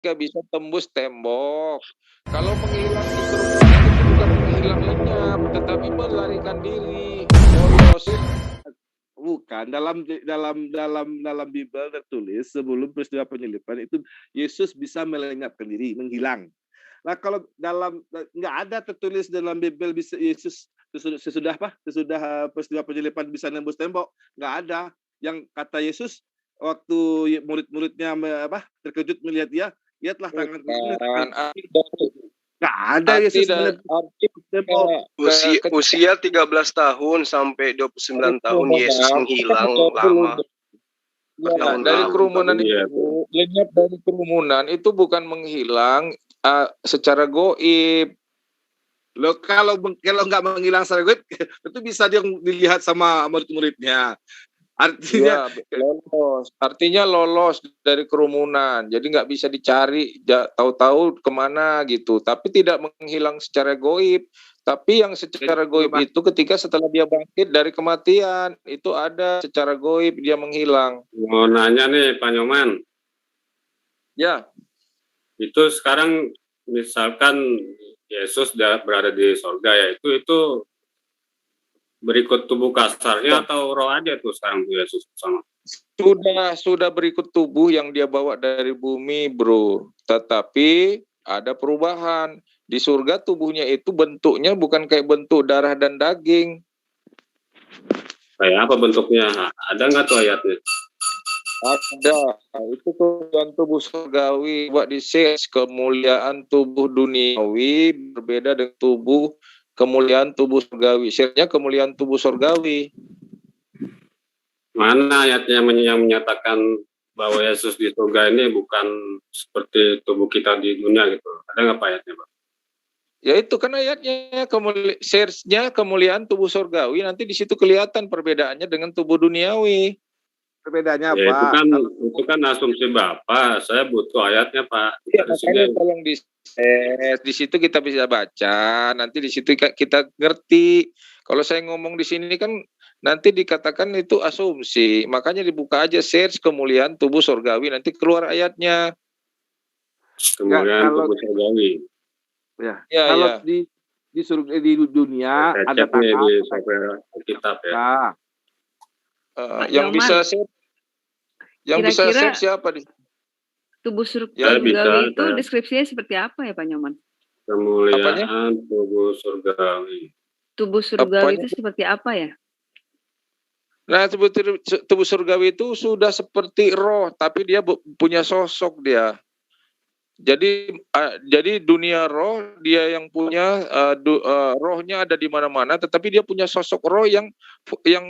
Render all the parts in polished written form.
nggak bisa tembus tembok. Kalau menghilang di kerumunan itu bukan menghilang lenyap, tetapi melarikan diri, lolos. Bukan, dalam Bible tertulis sebelum peristiwa penyaliban itu Yesus bisa melenyapkan diri, menghilang. Nah, kalau nggak ada tertulis dalam Bible bisa Yesus sesudah peristiwa penyaliban bisa nembus tembok, nggak ada. Yang kata Yesus waktu murid-muridnya terkejut melihat dia, lihatlah tangan ini. Nggak ada Yesus menembus tembok. Usia 13 tahun sampai 29 tahun Yesus menghilang lama. Ya, dari kerumunan itu, lenyap dari kerumunan itu bukan menghilang secara goib. Loh, kalau nggak menghilang secara goib, itu bisa dia dilihat sama murid-muridnya. Artinya lolos. Artinya lolos dari kerumunan. Jadi nggak bisa dicari, tahu-tahu kemana gitu. Tapi tidak menghilang secara goib. Tapi yang secara goib itu ketika setelah dia bangkit dari kematian, itu ada secara goib dia menghilang. Mau nanya nih Pak Nyoman. Ya. Itu sekarang misalkan Yesus berada di sorga ya, itu berikut tubuh kasarnya atau roh aja tuh sekarang Yesus sama? Sudah berikut tubuh yang dia bawa dari bumi, bro. Tetapi ada perubahan. Di surga tubuhnya itu bentuknya bukan kayak bentuk darah dan daging. Kayak apa bentuknya? Ada nggak tuh ayatnya? Ada. Itu kemuliaan tubuh surgawi. Buat di search, kemuliaan tubuh duniawi berbeda dengan kemuliaan tubuh surgawi. Share-nya kemuliaan tubuh surgawi. Mana ayatnya yang menyatakan bahwa Yesus di surga ini bukan seperti tubuh kita di dunia gitu? Ada nggak Pak ayatnya, Pak? Ya itu kan ayatnya, share-nya kemuliaan tubuh surgawi. Nanti di situ kelihatan perbedaannya dengan tubuh duniawi. Perbedaannya ya, apa? Itu kan asumsi Bapak. Saya butuh ayatnya, Pak. Ya, makanya tolong di situ kita bisa baca. Nanti di situ kita ngerti. Kalau saya ngomong di sini kan nanti dikatakan itu asumsi. Makanya dibuka aja search kemuliaan tubuh surgawi. Nanti keluar ayatnya. Kemuliaan tubuh surgawi. Ya. Kalau di surga di dunia ada tangan di kitab ya. Yang bisa share siapa di tubuh surgawi itu deskripsinya seperti apa ya Pak Nyoman? Kemuliaan tubuh surgawi. Tubuh surgawi itu seperti apa ya? Nah, tubuh surgawi itu sudah seperti roh, tapi dia punya sosok dia. Jadi dunia roh dia yang punya rohnya ada di mana-mana, tetapi dia punya sosok roh yang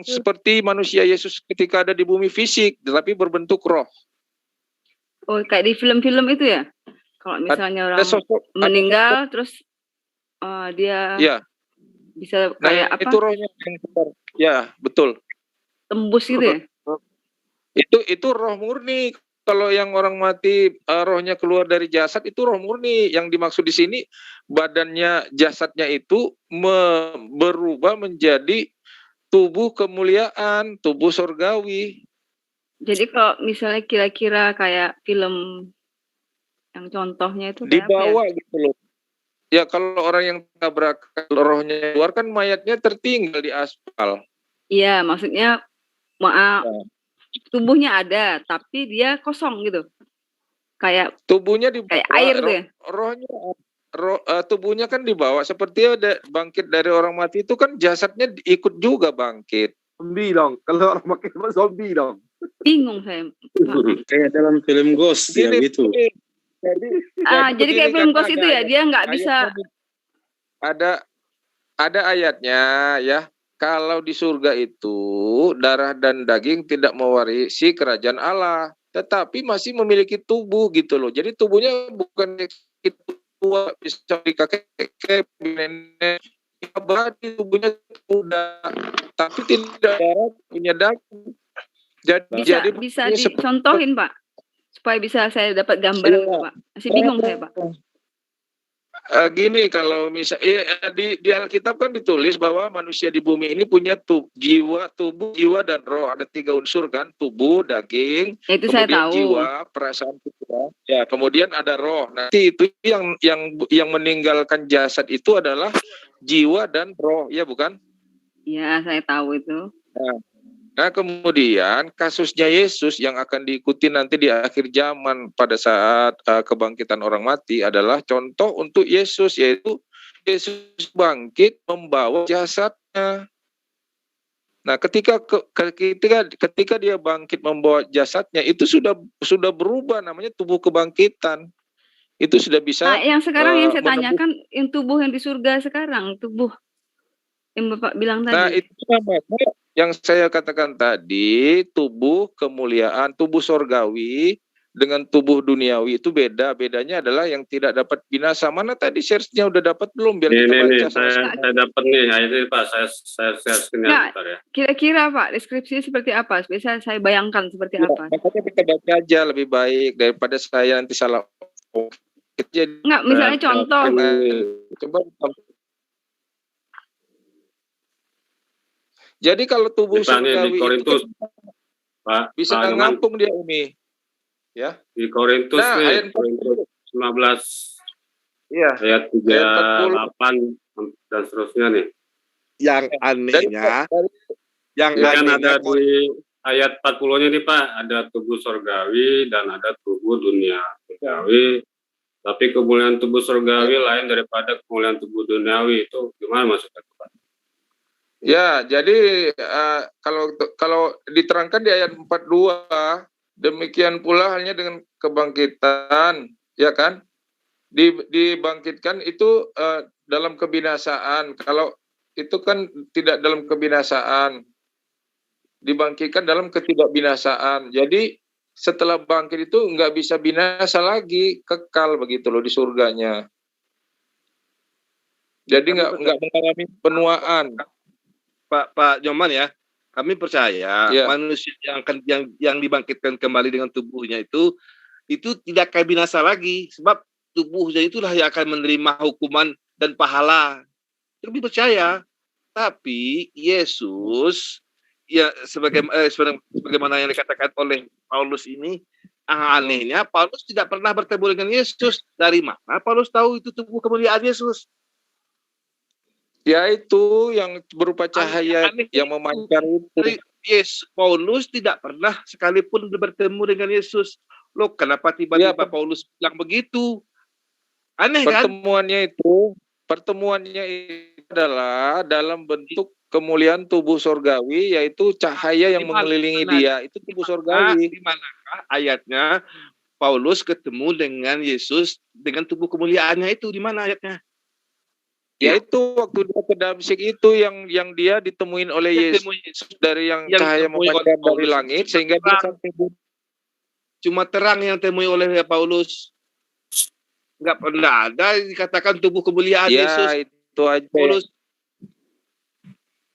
seperti manusia Yesus ketika ada di bumi fisik, tetapi berbentuk roh. Oh, kayak di film-film itu ya? Kalau misalnya orang meninggal, terus dia bisa kayak apa? Itu rohnya yang keluar. Ya, betul. Tembus gitu ya? Itu roh murni. Kalau yang orang mati rohnya keluar dari jasad itu roh murni. Yang dimaksud di sini badannya, jasadnya itu berubah menjadi tubuh kemuliaan, tubuh surgawi. Jadi kalau misalnya kira-kira kayak film yang contohnya itu dibawa gitu loh. Ya kalau orang yang tabrak rohnya keluar kan mayatnya tertinggal di aspal. Iya, maksudnya tubuhnya ada, tapi dia kosong gitu. Kayak tubuhnya kayak air tuh ya. Rohnya tubuhnya kan dibawa seperti ada bangkit dari orang mati itu kan jasadnya ikut juga bangkit. Zombie dong. Kalau orang makin zombie dong. Bingung saya. Kayak dalam film Ghost ya gitu. Jadi kayak film Ghost itu ya, dia nggak bisa. Ada ayatnya ya. Kalau di surga itu darah dan daging tidak mewarisi kerajaan Allah, tetapi masih memiliki tubuh gitu loh. Jadi tubuhnya bukan tua bisa di kakek nenek, abadi tubuhnya muda, tapi tidak darah punya daging. Jadi bisa dicontohin Pak, supaya bisa saya dapat gambaran Pak. Masih bingung saya Pak. Gini, kalau misalnya di Alkitab kan ditulis bahwa manusia di bumi ini punya jiwa, tubuh, jiwa dan roh. Ada 3 unsur kan, tubuh, daging, Itu kemudian saya tahu. jiwa, perasaan, pikiran. Ya, kemudian ada roh. Nanti itu yang meninggalkan jasad itu adalah jiwa dan roh, ya bukan? Ya, saya tahu itu. Nah, kemudian kasusnya Yesus yang akan diikuti nanti di akhir zaman pada saat kebangkitan orang mati adalah contoh untuk Yesus, yaitu Yesus bangkit membawa jasadnya. Nah, ketika dia bangkit membawa jasadnya, itu sudah berubah, namanya tubuh kebangkitan. Itu sudah bisa. Nah, yang sekarang yang saya tanyakan, yang tubuh yang di surga sekarang, tubuh yang Bapak bilang tadi. Nah, itu namanya yang saya katakan tadi, tubuh kemuliaan, tubuh sorgawi dengan tubuh duniawi itu beda. Bedanya adalah yang tidak dapat binasa. Mana tadi share-nya udah dapat belum? Biar kita baca. Saya dapat nih. Ini Pak, saya share ya. Kira-kira Pak, deskripsinya seperti apa? Bisa saya bayangkan seperti apa? Makanya kita baca aja lebih baik daripada saya nanti salah. Enggak, misalnya contoh. Coba. Jadi kalau tubuh surgawi itu Pak, bisa ngampung dia Umi. Ya. Di Korintus nih, Korintus 15. Iya. Ayat 38 dan seterusnya nih. Yang anehnya kan ada di ayat 40-nya nih Pak, ada tubuh surgawi dan ada tubuh duniawi. Tapi kemuliaan tubuh surgawi lain daripada kemuliaan tubuh duniawi. Itu gimana maksudnya Pak? Ya, jadi kalau diterangkan di ayat 42, demikian pula halnya dengan kebangkitan, ya kan? Dibangkitkan itu dalam kebinasaan. Kalau itu kan tidak dalam kebinasaan, dibangkitkan dalam ketidakbinasaan. Jadi setelah bangkit itu nggak bisa binasa lagi, kekal begitu loh di surganya. Jadi nggak mengalami penuaan. Pak Nyoman ya, kami percaya manusia yang dibangkitkan kembali dengan tubuhnya itu tidak akan binasa lagi, sebab tubuhnya itulah yang akan menerima hukuman dan pahala. Kami percaya. Tapi Yesus ya sebagaimana yang dikatakan oleh Paulus ini, anehnya Paulus tidak pernah bertemu dengan Yesus. Dari mana Paulus tahu itu tubuh kemuliaan Yesus? Ya itu yang berupa cahaya yang memancar itu. Yes, Paulus tidak pernah sekalipun bertemu dengan Yesus. Loh, kenapa tiba-tiba Paulus bilang begitu? Aneh kan? Pertemuannya itu adalah dalam bentuk kemuliaan tubuh sorgawi, yaitu cahaya yang mengelilingi dia. Itu tubuh sorgawi. Di manakah ayatnya Paulus ketemu dengan Yesus dengan tubuh kemuliaannya itu? Di mana ayatnya? Ya itu waktu dia ke Damsyik itu yang dia ditemuin oleh Yesus dari yang cahaya memancar dari langit sehingga dia sampai cuma terang yang temui oleh Paulus. Enggak pernah ada dikatakan tubuh kemuliaan Yesus. Ya itu aja. Paulus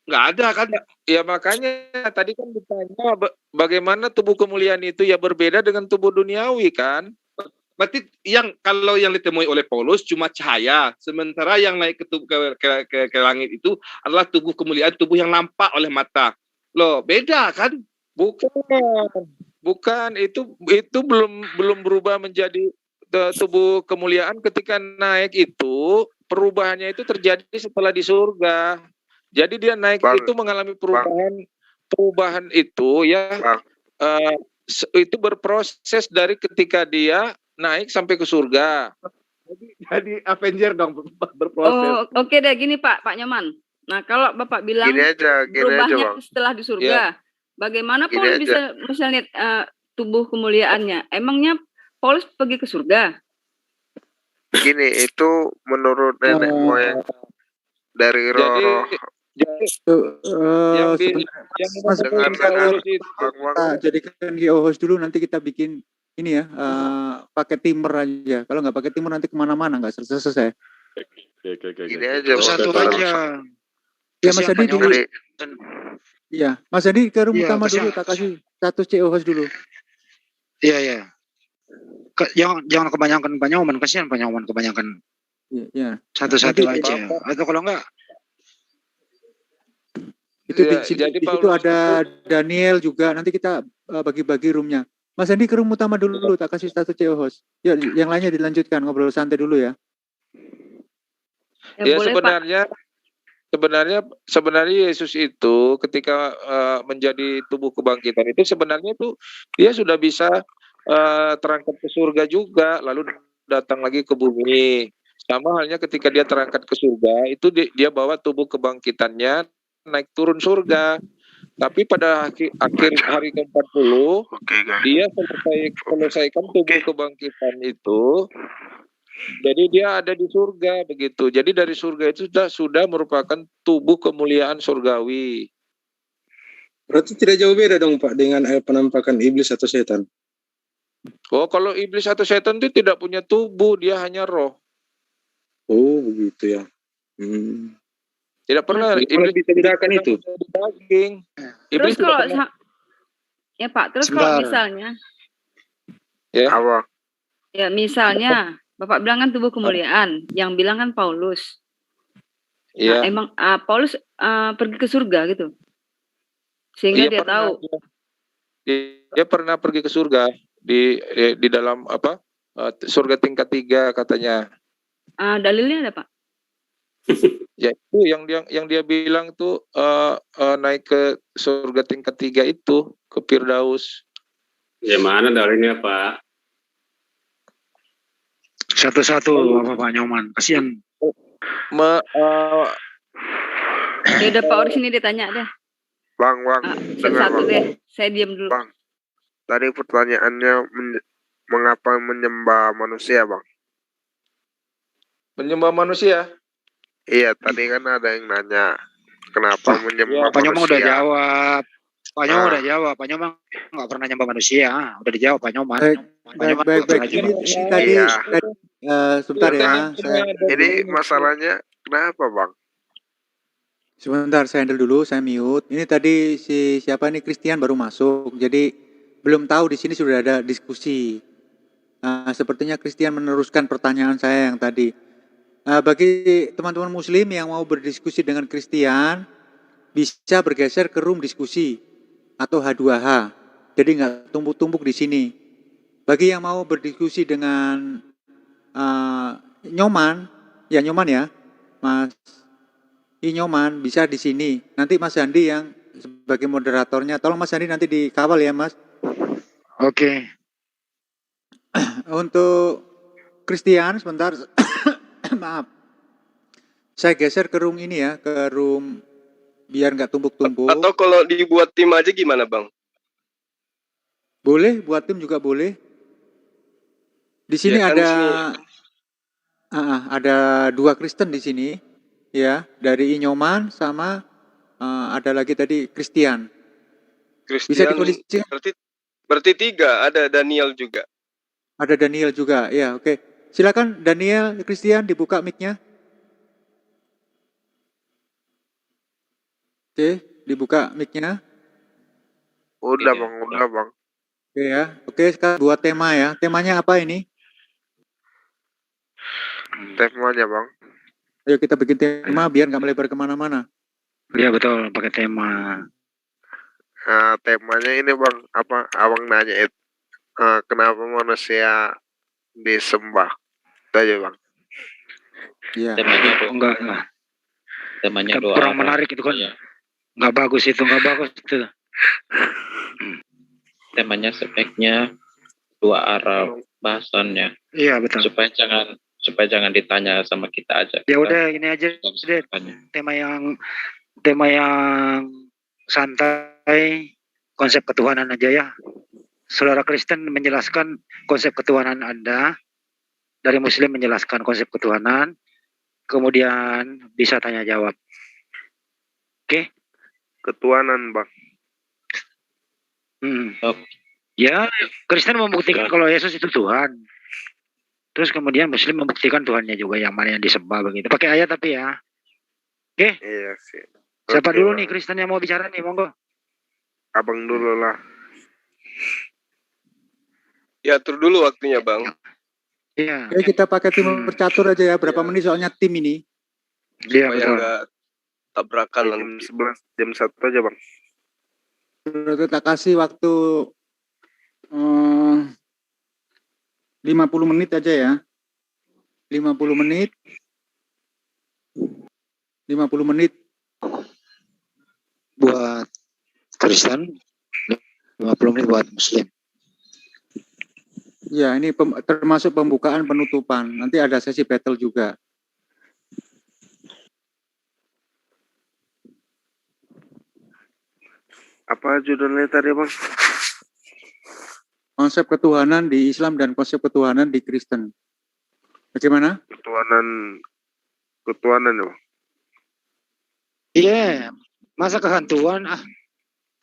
enggak ada kan? Ya makanya tadi kan ditanya bagaimana tubuh kemuliaan itu ya berbeda dengan tubuh duniawi kan? Berarti kalau yang ditemui oleh Paulus cuma cahaya, sementara yang naik ke langit itu adalah tubuh kemuliaan, tubuh yang nampak oleh mata. Loh, beda kan? Bukan itu belum berubah menjadi tubuh kemuliaan. Ketika naik itu perubahannya itu terjadi setelah di surga. Jadi dia naik itu mengalami perubahan itu ya. Itu berproses dari ketika dia naik sampai ke surga. Jadi Avenger dong berproses. Oke deh gini Pak Nyoman. Nah kalau Bapak bilang berubahnya setelah di surga, bagaimana Paulus bisa lihat tubuh kemuliaannya? Emangnya Paulus pergi ke surga? Gini, itu menurut nenek moyang dari roh. Jadikan host dulu, nanti kita bikin ini ya, pakai timer aja. Kalau nggak pakai timer nanti kemana-mana, nggak selesai. Ini aja satu aja. Ya Mas Adi dulu. Iya, Mas Adi ke room utama dulu, tak kasih status CO host dulu. Iya. Jangan kebanyakan Pak Nyoman, kasihan Pak Nyoman kebanyakan Ya. Satu-satu Nanti aja. Atau kalau enggak itu Ya, di jadi situ Paulus ada Daniel juga. Nanti kita bagi-bagi roomnya. Mas Andi ke room utama dulu, tak kasih status CEO host. Ya, yang lainnya dilanjutkan ngobrol santai dulu ya. Ya, boleh, sebenarnya Yesus itu ketika menjadi tubuh kebangkitan itu sebenarnya itu dia sudah bisa terangkat ke surga juga, lalu datang lagi ke bumi. Sama halnya ketika dia terangkat ke surga itu dia bawa tubuh kebangkitannya naik turun surga. Tapi pada akhir hari ke-40 dia selesaikan tubuh kebangkitan itu. Jadi dia ada di surga begitu. Jadi dari surga itu sudah merupakan tubuh kemuliaan surgawi. Berarti tidak jauh beda dong Pak dengan penampakan iblis atau setan. Oh, kalau iblis atau setan itu tidak punya tubuh, dia hanya roh. Oh, begitu ya. Tidak pernah iblis bisa bedakan itu. Daging. Terus kalau ya Pak, terus kalau misalnya ya misalnya Bapak bilang kan tubuh kemuliaan, yang bilang kan Paulus. Nah, emang Paulus pergi ke surga gitu. Sehingga dia tahu. Dia pernah pergi ke surga di dalam surga tingkat 3 katanya. Dalilnya ada Pak? Ya itu yang dia bilang tuh naik ke surga tingkat 3 itu ke Firdaus. Ya mana dalilnya Pak? Satu-satu Pak Nyoman, kasihan. Ya udah Pak Oris ini ditanya deh. Bang, satu deh, saya diam dulu. Bang, tadi pertanyaannya mengapa menyembah manusia, Bang? Menyembah manusia? Iya, tadi kan ada yang nanya kenapa menyembah Pak Nyoman manusia. udah jawab. Pak Nyoman udah jawab. Pak Nyoman nggak pernah nyembah manusia. Udah dijawab Pak Nyoman. Baik. Ini tadi sebentar ya. Ini masalahnya kenapa, Bang? Sebentar, saya handle dulu, saya mute. Ini tadi siapa nih, Christian baru masuk. Jadi belum tahu di sini sudah ada diskusi. Sepertinya Christian meneruskan pertanyaan saya yang tadi. Bagi teman-teman muslim yang mau berdiskusi dengan Christian, bisa bergeser ke room diskusi atau H2H. Jadi nggak tumpuk-tumpuk di sini. Bagi yang mau berdiskusi dengan Nyoman ya Mas Nyoman bisa di sini. Nanti Mas Andi yang sebagai moderatornya. Tolong Mas Andi nanti dikawal ya Mas. Oke. Untuk Christian sebentar. Maaf. Saya geser ke room ini ya, ke room biar nggak tumpuk-tumpuk. Atau kalau dibuat tim aja gimana Bang? Boleh, buat tim juga boleh. Di sini ya, ada 2 Kristen di sini. Ya, dari Inyoman sama ada lagi tadi Christian. Bisa dikondisikan? Berarti 3, ada Daniel juga. Ada Daniel juga, ya oke. Silakan Daniel, Christian dibuka mic-nya. Oke, dibuka mic-nya. Udah Bang. Oke ya, oke sekarang buat tema ya. Temanya apa ini? Temanya Bang. Ayo kita bikin tema biar nggak melebar kemana-mana. Iya betul, pakai tema. Temanya ini Bang, Abang nanya kenapa manusia disembah? Itu aja Bang. Iya. Temanya enggak lah. Temanya kurang menarik itu kan. Enggak bagus itu. Temanya speknya 2 arah bahasannya. Iya betul. Supaya jangan ditanya sama kita aja. Ya udah ini aja deh. Tema yang santai, konsep ketuhanan aja ya. Saudara Kristen menjelaskan konsep ketuhanan Anda, dari Muslim menjelaskan konsep ketuhanan, kemudian bisa tanya jawab. Oke? Ketuhanan Bang. Ya, Kristen membuktikan kalau Yesus itu Tuhan. Terus kemudian Muslim membuktikan Tuhannya juga yang mana yang disembah begitu. Pakai ayat tapi ya. Oke? Iya sih. Siapa dulu nih Kristen yang mau bicara nih, monggo. Abang dulu lah. Ya, atur dulu waktunya Bang. Iya. Oke, kita pakai tim bercatur aja ya. Berapa menit soalnya tim ini? Iya, Supaya betul. nggak tabrakan Jam nanti. 11, jam 1 aja bang. Kita kasih waktu 50 menit aja ya. 50 menit. 50 menit. Buat Kristen, 50 menit buat Muslim. Ya, ini termasuk pembukaan penutupan. Nanti ada sesi battle juga. Apa judulnya tadi bang? Konsep ketuhanan di Islam dan konsep ketuhanan di Kristen. Bagaimana? Ketuhanan ya bang. Iya, masa kehantuan ah.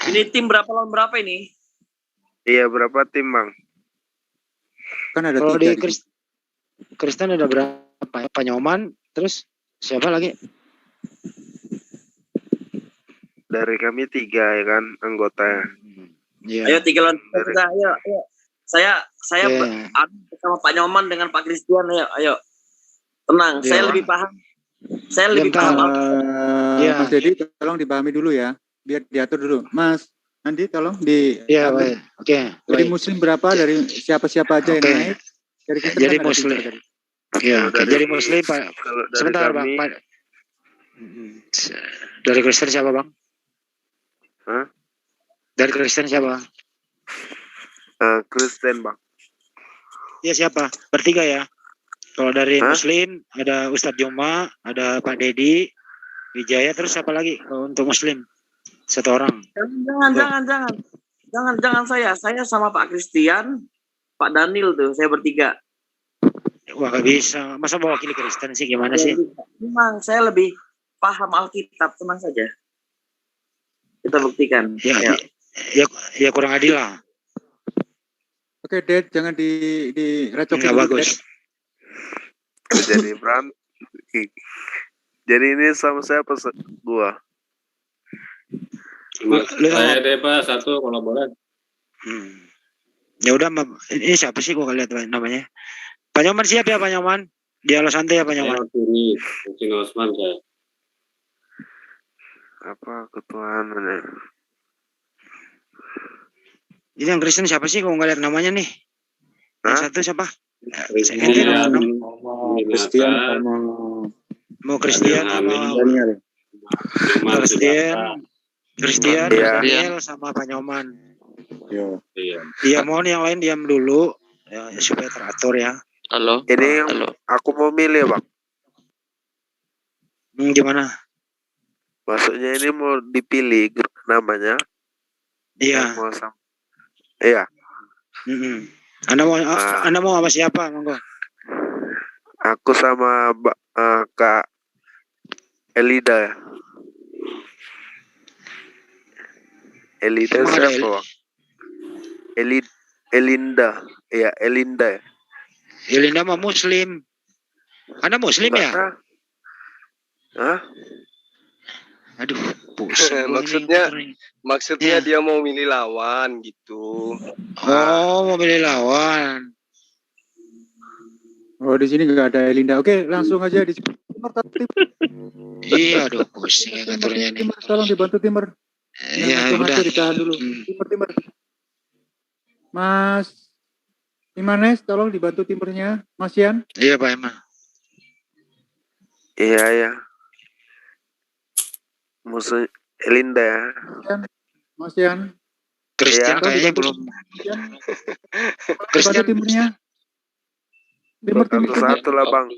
Ini tim berapa lawan berapa ini? Iya, berapa tim bang? Kan ada Kalau 3 di Kristen ada berapa? Panyoman, terus siapa lagi? Dari kami 3 ya kan anggota. Iya. Ayo 3 lawan 3 kita, ayo. Saya bersama Pak Nyoman dengan Pak Christian, ayo. Tenang, Iya. saya lebih paham. Saya lebih paham. Mas Dedi, tolong dipahami dulu ya. Biar diatur dulu. Mas Andi, tolong di. Iya, baik. Oke. Dari Muslim berapa? Dari siapa-siapa aja yang naik? Dari Kristen Jadi kan Muslim. ada 3. Iya, jadi Muslim Pak. Sebentar kami, Bang. Dari Kristen siapa Bang? Hah? Dari Kristen siapa? Kristen bang. Iya siapa? Bertiga ya. Kalau dari Muslim ada Ustadz Joma, ada Pak Dedi, Wijaya, terus siapa lagi? Kalau untuk Muslim 1 orang. Jangan saya sama Pak Christian, Pak Daniel tuh, saya bertiga. Wah gak bisa, masa mewakili Kristen sih gimana sih? Memang saya lebih paham Alkitab, tenang saja. Kita buktikan. Ya kurang adil lah. Oke, Dad, jangan direcokin. Nggak bagus. Jadi Jadi ini sama siapa gua? Saya deh Pak, 1 kalau boleh. Ya udah, ini siapa sih gua lihat namanya? Pak Nyoman siap ya Pak Nyoman? Dialog santai ya Pak Nyoman. Ini Osman saya. Apa ketuhanan ya? Ini yang Kristen siapa sih? Kok nggak lihat namanya nih? Yang satu siapa? Christian mau Christian sama Christian, Daniel sama Pak Nyoman. Iya, mohon yang lain diam dulu ya, supaya teratur ya. Halo. Ini aku mau milih bang. Gimana? Maksudnya ini mau dipilih namanya? Iya. Iya. Anda mau sama siapa, monggo? Aku sama Kak Elida. Elida siapa, Bang? Elinda. Iya, Elinda. Elinda mah Muslim. Anda Muslim ya? Hah? Aduh, maksudnya dia mau milih lawan gitu. Oh, mau milih lawan. Oh, di sini nggak ada Elinda. Oke, langsung aja di Iya, aduh, pusing ngaturnya nih. Timur, tolong dibantu Timur. Iya, udah. Ditahan dulu. Timur. Mas Imanes, tolong dibantu Timurnya. Mas Yan. Iya, Pak Iman. Iya. Musuh Elinda ya. Mas Yan. Christian kayaknya belum. Christian Timurnya. Timur. Satu-satu lah bang.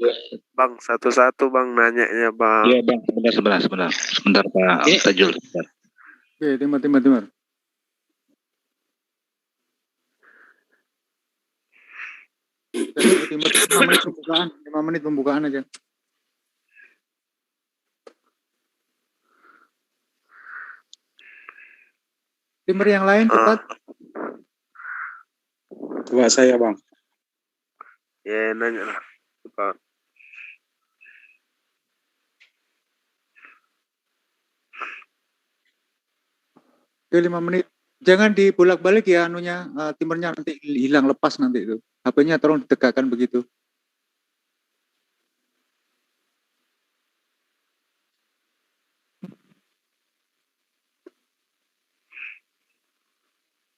Bang, satu-satu bang nanyanya bang. Iya bang, sebentar Pak Tajul. Oke, Timur. Timur 5 menit pembukaan aja. Timur yang lain cepat. Coba saya bang. Ya nanya lah. Cepat. Oke, 5 menit. Jangan dibolak-balik ya anunya, timurnya nanti hilang lepas nanti itu. HP-nya tolong ditegakkan begitu.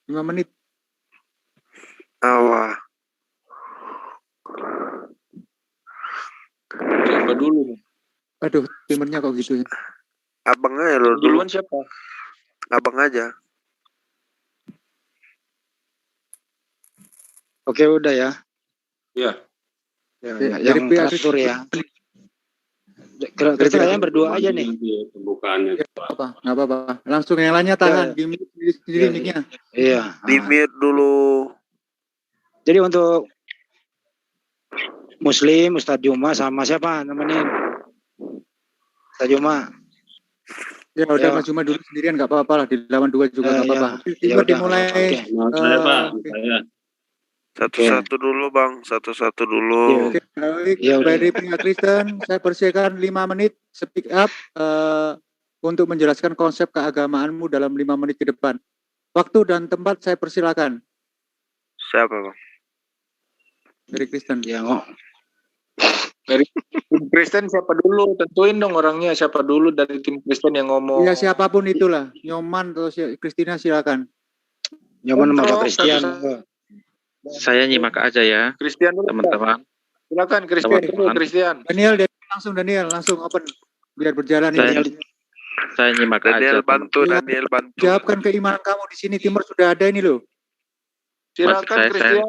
5 menit. Awah. Siapa dulu nih? Aduh, timernya kok gitu ya. Abang aja lo dulu. Duluan siapa? Abang aja. Oke, udah ya. Ya. Yang terakhir ya. Kita kalian berdua aja nih. Pembukaannya. Nggak apa-apa. Langsung yang lainnya tahan. Di mute sendiri mic-nya. Iya. Di mute dulu. Jadi untuk Muslim, Ustadz Juma sama siapa nemenin? Ustadz Juma. Ya udah Mas Juma dulu sendirian nggak apa-apa lah, di lawan 2 juga nggak apa-apa. Timer dimulai. Saya Pak, saya. Satu-satu dulu Bang, satu-satu dulu. Oke, baik. Dari pihak Kristen, saya persilakan 5 menit speak up untuk menjelaskan konsep keagamaanmu dalam 5 menit ke depan. Waktu dan tempat saya persilakan. Siapa Bang? Dari Kristen. Ya kok. Dari tim Kristen siapa dulu? Tentuin dong orangnya siapa dulu dari tim Kristen yang ngomong. Ya siapapun itulah, Nyoman atau Kristina silakan. Nyoman sama Pak Christian. Saya nyimak aja ya, Christian dulu, teman-teman. Silakan Christian dulu, Christian. Daniel langsung open biar berjalan ini. Saya nyimak Daniel aja. Bantu, Daniel bantu. Jawabkan keimanan kamu di sini. Timur sudah ada ini loh. Silakan Christian.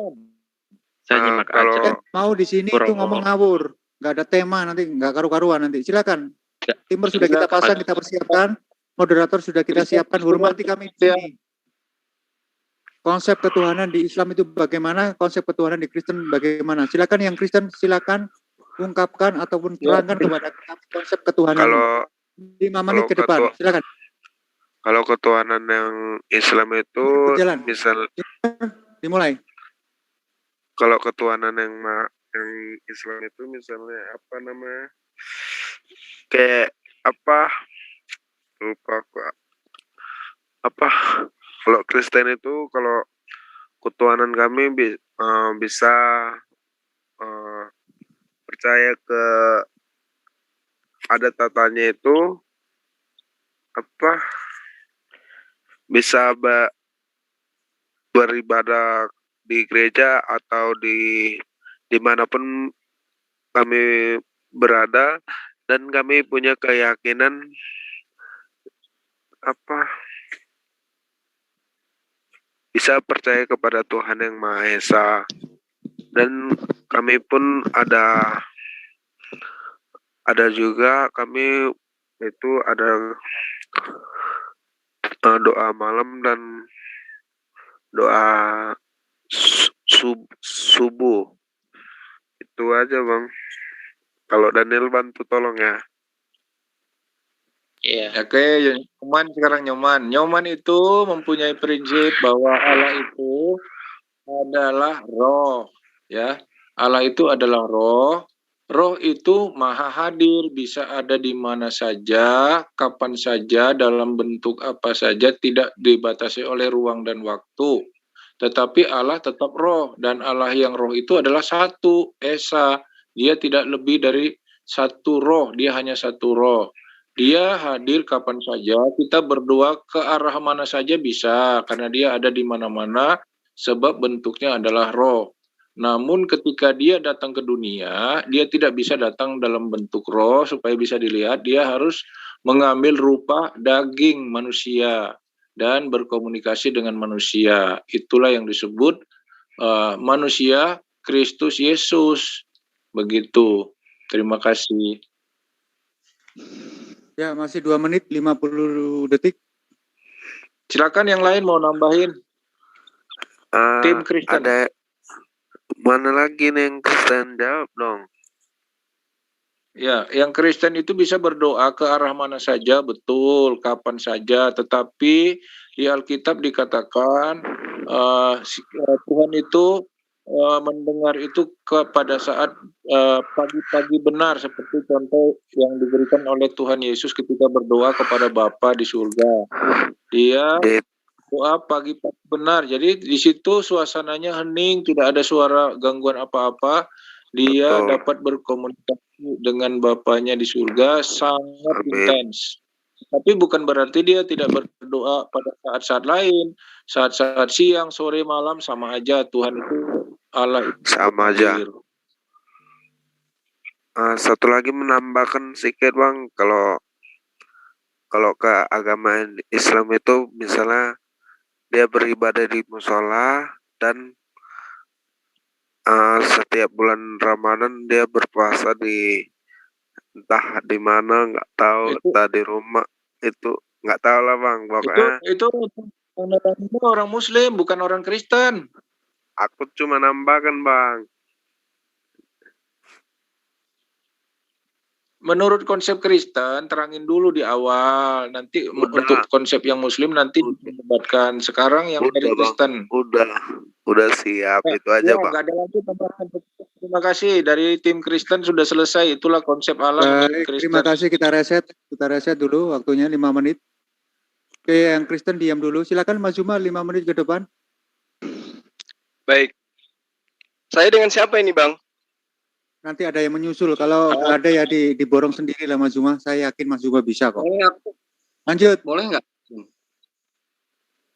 Saya nyimak aja. Mau di sini tuh ngomong ngawur, nggak ada tema nanti, nggak karu-karuan nanti. Silakan. Timur sudah kita pasang, kita persiapkan. Moderator sudah kita siapkan. Hormati kami di sini. Konsep ketuhanan di Islam itu bagaimana? Konsep ketuhanan di Kristen bagaimana? Silakan yang Kristen silakan ungkapkan ataupun terangkan kepada kami konsep ketuhanan. Kalau 5 menit ke depan. Silakan. Kalau ketuhanan yang Islam itu misal dimulai. Kalau ketuhanan yang Islam itu misalnya apa namanya? Kayak apa? Lupa aku. Apa? Kalau Kristen itu kalau ketuhanan kami bisa percaya ke ada tatanya itu apa? Bisa beribadah di gereja atau dimanapun kami berada, dan kami punya keyakinan apa bisa percaya kepada Tuhan yang Maha Esa, dan kami pun ada juga kami itu ada doa malam dan doa subuh. Itu aja Bang. Kalau Daniel bantu tolong ya. Iya. Oke, Nyoman sekarang Nyoman. Nyoman itu mempunyai prinsip bahwa Allah itu adalah roh, ya. Allah itu adalah roh. Roh itu maha hadir, bisa ada di mana saja, kapan saja, dalam bentuk apa saja, tidak dibatasi oleh ruang dan waktu. Tetapi Allah tetap roh, dan Allah yang roh itu adalah satu, Esa. Dia tidak lebih dari satu roh, dia hanya satu roh. Dia hadir kapan saja, kita berdoa ke arah mana saja bisa, karena dia ada di mana-mana, sebab bentuknya adalah roh. Namun ketika dia datang ke dunia, dia tidak bisa datang dalam bentuk roh supaya bisa dilihat, dia harus mengambil rupa daging manusia dan berkomunikasi dengan manusia. Itulah yang disebut manusia Kristus Yesus. Begitu. Terima kasih. Ya, masih 2 menit 50 detik. Silakan yang lain mau nambahin. Tim Kristen. Ada mana lagi nih yang Kristen? Jawab dong. Ya, yang Kristen itu bisa berdoa ke arah mana saja, betul, kapan saja. Tetapi di Alkitab dikatakan Tuhan itu mendengar itu pada saat pagi-pagi benar, seperti contoh yang diberikan oleh Tuhan Yesus ketika berdoa kepada Bapa di surga. Dia doa pagi-pagi benar, jadi di situ suasananya hening, tidak ada suara gangguan apa-apa. Dia dapat berkomunikasi dengan Bapanya di surga sangat intens. Tapi bukan berarti dia tidak berdoa pada saat-saat lain, saat-saat siang, sore, malam sama aja. Tuhan itu Allah itu sama aja. Satu lagi menambahkan sedikit Bang, kalau ke agama Islam itu misalnya dia beribadah di musola dan setiap bulan Ramadan dia berpuasa di entah di mana nggak tahu, entah di rumah, itu nggak tahu lah Bang, pokoknya itu orang Muslim bukan orang Kristen. Aku cuma nambahkan Bang. Menurut konsep Kristen, terangin dulu di awal. Nanti untuk konsep yang Muslim nanti diperdebatkan. Sekarang yang dari Kristen. Udah siap, itu aja Bang. Gak ada lagi tambahan. Terima kasih, dari tim Kristen sudah selesai. Itulah konsep Allah. Terima kasih, kita reset dulu waktunya 5 menit. Oke, yang Kristen diam dulu. Silakan Mas Juma 5 menit ke depan. Baik. Saya dengan siapa ini Bang? Nanti ada yang menyusul. Kalau ada ya diborong sendiri lah Mas Juma. Saya yakin Mas Juma bisa kok. Lanjut. Boleh nggak?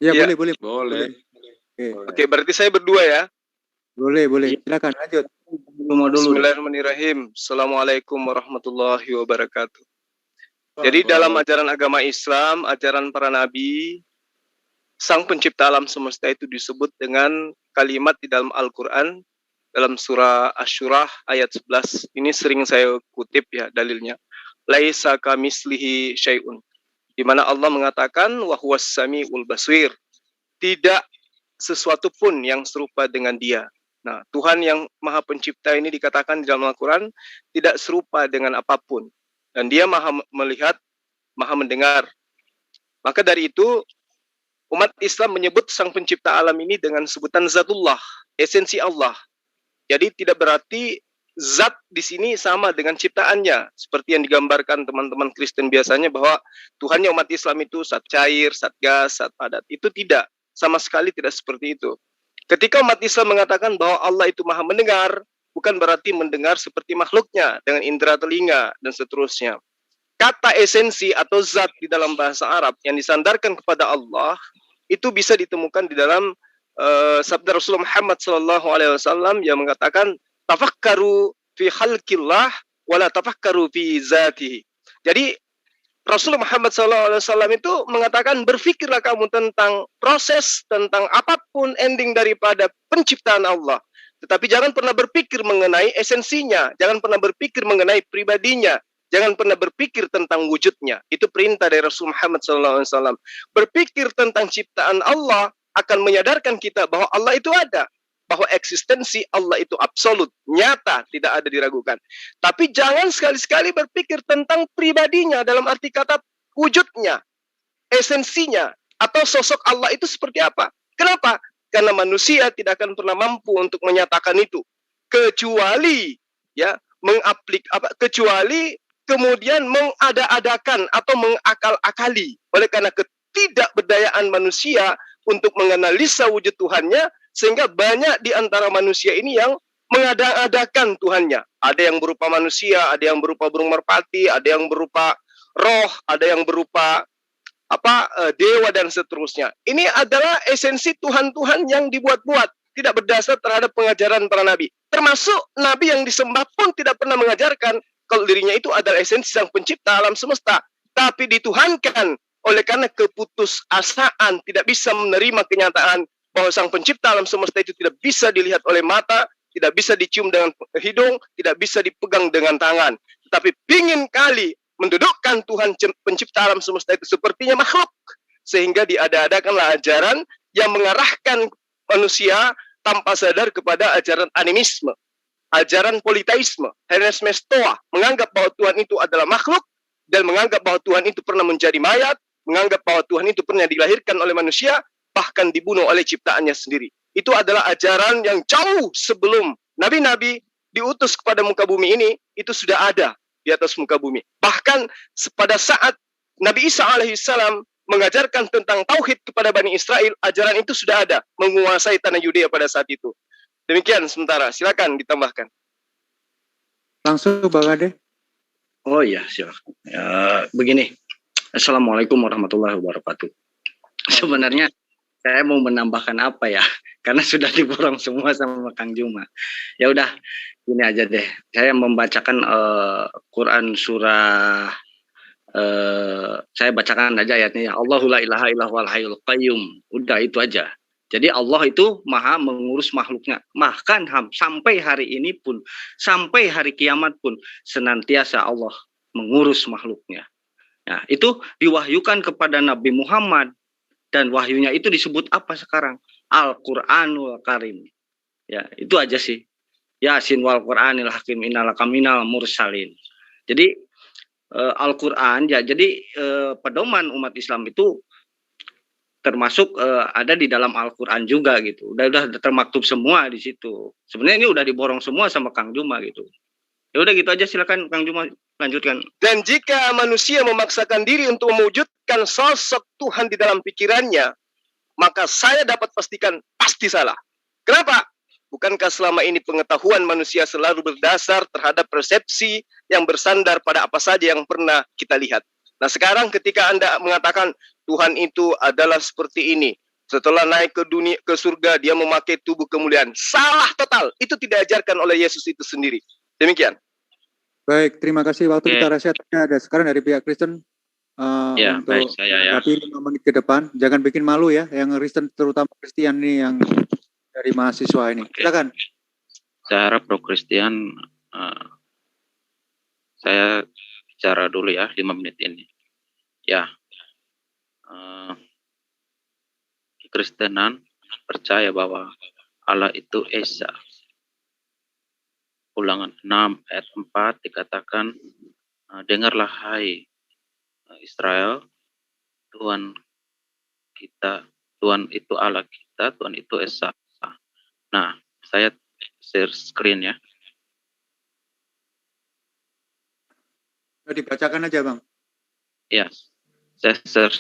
Ya, ya. Boleh. Oke, berarti saya berdua ya? Boleh. Silakan lanjut. Bismillahirrahmanirrahim. Assalamualaikum warahmatullahi wabarakatuh. Jadi dalam ajaran agama Islam, ajaran para nabi, Sang Pencipta alam semesta itu disebut dengan kalimat di dalam Al-Quran, dalam surah Asy-Syura ayat 11. Ini sering saya kutip ya dalilnya. Laisa kamislihi syai'un. Di mana Allah mengatakan wa huwas samiul basir. Tidak sesuatu pun yang serupa dengan Dia. Nah, Tuhan yang Maha Pencipta ini dikatakan di dalam Al-Quran tidak serupa dengan apapun. Dan Dia Maha melihat, Maha mendengar. Maka dari itu umat Islam menyebut Sang Pencipta alam ini dengan sebutan Zatullah, esensi Allah. Jadi tidak berarti zat di sini sama dengan ciptaannya. Seperti yang digambarkan teman-teman Kristen biasanya bahwa Tuhannya umat Islam itu zat cair, zat gas, zat padat. Itu tidak. Sama sekali tidak seperti itu. Ketika umat Islam mengatakan bahwa Allah itu Maha mendengar, bukan berarti mendengar seperti makhluknya dengan indera telinga dan seterusnya. Kata esensi atau zat di dalam bahasa Arab yang disandarkan kepada Allah itu bisa ditemukan di dalam sabda Rasulullah Muhammad SAW yang mengatakan tafakkaru fi khalqillah wala tafakkaru fi zatihi. Jadi Rasulullah Muhammad SAW itu mengatakan berfikirlah kamu tentang proses, tentang apapun ending daripada penciptaan Allah. Tetapi jangan pernah berpikir mengenai esensinya, jangan pernah berpikir mengenai pribadinya, jangan pernah berpikir tentang wujudnya. Itu perintah dari Rasulullah Muhammad SAW. Berpikir tentang ciptaan Allah akan menyadarkan kita bahwa Allah itu ada, bahwa eksistensi Allah itu absolut, nyata, tidak ada diragukan. Tapi jangan sekali-sekali berpikir tentang pribadinya dalam arti kata wujudnya, esensinya, atau sosok Allah itu seperti apa. Kenapa? Karena manusia tidak akan pernah mampu untuk menyatakan itu, kecuali ya kecuali kemudian mengada-adakan atau mengakal-akali. Oleh karena ketidakberdayaan manusia untuk menganalisa wujud Tuhannya, sehingga banyak di antara manusia ini yang mengada-adakan Tuhannya. Ada yang berupa manusia, ada yang berupa burung merpati, ada yang berupa roh, ada yang berupa dewa dan seterusnya. Ini adalah esensi Tuhan-Tuhan yang dibuat-buat, tidak berdasar terhadap pengajaran para nabi. Termasuk nabi yang disembah pun tidak pernah mengajarkan kalau dirinya itu adalah esensi Sang Pencipta alam semesta, tapi dituhankan. Oleh karena keputusasaan, tidak bisa menerima kenyataan bahwa Sang Pencipta alam semesta itu tidak bisa dilihat oleh mata, tidak bisa dicium dengan hidung, tidak bisa dipegang dengan tangan. Tetapi pingin kali mendudukkan Tuhan Pencipta alam semesta itu sepertinya makhluk. Sehingga diada-adakanlah ajaran yang mengarahkan manusia tanpa sadar kepada ajaran animisme, ajaran politeisme, Hellenisme Stoa, menganggap bahwa Tuhan itu adalah makhluk, dan menganggap bahwa Tuhan itu pernah menjadi mayat, menganggap bahwa Tuhan itu pernah dilahirkan oleh manusia, bahkan dibunuh oleh ciptaannya sendiri. Itu adalah ajaran yang jauh sebelum nabi-nabi diutus kepada muka bumi ini, itu sudah ada di atas muka bumi. Bahkan pada saat Nabi Isa alaihissalam mengajarkan tentang tauhid kepada Bani Israel, ajaran itu sudah ada, menguasai tanah Yudea pada saat itu. Demikian sementara, silakan ditambahkan. Langsung Bang Ade. Oh iya, silakan. Begini, Assalamualaikum warahmatullahi wabarakatuh. Sebenarnya saya mau menambahkan apa ya? Karena sudah diborong semua sama Kang Juma. Ya udah, ini aja deh. Saya membacakan Quran surah saya bacakan aja ayatnya. Allahu la ilaha illallahul hayyul qayyum. Udah itu aja. Jadi Allah itu maha mengurus makhluknya. Bahkan sampai hari ini pun, sampai hari kiamat pun, senantiasa Allah mengurus makhluknya. Nah, itu diwahyukan kepada Nabi Muhammad. Dan wahyunya itu disebut apa sekarang? Al-Quranul Karim. Ya, itu aja sih. Yasin wal Quranil Hakim innalaka minal mursalin. Jadi Al-Quran ya, jadi pedoman umat Islam itu termasuk ada di dalam Al-Quran juga gitu. Udah termaktub semua di situ. Sebenarnya ini udah diborong semua sama Kang Juma gitu. Ya udah gitu aja, silakan Kang Juma lanjutkan. Dan jika manusia memaksakan diri untuk mewujudkan sosok Tuhan di dalam pikirannya, maka saya dapat pastikan pasti salah. Kenapa? Bukankah selama ini pengetahuan manusia selalu berdasar terhadap persepsi yang bersandar pada apa saja yang pernah kita lihat. Nah sekarang ketika Anda mengatakan Tuhan itu adalah seperti ini, setelah naik ke dunia, ke surga, dia memakai tubuh kemuliaan. Salah total. Itu tidak diajarkan oleh Yesus itu sendiri. Demikian. Baik, terima kasih. Waktu kita rahasia ada sekarang dari pihak Kristen untuk baik, saya ya. 5 menit ke depan. Jangan bikin malu ya, yang Kristen terutama Kristian nih yang dari mahasiswa ini. Silakan. Saya harap Bro Christian, saya bicara dulu ya 5 menit ini. Ya, Kristenan percaya bahwa Allah itu Esa. Ulangan 6 ayat 4 dikatakan, dengarlah hai Israel, Tuhan kita, Tuhan itu Allah kita, Tuhan itu Esa. Nah, saya share screen ya. Dibacakan aja Bang. Ya, saya share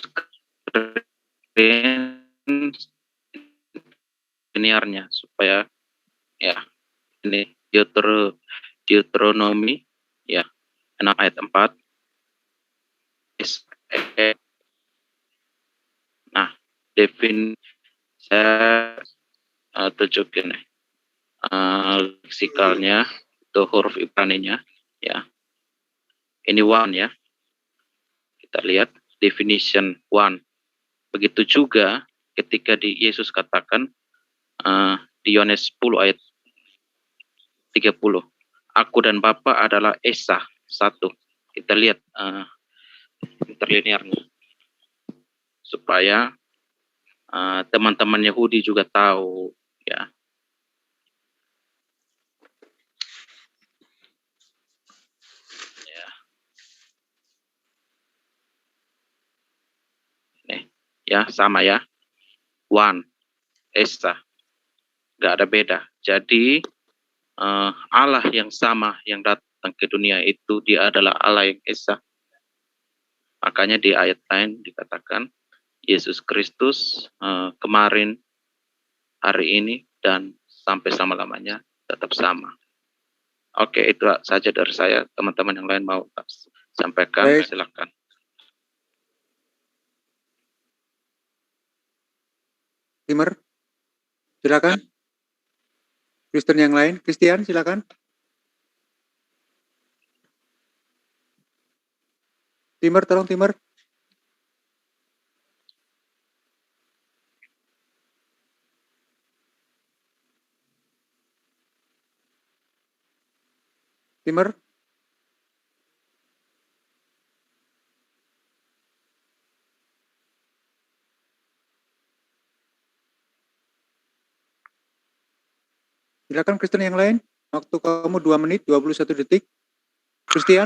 screen linearnya supaya ya ini Deuteronomi ya 6 ayat 4. Nah, saya tunjukin leksikalnya itu huruf Ibraninya ya. Ini one ya. Kita lihat definition one. Begitu juga ketika Yesus katakan di Yohanes 10 ayat 30. Aku dan Bapa adalah Esa satu. Kita lihat interlinearnya. Supaya teman-teman Yahudi juga tahu ya. Ya, sama ya. One, Esa. Gak ada beda. Jadi, Allah yang sama yang datang ke dunia itu, dia adalah Allah yang Esa. Makanya di ayat lain dikatakan, Yesus Kristus kemarin, hari ini, dan sampai selama-lamanya tetap sama. Oke, itu saja dari saya. Teman-teman yang lain mau sampaikan, silakan. Timer, silakan. Kristen yang lain, Christian, silakan. Timer, tolong Timer. Timer. Silakan Kristen yang lain. Waktu kamu 2 menit 21 detik. Christian.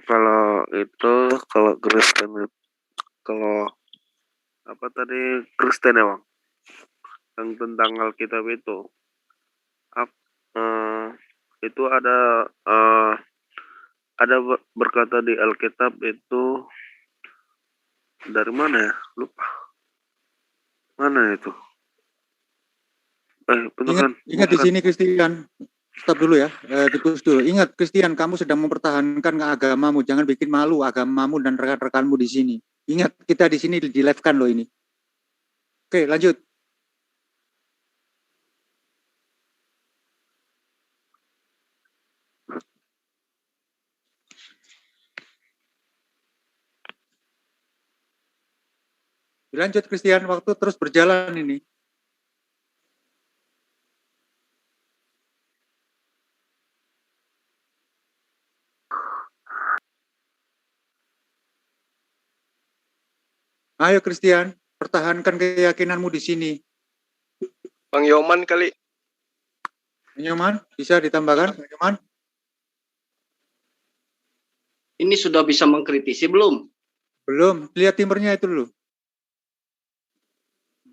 Kalau Kristen, kalau apa tadi Kristen ya Bang? Yang tentang Alkitab itu ada berkata di Alkitab itu dari mana ya? Lupa. Mana itu? Betul kan? Ingat di sini Christian. Stop dulu ya, dipus dulu. Ingat, Christian, kamu sedang mempertahankan agamamu. Jangan bikin malu agamamu dan rekan-rekanmu di sini. Ingat, kita di sini di live-kan loh ini. Oke, lanjut. Lanjut, Christian. Waktu terus berjalan ini. Ayo Christian, pertahankan keyakinanmu di sini. Bang Yoman kali. Bang Yoman, bisa ditambahkan, Bang Yoman? Ini sudah bisa mengkritisi belum? Belum, lihat timernya itu dulu.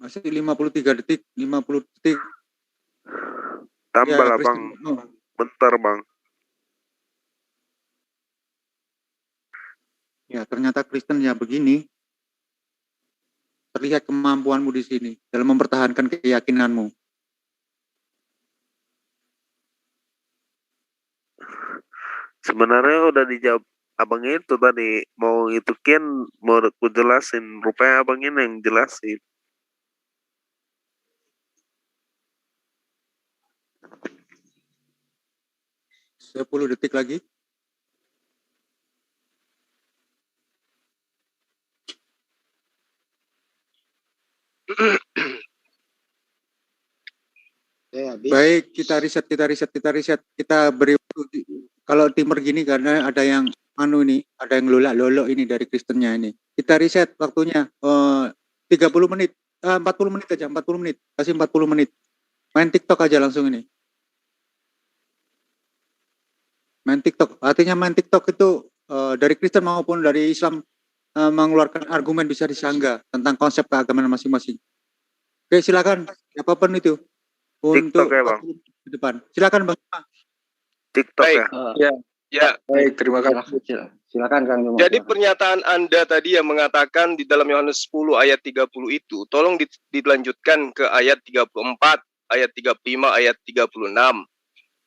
Masih 53 detik, 50 detik. Tambah Ya, lah Bang, bentar Bang. Ya, ternyata Kristen ya begini. Terlihat kemampuanmu di sini dalam mempertahankan keyakinanmu. Sebenarnya udah dijawab abang itu tadi, mau itu Ken mau aku jelasin, rupanya abang ini yang jelasin. Sepuluh detik lagi. Baik, kita riset. Kita beri waktu. Kalau timer gini karena ada yang ada yang lolok ini dari Kristennya ini. Kita riset waktunya 30 menit, 40 menit aja, 40 menit. Kasih 40 menit. Main TikTok aja langsung ini. Main TikTok. Artinya main TikTok itu dari Kristen maupun dari Islam mengeluarkan argumen bisa disanggah tentang konsep keagamaan masing-masing. Oke, silakan. Apapun itu. Untuk TikTok ya Bang. Ke depan. Silakan Bang. TikTok Baik. ya. Ya. Baik, terima kasih. Silakan Kang Juma. Jadi pernyataan Anda tadi yang mengatakan di dalam Yohanes 10 ayat 30 itu, tolong dilanjutkan ke ayat 34, ayat 35, ayat 36.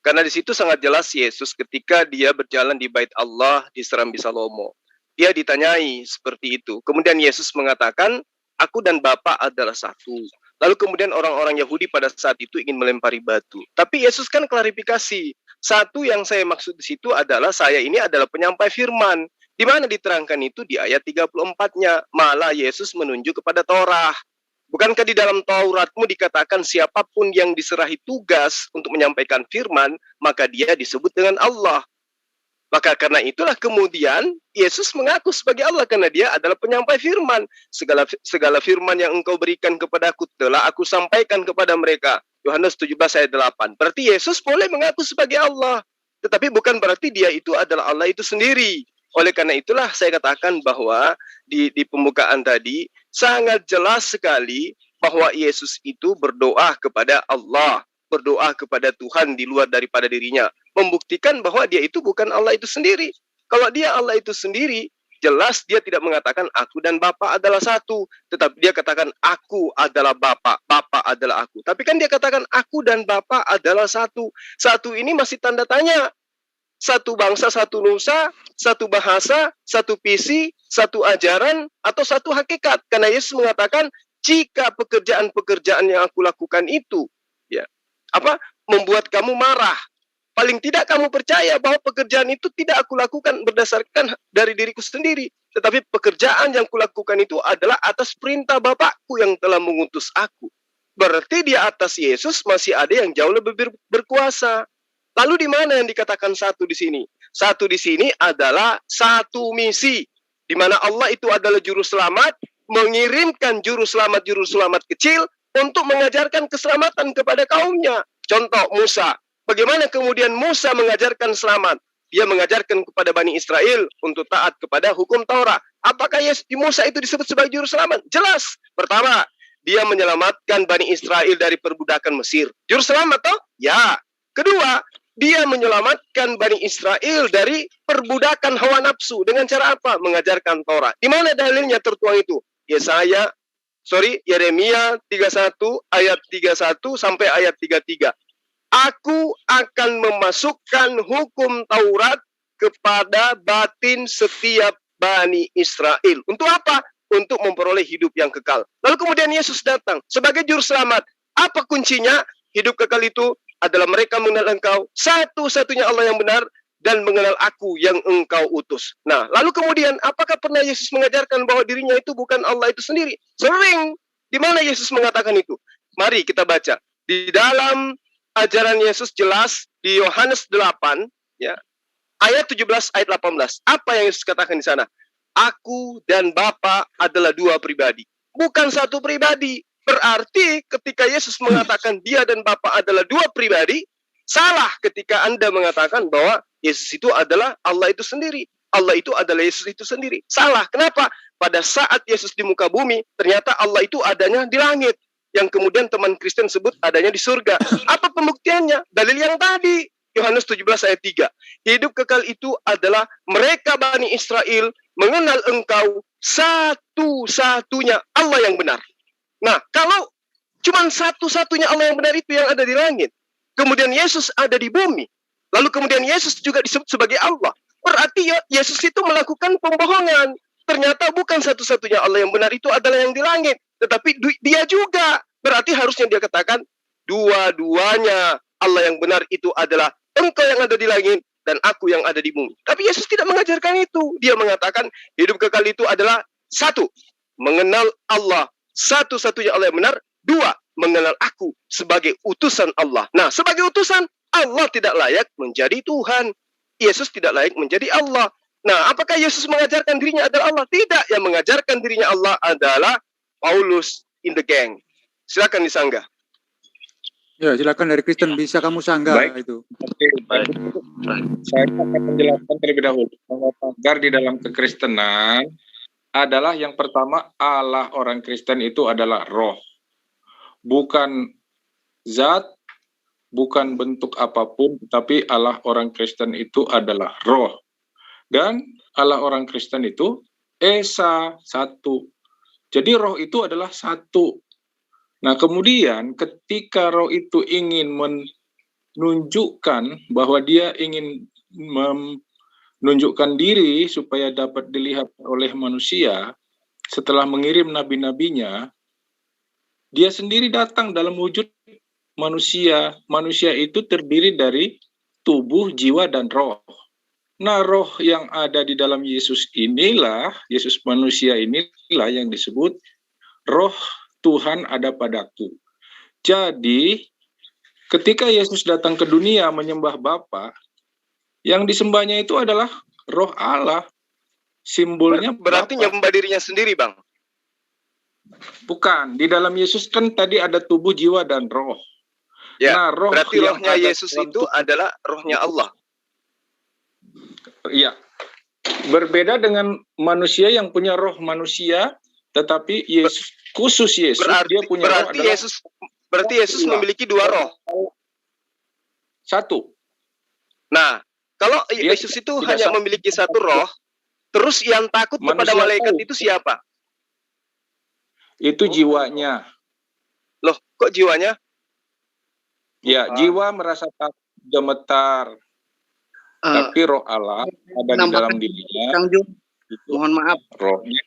Karena di situ sangat jelas Yesus ketika dia berjalan di Bait Allah di Serambi Salomo. Dia ditanyai seperti itu. Kemudian Yesus mengatakan, aku dan Bapa adalah satu. Lalu kemudian orang-orang Yahudi pada saat itu ingin melempari batu. Tapi Yesus kan klarifikasi. Satu yang saya maksud di situ adalah saya ini adalah penyampai firman. Di mana diterangkan itu di ayat 34-nya. Malah Yesus menunjuk kepada Torah. Bukankah di dalam Tauratmu dikatakan siapapun yang diserahi tugas untuk menyampaikan firman, maka dia disebut dengan Allah. Maka karena itulah kemudian Yesus mengaku sebagai Allah karena dia adalah penyampai firman. Segala firman yang engkau berikan kepadaku telah aku sampaikan kepada mereka. Yohanes 17 ayat 8. Berarti Yesus boleh mengaku sebagai Allah. Tetapi bukan berarti dia itu adalah Allah itu sendiri. Oleh karena itulah saya katakan bahwa di pembukaan tadi sangat jelas sekali bahwa Yesus itu berdoa kepada Allah. Berdoa kepada Tuhan di luar daripada dirinya. Membuktikan bahwa dia itu bukan Allah itu sendiri. Kalau dia Allah itu sendiri, jelas dia tidak mengatakan aku dan Bapa adalah satu. Tetapi dia katakan aku adalah Bapa, Bapa adalah aku. Tapi kan dia katakan aku dan Bapa adalah satu. Satu ini masih tanda tanya. Satu bangsa, satu nusa, satu bahasa, satu visi, satu ajaran, atau satu hakikat. Karena Yesus mengatakan, jika pekerjaan-pekerjaan yang aku lakukan itu, ya, membuat kamu marah, paling tidak kamu percaya bahwa pekerjaan itu tidak aku lakukan berdasarkan dari diriku sendiri. Tetapi pekerjaan yang kulakukan itu adalah atas perintah Bapakku yang telah mengutus aku. Berarti di atas Yesus masih ada yang jauh lebih berkuasa. Lalu di mana yang dikatakan satu di sini? Satu di sini adalah satu misi. Di mana Allah itu adalah juru selamat, mengirimkan juru selamat kecil untuk mengajarkan keselamatan kepada kaumnya. Contoh Musa. Bagaimana kemudian Musa mengajarkan selamat? Dia mengajarkan kepada Bani Israel untuk taat kepada hukum Taurat. Apakah Musa itu disebut sebagai juru selamat? Jelas. Pertama, dia menyelamatkan Bani Israel dari perbudakan Mesir. Juru selamat toh? Ya. Kedua, dia menyelamatkan Bani Israel dari perbudakan hawa nafsu. Dengan cara apa? Mengajarkan Taurat. Di mana dalilnya tertuang itu? Yeremia 31 ayat 31 sampai ayat 33. Aku akan memasukkan hukum Taurat kepada batin setiap Bani Israel. Untuk apa? Untuk memperoleh hidup yang kekal. Lalu kemudian Yesus datang sebagai juru selamat. Apa kuncinya? Hidup kekal itu adalah mereka mengenal Engkau, satu-satunya Allah yang benar, dan mengenal Aku yang Engkau utus. Nah, lalu kemudian apakah pernah Yesus mengajarkan bahwa dirinya itu bukan Allah itu sendiri? Sering. Di mana Yesus mengatakan itu? Mari kita baca. Di dalam ajaran Yesus jelas di Yohanes 8, ya, ayat 17, ayat 18. Apa yang Yesus katakan di sana? Aku dan Bapa adalah dua pribadi. Bukan satu pribadi. Berarti ketika Yesus mengatakan dia dan Bapa adalah dua pribadi, salah ketika Anda mengatakan bahwa Yesus itu adalah Allah itu sendiri. Allah itu adalah Yesus itu sendiri. Salah. Kenapa? Pada saat Yesus di muka bumi, ternyata Allah itu adanya di langit. Yang kemudian teman Kristen sebut adanya di surga. Apa pembuktiannya? Dalil yang tadi. Yohanes 17 ayat 3. Hidup kekal itu adalah mereka Bani Israel mengenal Engkau satu-satunya Allah yang benar. Nah, kalau cuma satu-satunya Allah yang benar itu yang ada di langit, kemudian Yesus ada di bumi, lalu kemudian Yesus juga disebut sebagai Allah, berarti ya Yesus itu melakukan pembohongan. Ternyata bukan satu-satunya Allah yang benar itu adalah yang di langit, tetapi dia juga. Berarti harusnya dia katakan dua-duanya Allah yang benar itu adalah Engkau yang ada di langit dan Aku yang ada di bumi. Tapi Yesus tidak mengajarkan itu. Dia mengatakan hidup kekal itu adalah satu, mengenal Allah satu-satunya Allah yang benar. Dua, mengenal Aku sebagai utusan Allah. Nah, sebagai utusan, Allah tidak layak menjadi Tuhan. Yesus tidak layak menjadi Allah. Nah, apakah Yesus mengajarkan dirinya adalah Allah? Tidak. Yang mengajarkan dirinya Allah adalah Paulus in the gang. Silakan disanggah. Ya, silakan dari Kristen, bisa kamu sanggah. Baik. Itu. Baik. Saya akan menjelaskan terlebih dahulu bahwa pagar di dalam kekristenan adalah yang pertama, Allah orang Kristen itu adalah roh. Bukan zat, bukan bentuk apapun, tapi Allah orang Kristen itu adalah roh. Dan Allah orang Kristen itu Esa, satu. Jadi roh itu adalah satu. Nah, kemudian ketika roh itu ingin menunjukkan bahwa dia ingin menunjukkan diri supaya dapat dilihat oleh manusia, setelah mengirim nabi-nabinya, dia sendiri datang dalam wujud manusia. Manusia itu terdiri dari tubuh, jiwa, dan roh. Nah, roh yang ada di dalam Yesus inilah, Yesus manusia inilah yang disebut roh Tuhan ada padaku. Jadi, ketika Yesus datang ke dunia menyembah Bapa, yang disembahnya itu adalah roh Allah. Simbolnya berarti nyembah dirinya sendiri, Bang? Bukan. Di dalam Yesus kan tadi ada tubuh, jiwa, dan roh. Ya, nah, roh berarti rohnya Yesus itu adalah rohnya Allah. Iya. Berbeda dengan manusia yang punya roh manusia, tetapi Yesus, khusus Yesus, dia punya roh adalah berarti Yesus memiliki dua roh. Satu. Nah, kalau Yesus itu hanya memiliki satu roh, terus yang takut kepada malaikat itu siapa? Itu jiwanya. Loh, kok jiwanya? Ya, jiwa merasa takut, gemetar. Tapi roh Allah ada di dalam dirinya. Mohon maaf. Rohnya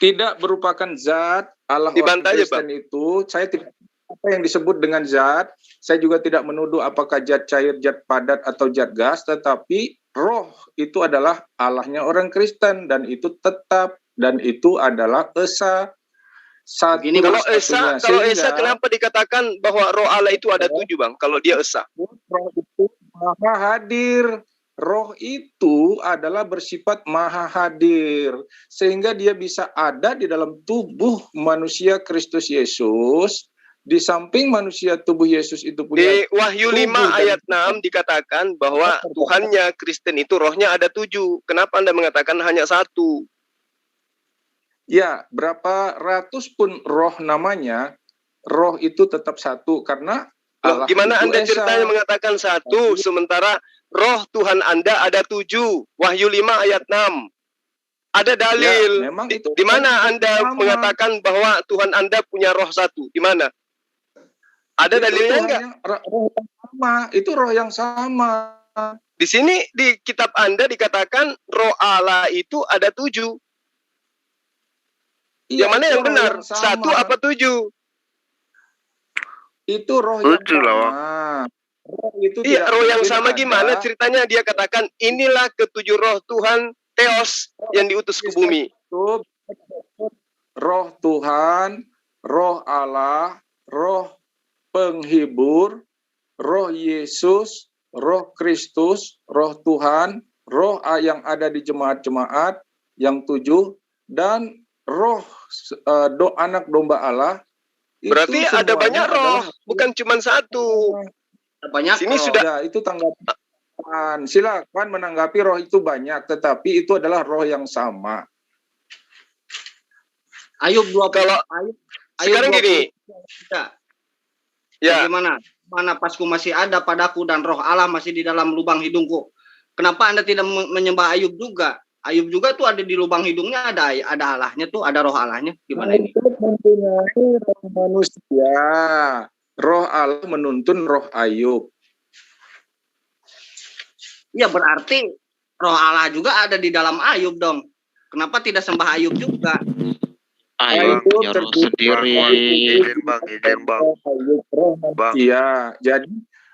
tidak merupakan zat. Allah orang Kristen itu, saya tidak apa yang disebut dengan zat. Saya juga tidak menuduh apakah zat cair, zat padat, atau zat gas. Tetapi roh itu adalah Allahnya orang Kristen. Dan itu tetap. Dan itu adalah Esa. Ini kalau Esa kenapa dikatakan bahwa roh Allah itu ada 7, Bang? Kalau dia Esa. Roh itu maha hadir. Roh itu adalah bersifat maha hadir. Sehingga dia bisa ada di dalam tubuh manusia Kristus Yesus. Di samping manusia tubuh Yesus itu punya. Di Wahyu 5 ayat 6 dikatakan bahwa Tuhannya Kristen itu rohnya ada 7. Kenapa Anda mengatakan hanya 1? Ya, berapa ratus pun roh namanya, roh itu tetap satu karena Allah. Gimana Anda ceritanya mengatakan 1 sementara roh Tuhan Anda ada 7? Wahyu 5 ayat 6. Ada dalil. Ya, di mana Anda mengatakan bahwa Tuhan Anda punya roh 1? Di mana? Ada dalilnya enggak? sama, itu roh yang sama. Di sini di kitab Anda dikatakan roh Allah itu ada 7. Iya, yang mana yang benar? Yang 1 apa 7? Itu roh yang sama. Iya, roh yang sama gimana ceritanya? Dia katakan inilah ketujuh roh Tuhan Theos yang diutus ke bumi. Roh Tuhan, roh Allah, roh penghibur, roh Yesus, roh Kristus, roh Tuhan, roh yang ada di jemaat-jemaat yang 7, dan roh anak domba Allah. Berarti ada banyak roh, bukan cuma 1. Banyak. Sini roh. sudah. Ya, itu tanggapan. Silakan menanggapi roh itu banyak, tetapi itu adalah roh yang sama. Ayub 20. Kalau Ayub sekarang 20. gini. Ya. Bagaimana? Mana pasku masih ada padaku dan roh Allah masih di dalam lubang hidungku. Kenapa Anda tidak menyembah Ayub juga? Ayub juga tuh ada di lubang hidungnya, ada Allahnya tuh, ada roh Allahnya. Gimana ini? Mempunyai roh manusia. Roh Allah menuntun roh Ayub. Ya berarti roh Allah juga ada di dalam Ayub dong. Kenapa tidak sembah Ayub juga? Ayub punya roh sendiri. Izin bang. Iya, jadi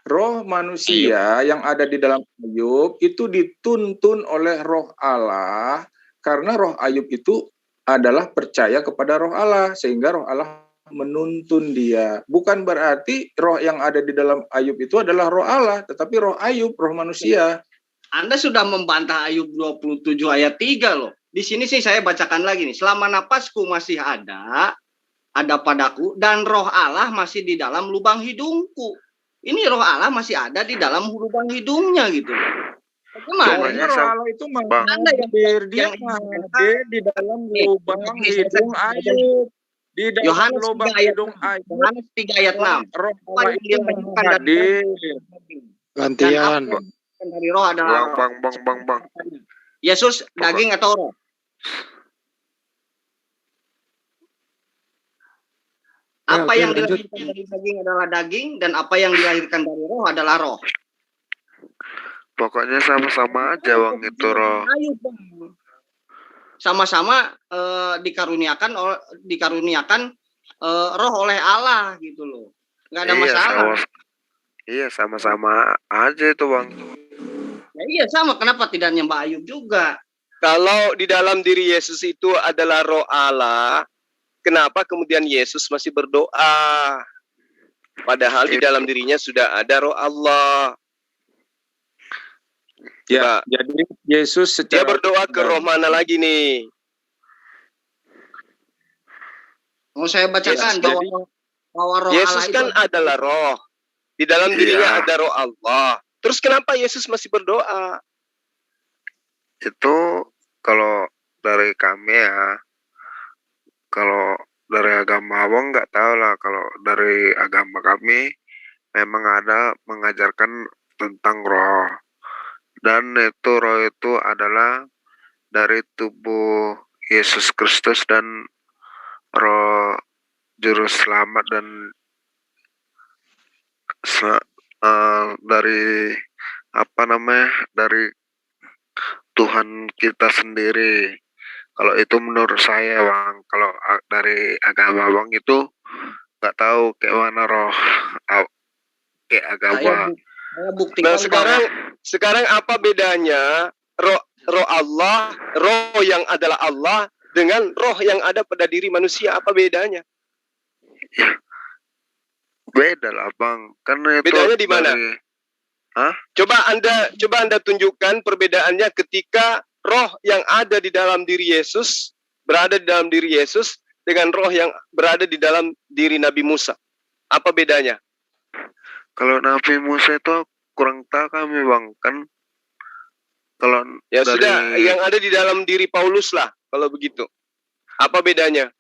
roh manusia yang ada di dalam Ayub itu dituntun oleh roh Allah, karena roh Ayub itu adalah percaya kepada roh Allah, sehingga roh Allah menuntun dia. Bukan berarti roh yang ada di dalam Ayub itu adalah roh Allah, tetapi roh Ayub, roh manusia. Anda sudah membantah Ayub 27 ayat 3 loh. Di sini sih saya bacakan lagi nih. Selama napasku masih ada padaku, dan roh Allah masih di dalam lubang hidungku. Ini roh Allah masih ada di dalam lubang hidungnya gitu. Bagaimana? Roh Allah itu mengalir, dia hadir di dalam lubang hidung Ayub. Di dalam Yohanes lubang 3 ayat hidung Ayub. Yohanes 3 ayat 6. Roh Allah itu hadir. Gantian. Dari roh adalah Bang. Yesus daging atau roh? Apa yang dilahirkan dari daging adalah daging, dan apa yang dilahirkan dari roh adalah roh. Pokoknya sama-sama aja bang itu roh. Sama-sama dikaruniakan roh oleh Allah gitu loh. Nggak ada masalah. Iya, sama-sama aja itu bang. Ya, iya sama. Kenapa tidak nyembah Ayub juga? Kalau di dalam diri Yesus itu adalah roh Allah, kenapa kemudian Yesus masih berdoa? Padahal di dalam dirinya sudah ada roh Allah. Ya, jadi Yesus dia berdoa ke roh mana lagi nih? Mau saya bacakan bahwa roh Yesus Allah kan itu adalah roh. Di dalam dirinya ada roh Allah. Terus kenapa Yesus masih berdoa? Itu kalau dari kami ya, kalau dari agama abang nggak tahu lah. Kalau dari agama kami memang ada mengajarkan tentang roh, dan itu roh itu adalah dari tubuh Yesus Kristus dan roh juru selamat, dan dari dari Tuhan kita sendiri. Kalau itu menurut saya bang, kalau dari agama bang itu nggak tahu kayak mana roh kayak agama. Nah sekarang apa bedanya roh Allah, roh yang adalah Allah dengan roh yang ada pada diri manusia? Apa bedanya? Ya, beda lah bang, karena itu bedanya di mana? Coba anda tunjukkan perbedaannya ketika roh yang ada di dalam diri Yesus berada di dalam diri Yesus dengan roh yang berada di dalam diri Nabi Musa. Apa bedanya? Kalau Nabi Musa itu kurang tahu kami bang, kan kalau ya sudah yang ada di dalam diri Paulus lah kalau begitu. Apa bedanya?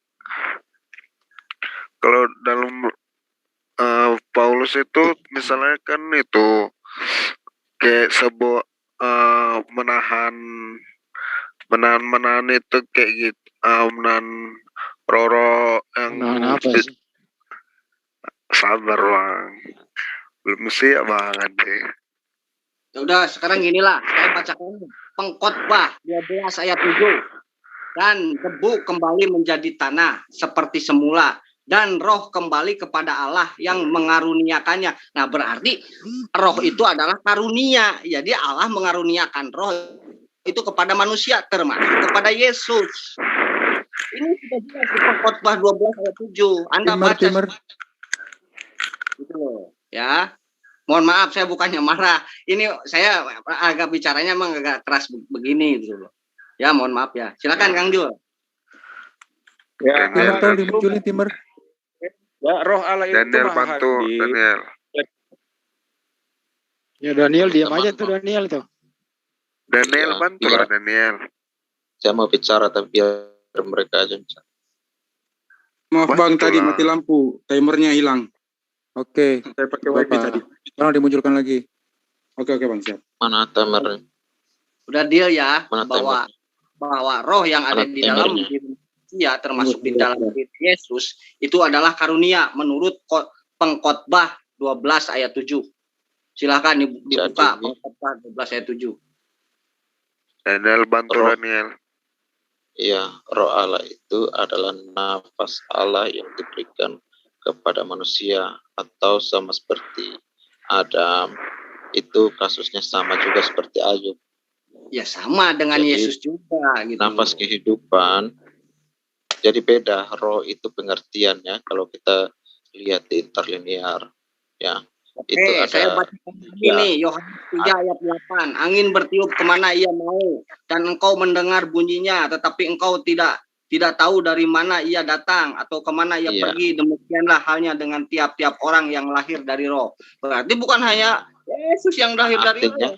Kalau dalam Paulus itu misalnya kan itu kayak sebuah menahan itu kayak gitu, menahan roro yang sabar bang, Belum siap banget deh. Ya udah, sekarang ginilah, saya bacakan Pengkhotbah 12 ayat 7. Dan debu kembali menjadi tanah seperti semula, dan roh kembali kepada Allah yang mengaruniakannya. Nah, berarti roh itu adalah karunia. Jadi Allah mengaruniakan roh itu kepada manusia, termasuk kepada Yesus. Ini sudah jelas di Pengkhotbah 12 ayat 7. Anda baca itu loh, ya. Mohon maaf, saya bukannya marah. Ini saya agak bicaranya emang agak keras begini gitu loh. Ya, mohon maaf ya. Silakan Kang Jul. Ya, Timer dimunculin Timer. Ya, roh Allah itu Daniel maha bantu, hadir. Daniel. Ya Daniel diam aja tuh Daniel tuh. Daniel Ya, bantu biar- lah Daniel. Saya mau bicara tapi biar mereka aja bicara. Maaf Bang, Bantu tadi lah. mati lampu, timernya hilang. Oke, Saya pakai wifi Bapak. tadi. Tolong dimunculkan lagi. Oke Bang, siap. Mana timernya? Udah deal ya, Mana bahwa roh yang ada Mana di dalam timernya? diri manusia, termasuk di dalam diri Yesus, itu adalah karunia menurut Pengkhotbah 12 ayat 7. Silahkan dibuka Jadi- Pengkhotbah 12 ayat 7. Daniel bantu Roh. Daniel. Iya, roh Allah itu adalah nafas Allah yang diberikan kepada manusia, atau sama seperti Adam. Itu kasusnya sama juga seperti Ayub. Ya sama dengan Jadi, Yesus juga gitu. Nafas kehidupan. Jadi beda, roh itu pengertiannya kalau kita lihat di interlinear, ya. Oke, Itu saya ada baca ini Yohanes 3 ayat 8. Angin bertiup kemana ia mau, dan engkau mendengar bunyinya, tetapi engkau tidak tahu dari mana ia datang atau kemana ia Iya. pergi. Demikianlah halnya dengan tiap-tiap orang yang lahir dari roh. Berarti bukan hanya Yesus yang lahir dari roh.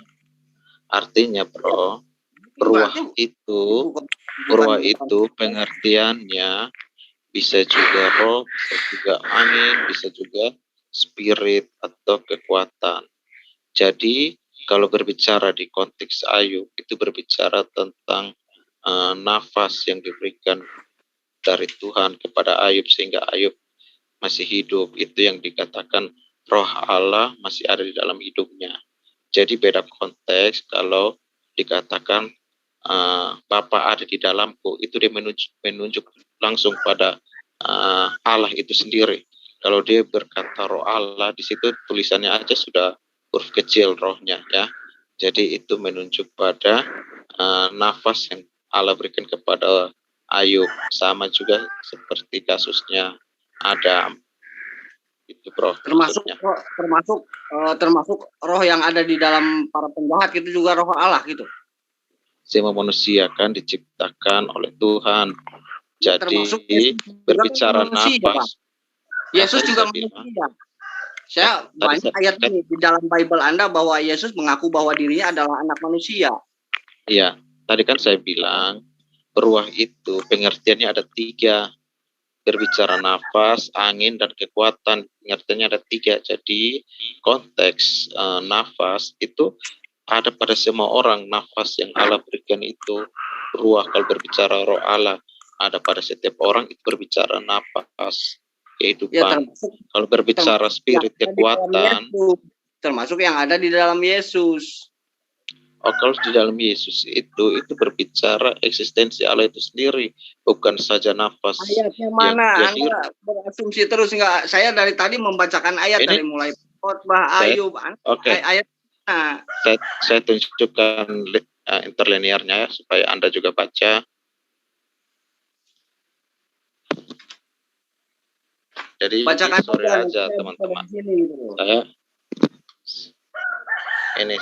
artinya bro, ruah itu pengertiannya bisa juga roh, bisa juga angin, bisa juga spirit atau kekuatan. Jadi kalau berbicara di konteks Ayub itu berbicara tentang nafas yang diberikan dari Tuhan kepada Ayub sehingga Ayub masih hidup. Itu yang dikatakan roh Allah masih ada di dalam hidupnya. Jadi beda konteks kalau dikatakan Bapa ada di dalamku, itu dia menunjuk langsung pada Allah itu sendiri. Kalau dia berkata roh Allah, di situ tulisannya aja sudah huruf kecil rohnya, ya. Jadi itu menunjuk pada nafas yang Allah berikan kepada Ayub, sama juga seperti kasusnya Adam. Itu bro. Termasuk roh yang ada di dalam para penjahat itu juga roh Allah gitu. Semua manusia kan diciptakan oleh Tuhan. Jadi berbicara nafas. Yesus juga manusia. Saya banyak ayat ini di dalam Bible Anda bahwa Yesus mengaku bahwa dirinya adalah anak manusia. Iya, tadi kan saya bilang ruah itu pengertiannya ada 3. Berbicara nafas, angin, dan kekuatan, pengertiannya ada 3. Jadi konteks nafas itu ada pada semua orang. Nafas yang Allah berikan itu ruah. Kalau berbicara roh Allah ada pada setiap orang, itu berbicara nafas kehidupan. Ya, kalau berbicara spirit kekuatan, termasuk yang ada di dalam Yesus. Oh, kalau di dalam Yesus itu berbicara eksistensi Allah itu sendiri, bukan saja nafas. Ayatnya mana? Anda berasumsi terus enggak? Saya dari tadi membacakan ayat dari mulai Khotbah, Ayub. Oke. Ayat. Saya tunjukkan interlinearnya ya, supaya Anda juga baca. Jadi bacakan sore aja teman-teman.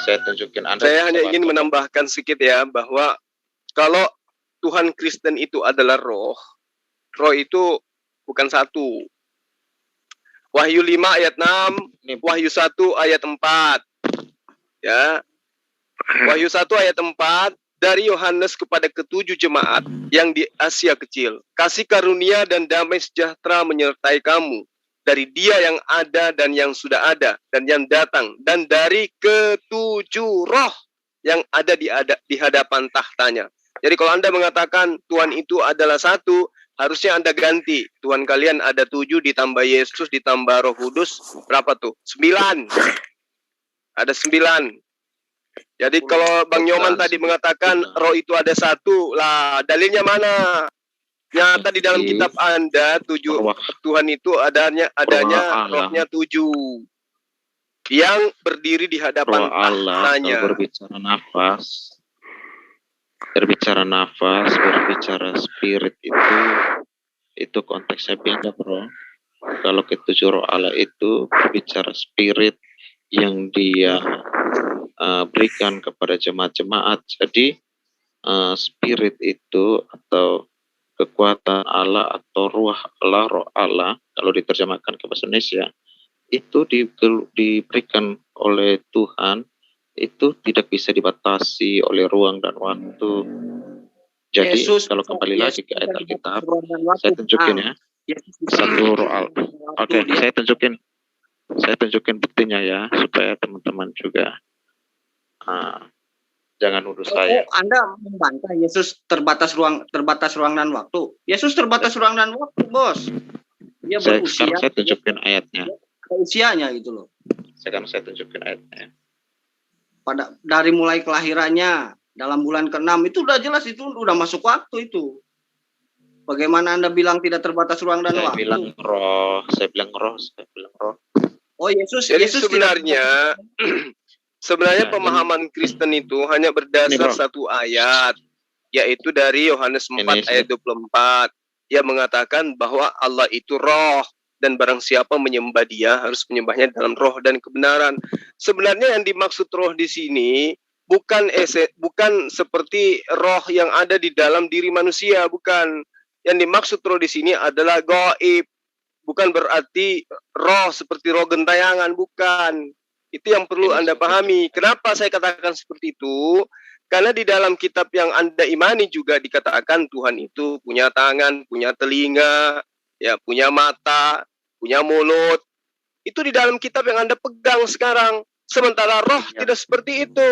Saya tunjukin Anda. Saya hanya ingin menambahkan sedikit ya, bahwa kalau Tuhan Kristen itu adalah roh itu bukan satu. Wahyu 5 ayat 6, Wahyu 1 ayat 4. Ya. Wahyu 1 ayat 4, dari Yohanes kepada ke-7 jemaat yang di Asia Kecil. Kasih karunia dan damai sejahtera menyertai kamu dari Dia yang ada dan yang sudah ada dan yang datang, dan dari ke-7 roh yang ada di hadapan tahtanya. Jadi kalau Anda mengatakan Tuhan itu adalah satu, harusnya Anda ganti. Tuhan kalian ada 7 ditambah Yesus ditambah Roh Kudus, berapa tuh? 9. Ada 9. Jadi kalau Bang Nyoman tadi mengatakan roh itu ada 1, lah dalilnya mana? Nyata di dalam kitab Anda 7 Tuhan itu adanya rohnya 7 yang berdiri di hadapan tahtanya. Berbicara nafas, berbicara spirit itu konteksnya beda, bro. Kalau ketujuh roh Allah itu berbicara spirit yang dia berikan kepada jemaat-jemaat. Jadi spirit itu atau kekuatan Allah atau ruh Allah, roh Allah, kalau diterjemahkan ke bahasa Indonesia, itu diberikan oleh Tuhan, itu tidak bisa dibatasi oleh ruang dan waktu. Jadi kalau kembali lagi ke ayat Alkitab, saya tunjukin ya, satu roh Allah. Oke, saya tunjukin buktinya ya, supaya teman-teman juga jangan nuduh saya. Anda membantah Yesus terbatas ruang dan waktu. Yesus terbatas ruang dan waktu, Bos. Dia berusia. Sekarang saya tunjukin ayatnya. Usianya gitu loh. Sekarang saya tunjukin ayatnya. Dari mulai kelahirannya dalam bulan ke-6 itu udah jelas, itu udah masuk waktu itu. Bagaimana Anda bilang tidak terbatas ruang dan waktu? Saya bilang roh. Oh, Yesus Sebenarnya pemahaman Kristen itu hanya berdasar satu ayat, yaitu dari Yohanes 4 ayat 24, yang mengatakan bahwa Allah itu roh, dan barang siapa menyembah dia harus menyembahnya dalam roh dan kebenaran. Sebenarnya yang dimaksud roh di sini bukan seperti roh yang ada di dalam diri manusia, bukan. Yang dimaksud roh di sini adalah gaib, bukan berarti roh seperti roh gentayangan, bukan. Itu yang perlu Anda pahami. Kenapa saya katakan seperti itu? Karena di dalam kitab yang Anda imani juga dikatakan Tuhan itu punya tangan, punya telinga, ya, punya mata, punya mulut. Itu di dalam kitab yang Anda pegang sekarang. Sementara roh tidak seperti itu.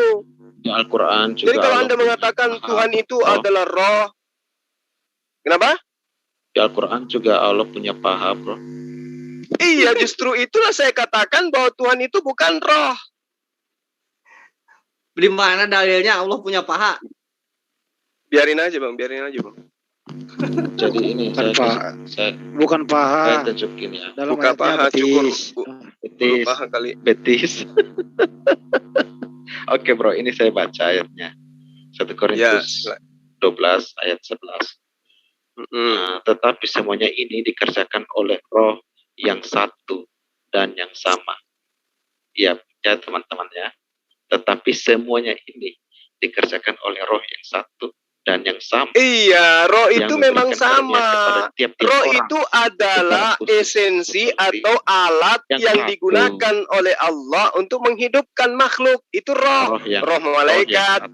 Di Al-Quran juga. Jadi kalau Anda mengatakan Tuhan itu adalah roh, kenapa? Di Al-Quran juga Allah punya paha, bro. Iya, justru itulah saya katakan bahwa Tuhan itu bukan roh. Di mana dalilnya Allah punya paha? Biarin aja bang. Jadi ini bukan paha. Saya tunjukin ya. Bukan paha, cukur. Betis. Paha kali. Betis. Oke bro, ini saya baca ayatnya. 1 Korintus 12 ayat 11. Tetapi semuanya ini dikerjakan oleh roh yang satu dan yang sama. Ya teman-teman ya. Tetapi semuanya ini dikerjakan oleh roh yang satu dan yang sama. Iya, roh itu memang sama. Roh itu adalah esensi atau alat yang digunakan oleh Allah untuk menghidupkan makhluk. Itu roh. Roh malaikat,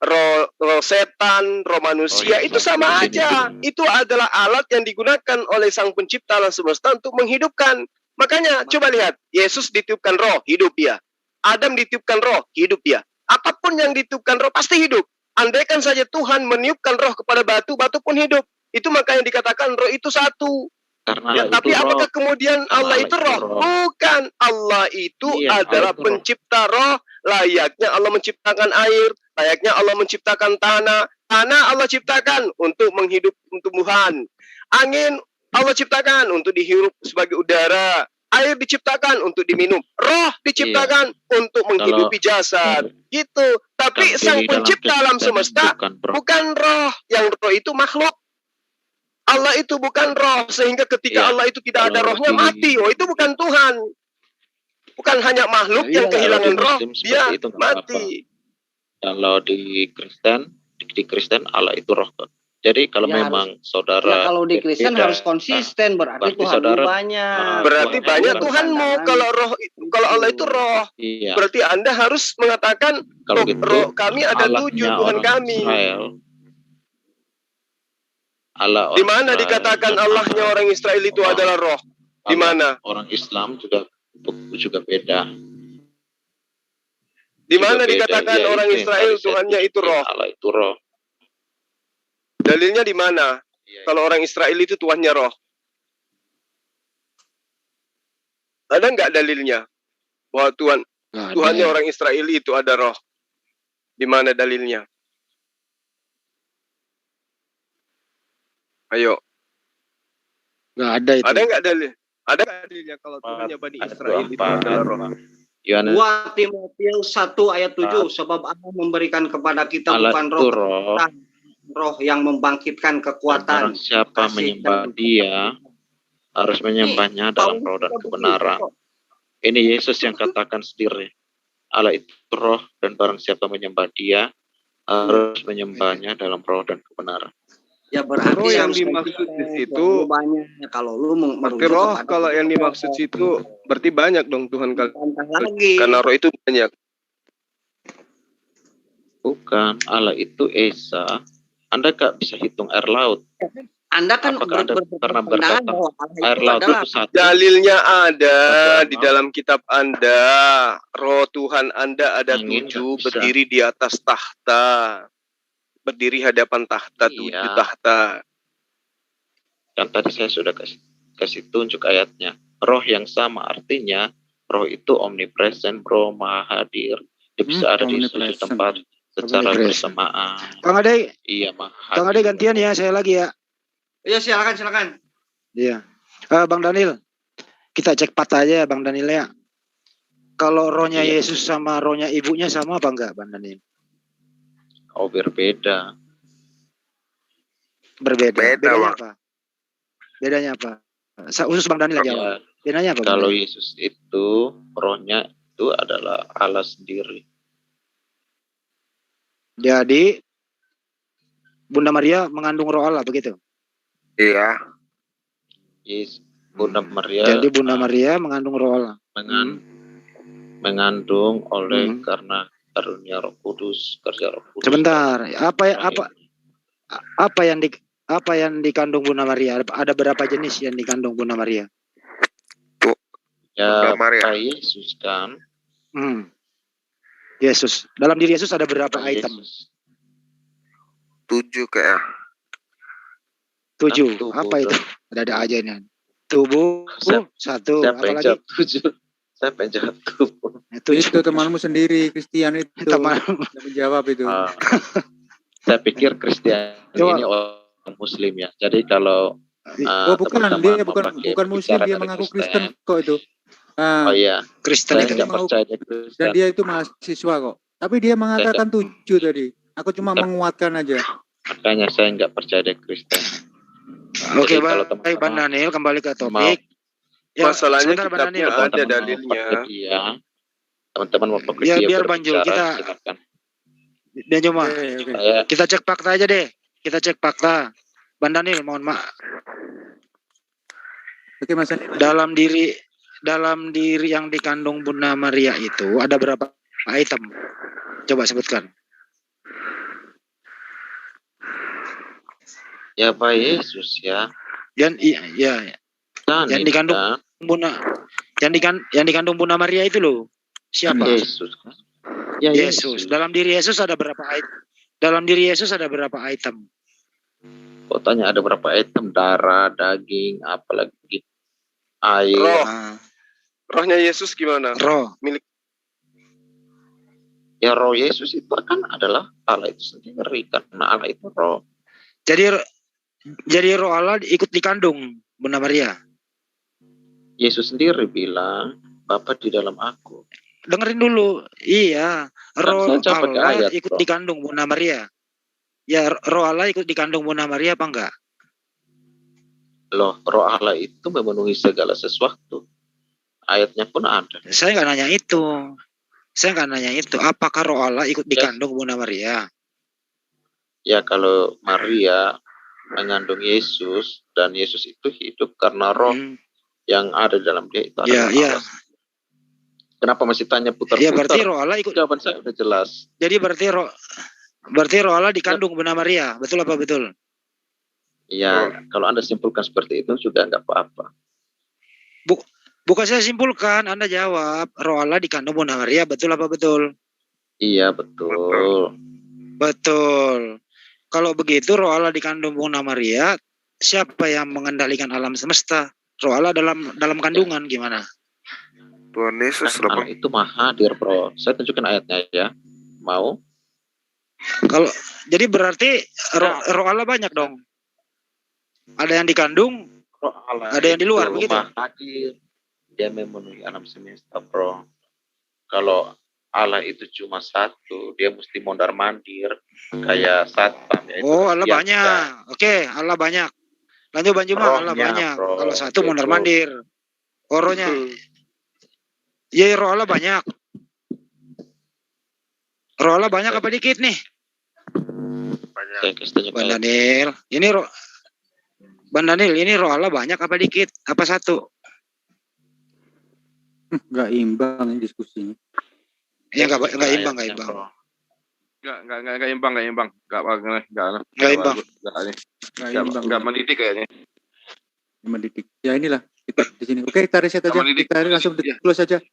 roh setan, roh manusia, itu sama aja. Itu adalah alat yang digunakan oleh Sang Pencipta alam semesta untuk menghidupkan. Makanya coba lihat, Yesus ditiupkan roh, hidup dia. Adam ditiupkan roh, hidup dia. Apapun yang ditiupkan roh pasti hidup. Andaikan saja Tuhan meniupkan roh kepada batu, batu pun hidup. Itu makanya dikatakan roh itu satu. Tapi apakah kemudian Allah itu roh? Bukan. Allah itu adalah pencipta roh. Layaknya Allah menciptakan air, layaknya Allah menciptakan tanah. Tanah Allah ciptakan untuk menghidup tumbuhan. Angin Allah ciptakan untuk dihirup sebagai udara. Air diciptakan untuk diminum. Roh diciptakan untuk menghidupi jasad. Gitu. Tapi Sang Pencipta alam semesta bukan roh. Yang roh itu makhluk. Allah itu bukan roh. Sehingga ketika Allah itu tidak ada rohnya, mati. Oh, itu bukan Tuhan. Bukan hanya makhluk yang kehilangan roh. Dia mati. Kalau di Kristen Allah itu roh. Jadi kalau memang saudara kalau di Kristen harus konsisten, berarti Tuhan banyak. Berarti banyak Tuhanmu. Kalau Allah itu roh, berarti Anda harus mengatakan roh kami ada 7 Tuhan kami. Di mana dikatakan Allahnya orang Israel itu adalah roh? Di mana? Orang Islam juga beda. Di mana dikatakan orang Israel Tuhannya itu roh? Allah itu roh. Dalilnya di mana? Kalau orang Israel itu Tuhannya roh. Ada nggak dalilnya bahwa Tuhannya orang Israel itu ada roh? Di mana dalilnya? Ayo. Nggak ada itu. Ada nggak dalil? Ada nggak dalilnya kalau Tuhannya Bani Israel itu adalah roh? 2 Timotius 1 ayat 7, sebab Allah memberikan kepada kita bukan roh yang membangkitkan kekuatan. Siapa menyembah Dia harus menyembahnya dalam roh dan kebenaran. Ini Yesus yang katakan sendiri. Allah itu roh, dan barang siapa menyembah Dia harus menyembahnya dalam roh dan kebenaran. Ya berarti roh yang dimaksud di situ banyak. Kalau lu berarti roh, kalau yang dimaksud situ berarti banyak dong Tuhan lagi. Karena roh itu banyak. Bukan, Allah itu Esa. Anda gak bisa hitung air laut. Anda kan Anda pernah berkata air laut itu satu? Dalilnya ada di dalam kitab Anda. Roh Tuhan Anda ada 7, berdiri di atas tahta. Berdiri hadapan tahta, 7 tahta. Kan tadi saya sudah kasih tunjuk ayatnya. Roh yang sama, artinya roh itu omnipresent, roh maha hadir. Dia bisa ada di suatu tempat secara bersamaan. Kang Ade. Iya, maha. Kang Ade gantian ya, saya lagi ya. Iya, silakan. Iya. Bang Daniel, kita cek fakta aja ya Bang Daniel ya. Kalau rohnya Yesus sama rohnya ibunya sama apa enggak Bang Daniel? Oh, berbeda. Bedanya apa? Bedanya apa? Khusus Bang Daniel jawab. Bedanya apa? Kalau Yesus itu rohnya itu adalah Allah sendiri. Jadi Bunda Maria mengandung roh Allah begitu? Iya. Yes, Bunda Maria. Jadi Bunda Maria mengandung roh Allah. Mengandung oleh karena karunia Roh Kudus, kerja Roh Kudus. Sebentar, apa yang dikandung Bunda Maria? Ada berapa jenis yang dikandung Bunda Maria? Ya, Pak Yesus kan. Yesus. Dalam diri Yesus ada berapa item? 7 kayak. 7. Apa itu? Ada aja nih. Tubuh 1. Apalagi 7. Saya penjawab tubuh. Itu temanmu sendiri, Christian itu. Temanmu menjawab itu. Saya pikir Christian ini orang Muslim ya. Jadi kalau bukan, dia bukan Muslim, dia mengaku Kristen kok itu. Oh iya, Kristen itu dan dia itu mahasiswa kok. Tapi dia mengatakan 7 tadi. Aku cuma menguatkan aja. Makanya saya nggak percaya dia Kristen. Oke, baik Bang Daniel, kembali ke topik. Ya, masalahnya kitabnya ada dalilnya. Teman-teman mau pakai dia biar Banjul kita. Dan cuma kita cek fakta aja deh. Kita cek fakta. Bang Daniel, mohon maaf. Oke, Mas. Dalam diri yang dikandung Bunda Maria itu ada berapa item? Coba sebutkan. Ya Pak Yesus ya. Yang dikandung Bunda, yang dikandung Bunda Maria itu loh. Siapa? Yesus. Ya, Yesus. Dalam diri Yesus ada berapa item? Dalam diri Yesus ada berapa item? Kok tanya ada berapa item? Darah, daging, apalagi air. Roh. Rohnya Yesus gimana? Roh. Milik. Ya roh Yesus itu kan adalah Allah itu sendiri, karena Allah itu roh. Jadi roh Allah ikut dikandung Bunda Maria. Yesus sendiri bilang, Bapa di dalam aku. Dengerin dulu. Iya, roh Allah ikut dikandung Bunda Maria. Ya, roh Allah ikut dikandung Bunda Maria apa enggak? Loh, roh Allah itu memenuhi segala sesuatu. Ayatnya pun ada. Saya nggak nanya itu. Apakah roh Allah ikut dikandung Bunda Maria? Ya, kalau Maria mengandung Yesus dan Yesus itu hidup karena roh yang ada dalam dia itu adalah Allah. Kenapa masih tanya putar-putar? Ya, berarti roh Allah ikut. Jawaban saya udah jelas. Jadi berarti roh Allah dikandung Bunda Maria. Betul apa betul? Iya, kalau Anda simpulkan seperti itu juga nggak apa-apa. Bukan saya simpulkan, Anda jawab. Roh Allah dikandung Bunda Maria, betul apa betul? Iya, betul. Betul. Kalau begitu roh Allah dikandung Bunda Maria, siapa yang mengendalikan alam semesta? Roh Allah dalam kandungan gimana? Tuhan Yesus Allah itu maha hadir, bro. Saya tunjukkan ayatnya ya. Mau? Kalau jadi berarti roh Allah banyak dong. Ada yang dikandung, Roh Allah ada yang di luar begitu. Maha hadir. Dia memenuhi alam semesta, bro. Kalau Allah itu cuma satu, dia mesti mondar-mandir kayak satpam. Oh, Allah banyak. Oke, Allah banyak. Lanjut Bang Juma, Allah banyak. Bro. Kalau satu mondar-mandir. Rohnya. Iya, roh Allah banyak. Roh Allah banyak apa dikit nih? Banyak. Bang Daniel, ini roh Bang Daniel, ini roh Allah banyak apa dikit? Apa satu? Nggak imbang ini diskusinya. Ya nggak imbang. Nggak imbang. Nggak mendidik kayaknya. Mendidik. Ya inilah kita di sini. Oke, kita reset aja. Kita langsung close aja.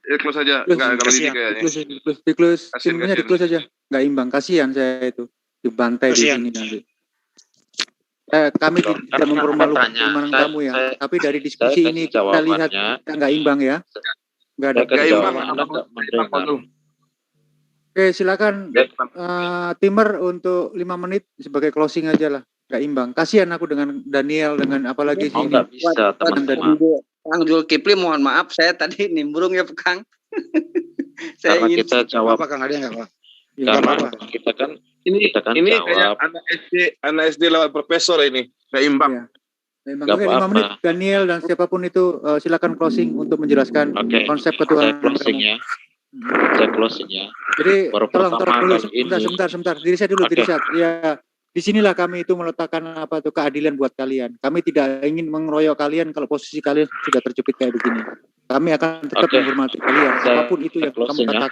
Close aja. Nggak mendidik kayaknya. Di close. Filmnya di close aja. Nggak imbang. Kasihan saya itu dibantai di sini nanti. Kami tidak mempermalukan keimanan kamu ya. Tapi dari diskusi ini kita lihat kita nggak imbang ya. Nggak ada. Oke, silakan Timer untuk 5 menit sebagai closing aja lah. Nggak imbang. Kasihan aku dengan Daniel, dengan apalagi sini. Nggak bisa, teman-teman. Kang Zulkifli, mohon maaf saya tadi nimbrung ya Kang. Karena kita jawab. Apa Kang, ada nggak Pak? Karena kita kan ini jawab. kayak anak SD lawan profesor ini. Nggak imbang. Ya. Oke, 5 menit Daniel dan siapapun itu silakan closing untuk menjelaskan konsep ketuhanan. Saya closing ya. Jadi tolong dulu sebentar. Diri saya dulu. Ya, disinilah kami itu meletakkan keadilan buat kalian. Kami tidak ingin mengeroyok kalian kalau posisi kalian sudah terjepit kayak begini. Kami akan tetap menghormati kalian apapun itu yang kamu katakan.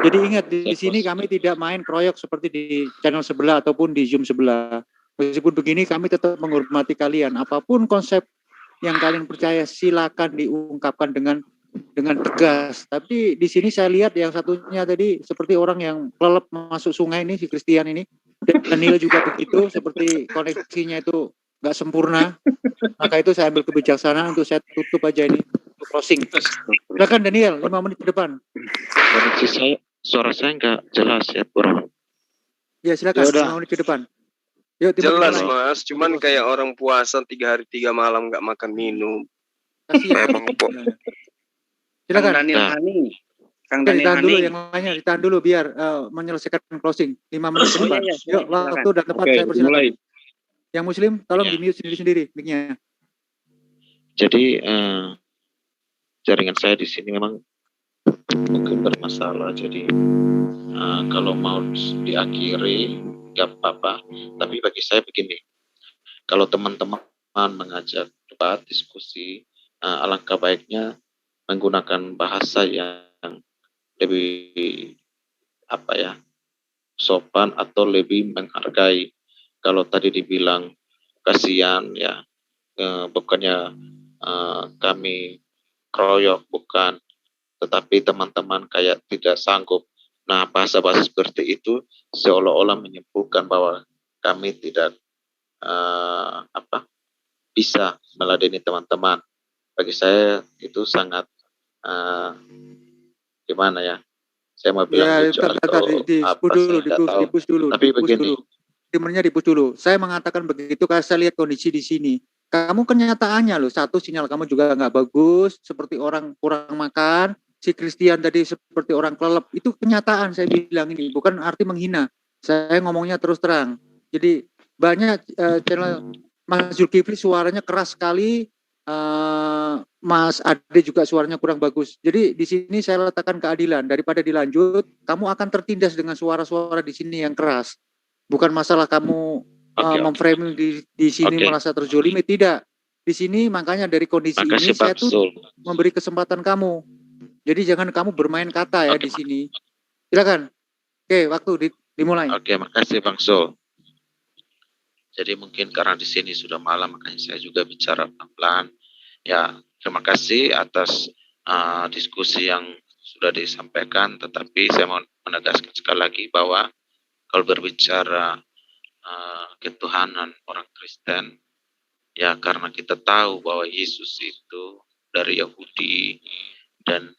Jadi ingat di sini kami tidak main keroyok seperti di channel sebelah ataupun di Zoom sebelah. Meskipun begini kami tetap menghormati kalian. Apapun konsep yang kalian percaya silakan diungkapkan dengan tegas. Tapi di sini saya lihat yang satunya tadi seperti orang yang kelelep masuk sungai ini, si Christian ini. Dan Daniel juga begitu, seperti koneksinya itu nggak sempurna. Maka itu saya ambil kebijaksanaan untuk saya tutup aja ini untuk closing. Silakan Daniel, 5 menit ke depan. Koneksi suara saya nggak jelas ya, bro. Ya silakan, 5 menit ke depan. Yuk, jelas Mas, cuman kayak orang puasa 3 hari 3 malam nggak makan minum. Silakan. Daniel Hani. Kang Daniel Hani. Dulu yang lainnya, ditahan dulu biar menyelesaikan closing 5 menit ke depan. Yuk, waktu dan tempat saya persilakan. Mulai. Yang Muslim tolong di mute sendiri-sendiri mic-nya. Jadi jaringan saya di sini memang mungkin bermasalah. Jadi kalau mau diakhiri nggak apa-apa. Tapi bagi saya begini, kalau teman-teman mengajak debat, diskusi, alangkah baiknya menggunakan bahasa yang lebih sopan atau lebih menghargai. Kalau tadi dibilang kasihan ya, bukannya kami kroyok, bukan, tetapi teman-teman kayak tidak sanggup. Nah, bahasa-bahasa seperti itu seolah-olah menyimpulkan bahwa kami tidak bisa meladeni teman-teman. Bagi saya itu sangat gimana ya? Saya mau bilang lucu atau dipus dulu. Tapi begini. Timernya dipus dulu. Saya mengatakan begitu karena saya lihat kondisi di sini. Kamu kenyataannya loh, satu sinyal kamu juga nggak bagus, seperti orang kurang makan. Si Christian tadi seperti orang kelelep. Itu kenyataan saya bilang ini, bukan arti menghina. Saya ngomongnya terus terang. Jadi banyak channel Mas Zulkifli suaranya keras sekali. Mas Ade juga suaranya kurang bagus. Jadi di sini saya letakkan keadilan. Daripada dilanjut, kamu akan tertindas dengan suara-suara di sini yang keras. Bukan masalah kamu memframing di sini merasa terzolimi, tidak. Di sini makanya dari kondisi ini saya tuh memberi kesempatan kamu. Jadi jangan kamu bermain kata ya di sini. Silakan. Oke, waktu dimulai. Oke, makasih Bang Sul. Jadi mungkin karena di sini sudah malam, makanya saya juga bicara pelan-pelan. Ya, terima kasih atas diskusi yang sudah disampaikan. Tetapi saya mau menegaskan sekali lagi bahwa kalau berbicara ketuhanan orang Kristen, Ya, karena kita tahu bahwa Yesus itu dari Yahudi dan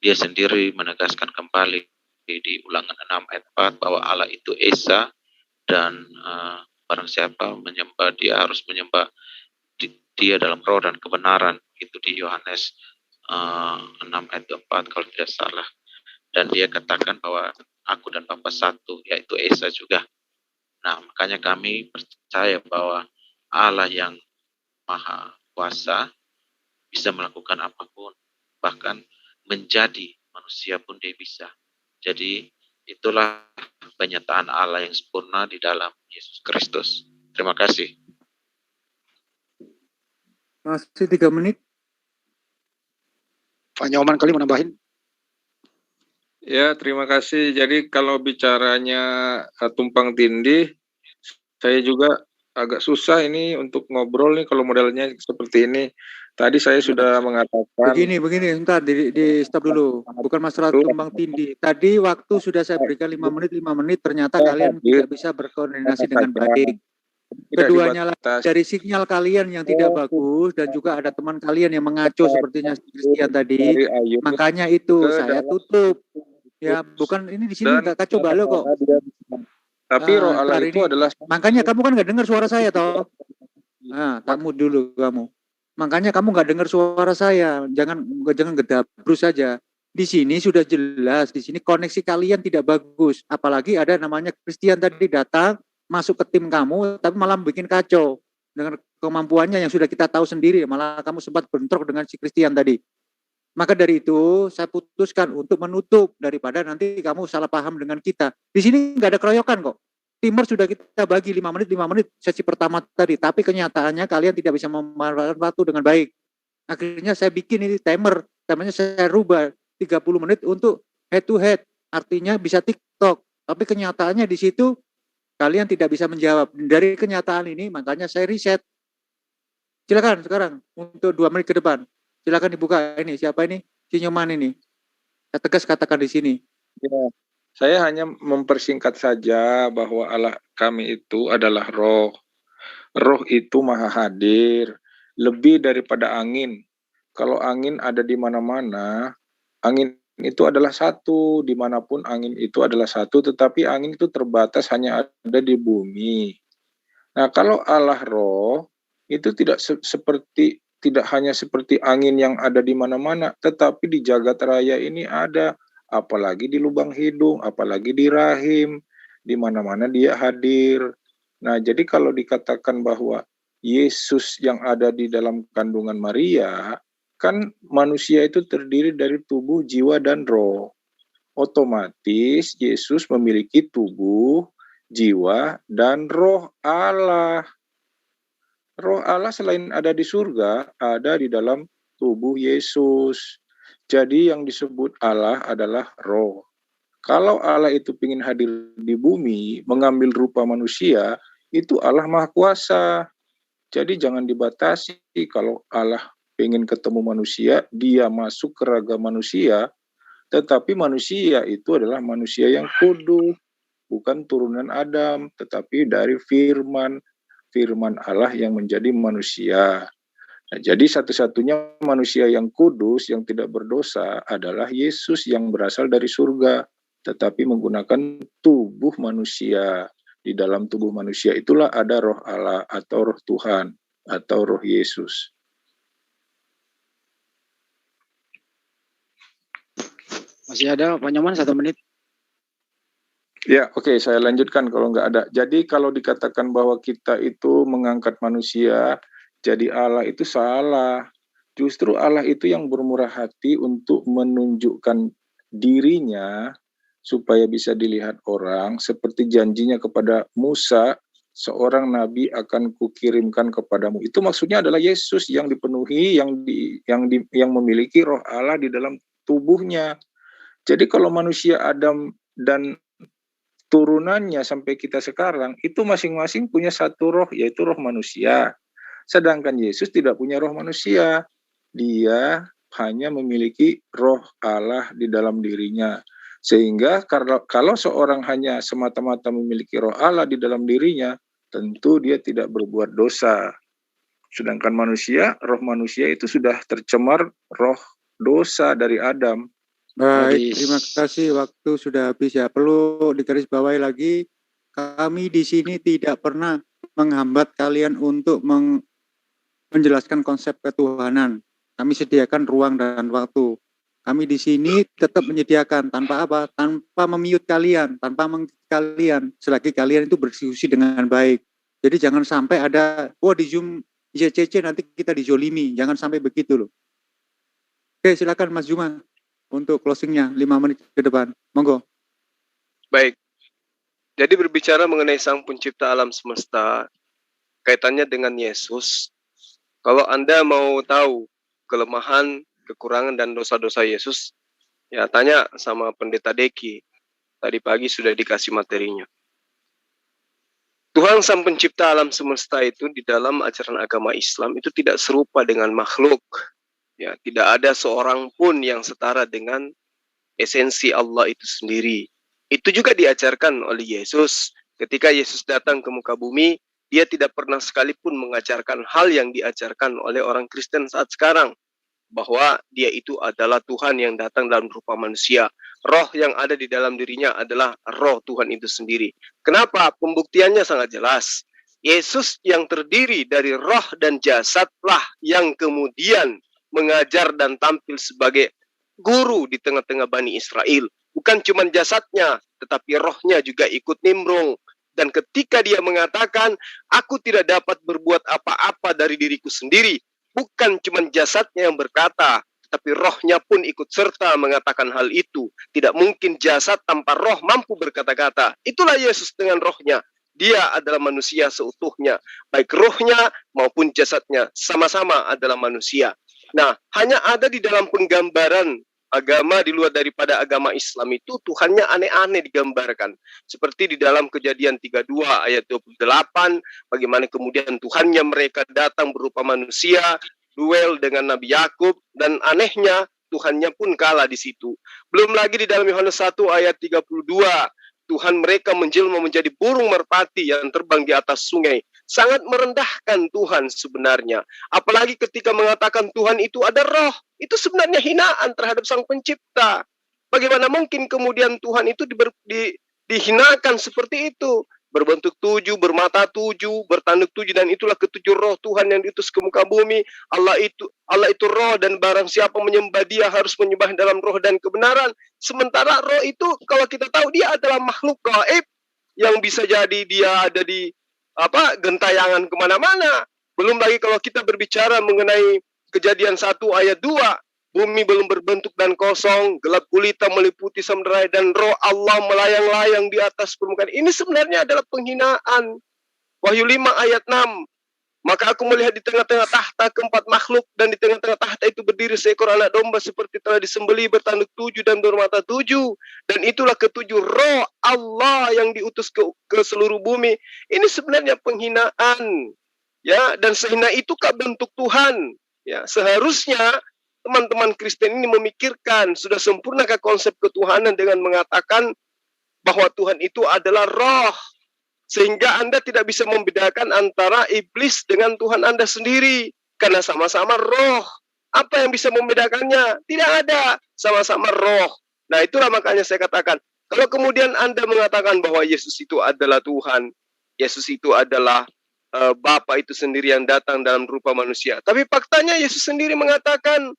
dia sendiri menegaskan kembali di Ulangan 6 ayat 4 bahwa Allah itu Esa dan barang siapa menyembah dia harus menyembah dia dalam roh dan kebenaran, itu di Yohanes 6 ayat 4 kalau tidak salah. Dan dia katakan bahwa aku dan Bapa satu, yaitu Esa juga. Nah, makanya kami percaya bahwa Allah yang Maha Kuasa bisa melakukan apapun, bahkan menjadi manusia pun dia bisa. Jadi itulah penyataan Allah yang sempurna di dalam Yesus Kristus. Terima kasih. Masih 3 menit. Pak Nyoman kali mau nambahin. Ya, terima kasih. Jadi kalau bicaranya tumpang tindih, saya juga agak susah ini untuk ngobrol nih kalau modelnya seperti ini. Tadi saya sudah mengatakan. Begini, entar di stop dulu. Bukan masalah tumpang tindih. Tadi waktu sudah saya berikan 5 menit, ternyata kalian tidak bisa berkoordinasi dengan baik. Keduanya dari sinyal kalian yang tidak bagus dan juga ada teman kalian yang mengaco sepertinya Christian tadi. Makanya itu saya tutup. Ya, bukan ini di sini enggak kacau balau kok. Tapi roh Allah itu adalah. Makanya kamu kan nggak dengar suara saya toh. Nah, kamu dulu kamu. Makanya kamu nggak dengar suara saya. Jangan gedabrus saja. Di sini sudah jelas. Di sini koneksi kalian tidak bagus. Apalagi ada namanya Christian tadi datang masuk ke tim kamu, tapi malah bikin kacau dengan kemampuannya yang sudah kita tahu sendiri. Malah kamu sempat bentrok dengan si Christian tadi. Maka dari itu saya putuskan untuk menutup daripada nanti kamu salah paham dengan kita. Di sini nggak ada keroyokan kok. Timer sudah kita bagi 5 menit sesi pertama tadi. Tapi kenyataannya kalian tidak bisa memanfaatkan waktu dengan baik. Akhirnya saya bikin ini timernya saya rubah 30 menit untuk head to head. Artinya bisa TikTok. Tapi kenyataannya di situ kalian tidak bisa menjawab. Dari kenyataan ini makanya saya riset. Silakan sekarang untuk 2 menit ke depan. Silakan dibuka ini. Siapa ini? Si Nyoman ini. Saya tegas katakan di sini. Ya, saya hanya mempersingkat saja bahwa Allah kami itu adalah roh. Roh itu maha hadir. Lebih daripada angin. Kalau angin ada di mana-mana, angin itu adalah satu, dimanapun angin itu adalah satu, tetapi angin itu terbatas hanya ada di bumi. Nah, kalau Allah roh, itu tidak hanya seperti angin yang ada di mana-mana, tetapi di jagat raya ini ada, apalagi di lubang hidung, apalagi di rahim, di mana-mana dia hadir. Nah, jadi kalau dikatakan bahwa Yesus yang ada di dalam kandungan Maria, kan manusia itu terdiri dari tubuh, jiwa, dan roh. Otomatis Yesus memiliki tubuh, jiwa, dan roh Allah. Roh Allah selain ada di surga, ada di dalam tubuh Yesus. Jadi yang disebut Allah adalah roh. Kalau Allah itu ingin hadir di bumi, mengambil rupa manusia, itu Allah Maha Kuasa. Jadi jangan dibatasi. Kalau Allah ingin ketemu manusia, dia masuk ke raga manusia, tetapi manusia itu adalah manusia yang kudus, bukan turunan Adam, tetapi dari firman Allah yang menjadi manusia. Nah, jadi satu-satunya manusia yang kudus, yang tidak berdosa adalah Yesus yang berasal dari surga, tetapi menggunakan tubuh manusia. Di dalam tubuh manusia itulah ada roh Allah atau roh Tuhan atau roh Yesus. Masih ada Pak Nyoman 1 menit. Ya, oke, saya lanjutkan kalau nggak ada. Jadi kalau dikatakan bahwa kita itu mengangkat manusia jadi Allah, itu salah. Justru Allah itu yang bermurah hati untuk menunjukkan dirinya supaya bisa dilihat orang, seperti janjinya kepada Musa, seorang nabi akan kukirimkan kepadamu. Itu maksudnya adalah Yesus yang dipenuhi, yang memiliki roh Allah di dalam tubuhnya. Jadi kalau manusia Adam dan turunannya sampai kita sekarang, itu masing-masing punya satu roh, yaitu roh manusia. Sedangkan Yesus tidak punya roh manusia. Dia hanya memiliki roh Allah di dalam dirinya. Sehingga kalau seorang hanya semata-mata memiliki roh Allah di dalam dirinya, tentu dia tidak berbuat dosa. Sedangkan manusia, roh manusia itu sudah tercemar roh dosa dari Adam. Baik, terima kasih. Waktu sudah habis ya. Perlu digarisbawahi lagi, kami di sini tidak pernah menghambat kalian untuk menjelaskan konsep ketuhanan. Kami sediakan ruang dan waktu. Kami di sini tetap menyediakan tanpa apa? Tanpa memiut kalian, tanpa kalian, selagi kalian itu berdiskusi dengan baik. Jadi jangan sampai ada, di Zoom ICCC nanti kita dijolimi. Jangan sampai begitu loh. Oke, silakan Mas Juma untuk closingnya 5 menit ke depan. Monggo. Baik. Jadi berbicara mengenai Sang Pencipta alam semesta, kaitannya dengan Yesus. Kalau Anda mau tahu kelemahan, kekurangan, dan dosa-dosa Yesus, ya tanya sama Pendeta Deki. Tadi pagi sudah dikasih materinya. Tuhan Sang Pencipta alam semesta itu di dalam ajaran agama Islam itu tidak serupa dengan makhluk. Ya, tidak ada seorang pun yang setara dengan esensi Allah itu sendiri. Itu juga diajarkan oleh Yesus. Ketika Yesus datang ke muka bumi, dia tidak pernah sekalipun mengajarkan hal yang diajarkan oleh orang Kristen saat sekarang. Bahwa dia itu adalah Tuhan yang datang dalam rupa manusia. Roh yang ada di dalam dirinya adalah roh Tuhan itu sendiri. Kenapa? Pembuktiannya sangat jelas. Yesus yang terdiri dari roh dan jasadlah yang kemudian mengajar dan tampil sebagai guru di tengah-tengah Bani Israel. Bukan cuma jasadnya, tetapi rohnya juga ikut nimbrung. Dan ketika dia mengatakan, aku tidak dapat berbuat apa-apa dari diriku sendiri, bukan cuma jasadnya yang berkata, tapi rohnya pun ikut serta mengatakan hal itu. Tidak mungkin jasad tanpa roh mampu berkata-kata. Itulah Yesus dengan rohnya. Dia adalah manusia seutuhnya. Baik rohnya maupun jasadnya sama-sama adalah manusia. Nah, hanya ada di dalam penggambaran agama di luar daripada agama Islam itu Tuhannya aneh-aneh digambarkan. Seperti di dalam Kejadian 32 ayat 28, bagaimana kemudian Tuhannya mereka datang berupa manusia, duel dengan Nabi Yakub, dan anehnya Tuhannya pun kalah di situ. Belum lagi di dalam Yohanes 1 ayat 32, Tuhan mereka menjelma menjadi burung merpati yang terbang di atas sungai. Sangat merendahkan Tuhan sebenarnya. Apalagi ketika mengatakan Tuhan itu ada roh. Itu sebenarnya hinaan terhadap Sang Pencipta. Bagaimana mungkin kemudian Tuhan itu dihinakan seperti itu? Berbentuk 7, bermata 7, bertanduk 7, dan itulah ketujuh roh Tuhan yang diutus ke muka bumi. Allah itu roh, dan barang siapa menyembah dia harus menyembah dalam roh dan kebenaran. Sementara roh itu kalau kita tahu dia adalah makhluk gaib yang bisa jadi dia ada di gentayangan kemana-mana. Belum lagi kalau kita berbicara mengenai Kejadian 1 ayat 2, bumi belum berbentuk dan kosong, gelap gulita meliputi samudera, dan roh Allah melayang-layang di atas permukaan. Ini sebenarnya adalah penghinaan. Wahyu 5 ayat 6. Maka aku melihat di tengah-tengah tahta keempat makhluk, dan di tengah-tengah tahta itu berdiri seekor anak domba seperti telah disembelih, bertanduk 7 dan bermata 7. Dan itulah ketujuh roh Allah yang diutus ke seluruh bumi. Ini sebenarnya penghinaan. Ya, dan sehina itukah bentuk Tuhan? Ya, seharusnya teman-teman Kristen ini memikirkan sudah sempurnakah konsep ketuhanan dengan mengatakan bahwa Tuhan itu adalah roh, sehingga Anda tidak bisa membedakan antara iblis dengan Tuhan Anda sendiri karena sama-sama roh. Apa yang bisa membedakannya? Tidak ada, sama-sama roh. Nah, itulah makanya saya katakan, kalau kemudian Anda mengatakan bahwa Yesus itu adalah Tuhan, Yesus itu adalah Bapa itu sendiri yang datang dalam rupa manusia, tapi faktanya Yesus sendiri mengatakan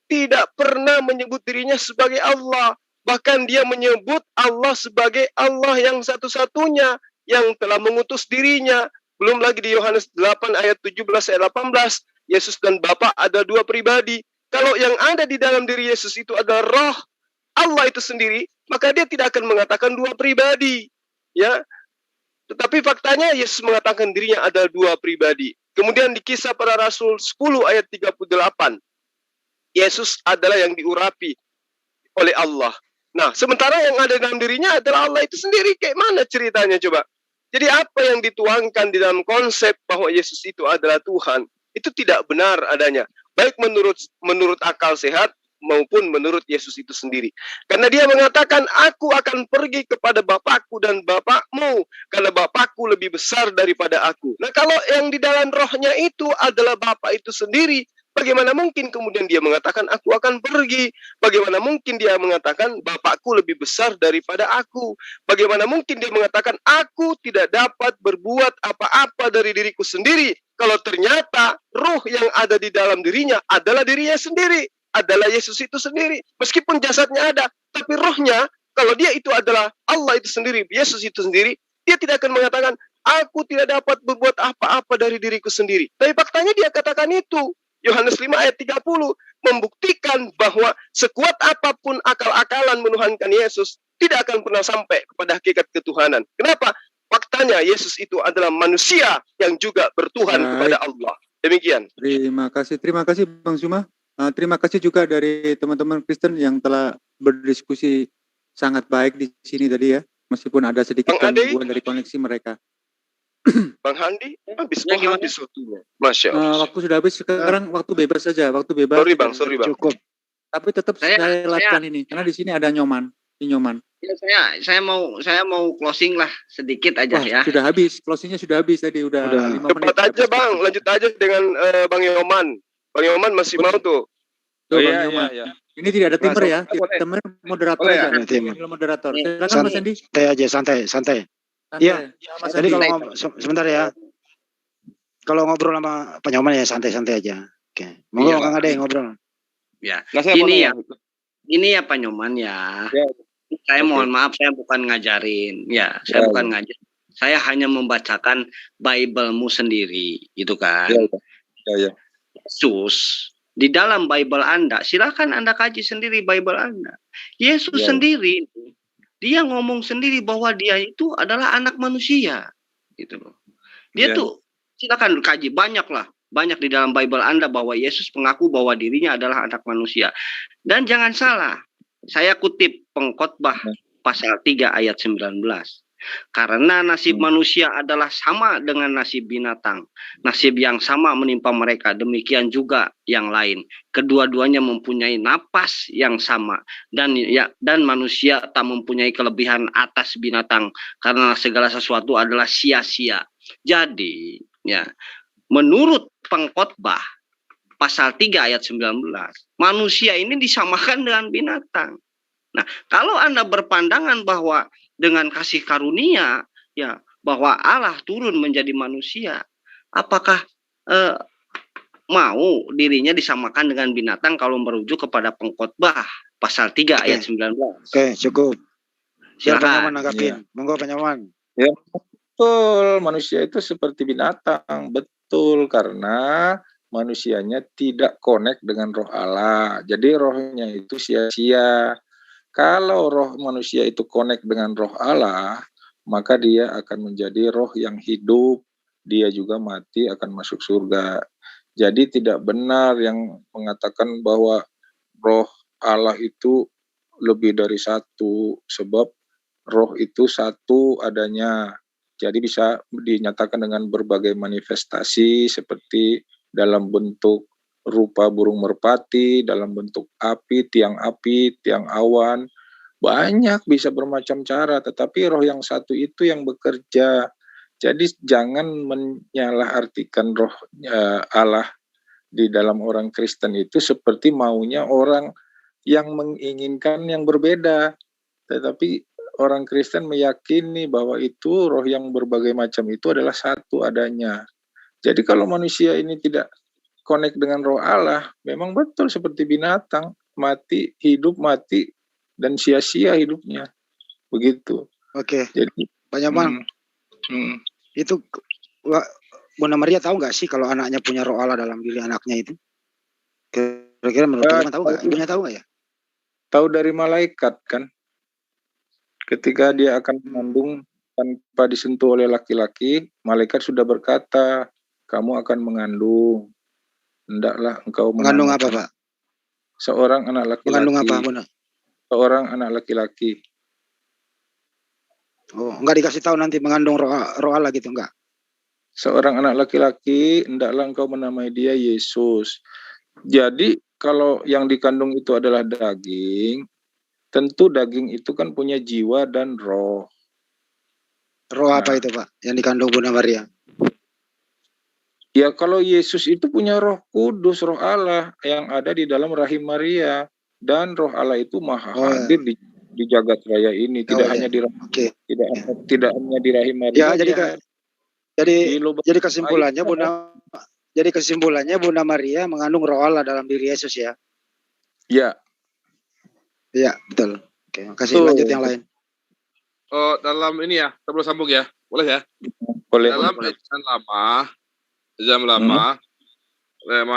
tidak pernah menyebut dirinya sebagai Allah. Bahkan dia menyebut Allah sebagai Allah yang satu-satunya yang telah mengutus dirinya. Belum lagi di Yohanes 8 ayat 17 ayat 18, Yesus dan Bapa ada dua pribadi. Kalau yang ada di dalam diri Yesus itu adalah roh Allah itu sendiri, maka dia tidak akan mengatakan dua pribadi. Ya. Tetapi faktanya Yesus mengatakan dirinya ada dua pribadi. Kemudian di Kisah Para Rasul 10 ayat 38, Yesus adalah yang diurapi oleh Allah. Nah, sementara yang ada dalam dirinya adalah Allah itu sendiri. Kayak mana ceritanya coba? Jadi apa yang dituangkan di dalam konsep bahwa Yesus itu adalah Tuhan, itu tidak benar adanya. Baik menurut akal sehat maupun menurut Yesus itu sendiri. Karena dia mengatakan, aku akan pergi kepada Bapakku dan Bapakmu, karena Bapakku lebih besar daripada aku. Nah, kalau yang di dalam rohnya itu adalah Bapa itu sendiri, bagaimana mungkin kemudian dia mengatakan, aku akan pergi? Bagaimana mungkin dia mengatakan, Bapakku lebih besar daripada aku? Bagaimana mungkin dia mengatakan, aku tidak dapat berbuat apa-apa dari diriku sendiri, kalau ternyata roh yang ada di dalam dirinya adalah dirinya sendiri, adalah Yesus itu sendiri. Meskipun jasadnya ada, tapi rohnya, kalau dia itu adalah Allah itu sendiri, Yesus itu sendiri, dia tidak akan mengatakan, aku tidak dapat berbuat apa-apa dari diriku sendiri. Tapi faktanya dia katakan itu. Yohanes 5 ayat 30 membuktikan bahwa sekuat apapun akal-akalan menuhankan Yesus, tidak akan pernah sampai kepada hakikat ketuhanan. Kenapa? Faktanya Yesus itu adalah manusia yang juga bertuhan kepada Allah. Demikian. Terima kasih Bang Zuma. Terima kasih juga dari teman-teman Kristen yang telah berdiskusi sangat baik di sini tadi ya, meskipun ada sedikit gangguan dari koneksi mereka. Bang Handi, habis waktunya. Masya Allah. Waktu sudah habis, sekarang waktu bebas saja, waktu bebas. Sorry bang. Cukup. Tapi tetap saya latkan ini, karena di sini ada Nyoman. Ya, saya mau closing lah sedikit aja. Ya. Sudah habis, closingnya sudah habis tadi, udah 5 menit. Cepat aja Bang, lanjut aja dengan Bang Yoman. Bang Yoman masih mau tuh. Bang Yoman. Iya. Ini tidak ada timer ya, timer moderator aja. Moderator. Silakan Mas Andi. Santai. Iya. Jadi kalau sebentar ya. Kalau ngobrol sama Pak Nyoman ya santai-santai aja. Oke. Monggo Kang Ade ngobrol. Ya. Ini ya Pak Nyoman ya. Saya mohon maaf, saya bukan ngajarin. Ya, saya bukan ngajarin. Saya hanya membacakan Bible-mu sendiri, gitu kan. Ya. Yesus di dalam Bible Anda, silakan Anda kaji sendiri Bible Anda. Yesus sendiri, dia ngomong sendiri bahwa dia itu adalah anak manusia, gitu loh. Dia tuh silakan kaji banyak di dalam Bible Anda bahwa Yesus mengaku bahwa dirinya adalah anak manusia. Dan jangan salah, saya kutip Pengkhotbah pasal 3 ayat 19. Karena nasib manusia adalah sama dengan nasib binatang. Nasib yang sama menimpa mereka, demikian juga yang lain. Kedua-duanya mempunyai napas yang sama. Dan manusia tak mempunyai kelebihan atas binatang, karena segala sesuatu adalah sia-sia. Jadi, ya, menurut Pengkhotbah pasal 3 ayat 19, manusia ini disamakan dengan binatang. Nah, kalau Anda berpandangan bahwa dengan kasih karunia, ya, bahwa Allah turun menjadi manusia, apakah mau dirinya disamakan dengan binatang kalau merujuk kepada Pengkhotbah pasal 3 ayat 19? Oke, cukup. Siapa yang menanggapin? Monggo Pak Nyoman. Ya, betul. Manusia itu seperti binatang. Betul, karena manusianya tidak connect dengan roh Allah. Jadi rohnya itu sia-sia. Kalau roh manusia itu connect dengan roh Allah, maka dia akan menjadi roh yang hidup. Dia juga mati akan masuk surga. Jadi tidak benar yang mengatakan bahwa roh Allah itu lebih dari satu, sebab roh itu satu adanya. Jadi bisa dinyatakan dengan berbagai manifestasi seperti dalam bentuk rupa burung merpati, dalam bentuk api, tiang awan, banyak bisa bermacam cara, tetapi roh yang satu itu yang bekerja. Jadi jangan menyalahartikan roh Allah di dalam orang Kristen itu seperti maunya orang yang menginginkan yang berbeda. Tetapi orang Kristen meyakini bahwa itu roh yang berbagai macam itu adalah satu adanya. Jadi kalau manusia ini tidak connect dengan roh Allah, memang betul seperti binatang, mati, hidup, mati, dan sia-sia hidupnya. Begitu. Oke. Jadi Pak Nyoman, itu Bunda Maria tahu nggak sih kalau anaknya punya roh Allah dalam diri anaknya itu? Kira-kira menurut Pak Nyoman tahu nggak? Ibunya tahu nggak ya? Tahu dari malaikat kan. Ketika dia akan mengandung tanpa disentuh oleh laki-laki, malaikat sudah berkata, kamu akan mengandung. Hendaklah engkau mengandung apa, Pak? Seorang anak laki-laki. Mengandung apa, Bunda? Seorang anak laki-laki. Oh, enggak dikasih tahu nanti mengandung roh Allah gitu, enggak? Seorang anak laki-laki, hendaklah engkau menamai dia Yesus. Jadi kalau yang dikandung itu adalah daging, tentu daging itu kan punya jiwa dan roh. Roh apa itu Pak? Yang dikandung Bunda Maria? Ya kalau Yesus itu punya Roh Kudus, Roh Allah yang ada di dalam rahim Maria, dan Roh Allah itu maha hadir di jagat raya ini, tidak hanya di rahim, tidak hanya di rahim Maria. Ya, jadi kesimpulannya Bunda Maria mengandung Roh Allah dalam diri Yesus ya. Ya. Ya, betul. Oke, kasih lanjut yang lain. Oh, dalam ini ya, kita boleh sambung ya? Boleh ya? Boleh. Dalam Perjanjian Lama,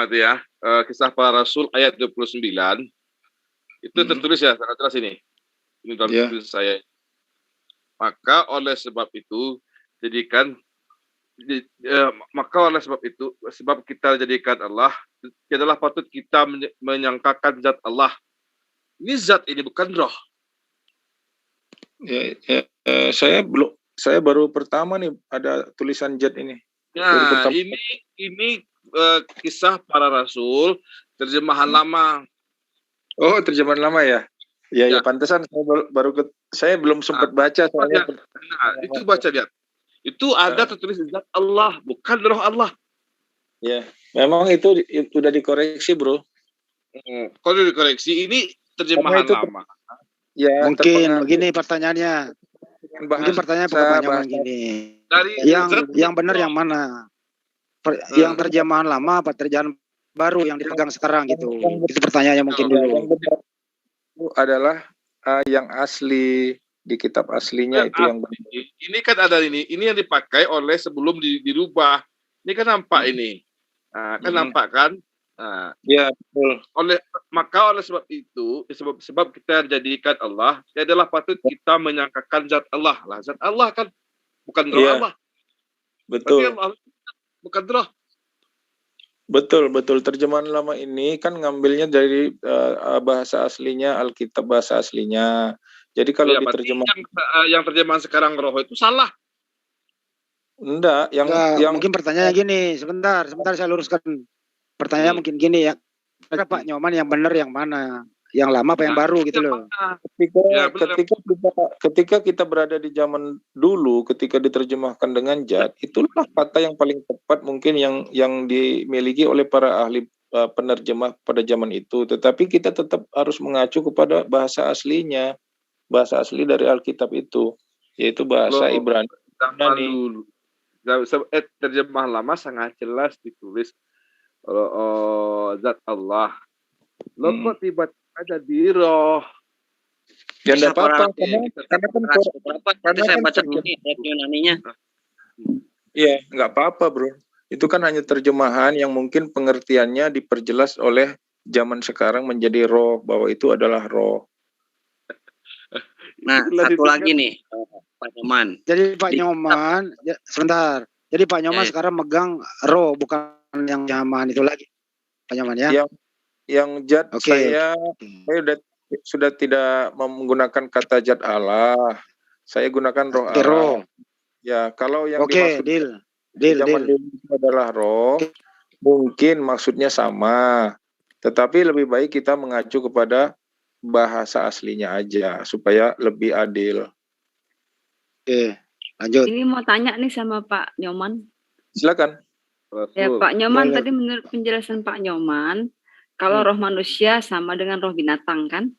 itu ya, Kisah Para Rasul ayat 29, itu tertulis ya, sangat jelas ini. Ini dalam tulis saya. Maka oleh sebab itu, sebab kita jadikan Allah, adalah patut kita menyangkakan zat Allah. Ini zat ini bukan roh. Saya baru pertama nih ada tulisan zat ini. Nah, ini Kisah Para Rasul terjemahan lama. Oh, terjemahan lama ya? Ya, pantesan saya belum sempat baca. Itu baca lihat. Itu ada tertulis zat Allah, bukan roh Allah. Ya, memang itu udah dikoreksi, Bro. Kalau dikoreksi, ini terjemahan lama. Ya, mungkin begini pertanyaannya. Mungkin pertanyaan Pak gini. Yang benar yang mana? Yang terjemahan lama apa terjemahan baru yang dipegang sekarang gitu? Itu pertanyaannya mungkin dulu. Itu adalah yang asli di kitab aslinya itu yang benar. Ini kan ada ini yang dipakai oleh sebelum dirubah. Ini kan nampak ini. Kan nampak kan? Ya, betul. Maka oleh sebab itu, sebab kita jadikan Allah, dia adalah patut kita menyangkakan zat Allah lah. Zat Allah kan bukan roh Allah. Betul. Allah bukan roh. Betul. Terjemahan lama ini kan ngambilnya dari bahasa aslinya, Alkitab bahasa aslinya. Jadi kalau diterjemahkan yang terjemahan sekarang roh itu salah. Enggak, yang mungkin pertanyaannya gini, sebentar saya luruskan. Pertanyaan mungkin gini ya. Pak Nyoman yang benar yang mana? Yang lama apa yang baru gitu loh. Ketika kita berada di zaman dulu, ketika diterjemahkan dengan zat, itulah kata yang paling tepat mungkin yang dimiliki oleh para ahli penerjemah pada zaman itu. Tetapi kita tetap harus mengacu kepada bahasa aslinya, bahasa asli dari Alkitab itu, yaitu bahasa Ibrani. Terjemahan lama sangat jelas ditulis zat Allah. Lo kok tiba-tiba ada di roh? Ya enggak apa-apa, karena saya baca dulu nih Yunaninya. Iya, enggak apa-apa, Bro. Itu kan hanya terjemahan yang mungkin pengertiannya diperjelas oleh zaman sekarang menjadi roh, bahwa itu adalah roh. Nah, satu lagi nih, Pak Nyoman. Jadi Pak Nyoman, sebentar. Jadi Pak Nyoman sekarang megang roh, bukan yang zaman itu lagi. Pak Nyoman ya. Yang zat saya sudah tidak menggunakan kata zat Allah. Saya gunakan roh Allah. Roh. Ya, kalau yang dimaksud zaman dulu adalah roh, mungkin maksudnya sama. Tetapi lebih baik kita mengacu kepada bahasa aslinya aja supaya lebih adil. Oke, lanjut. Ini mau tanya nih sama Pak Nyoman. Silakan. Ya, Pak Nyoman, tadi menurut penjelasan Pak Nyoman, kalau roh manusia sama dengan roh binatang kan?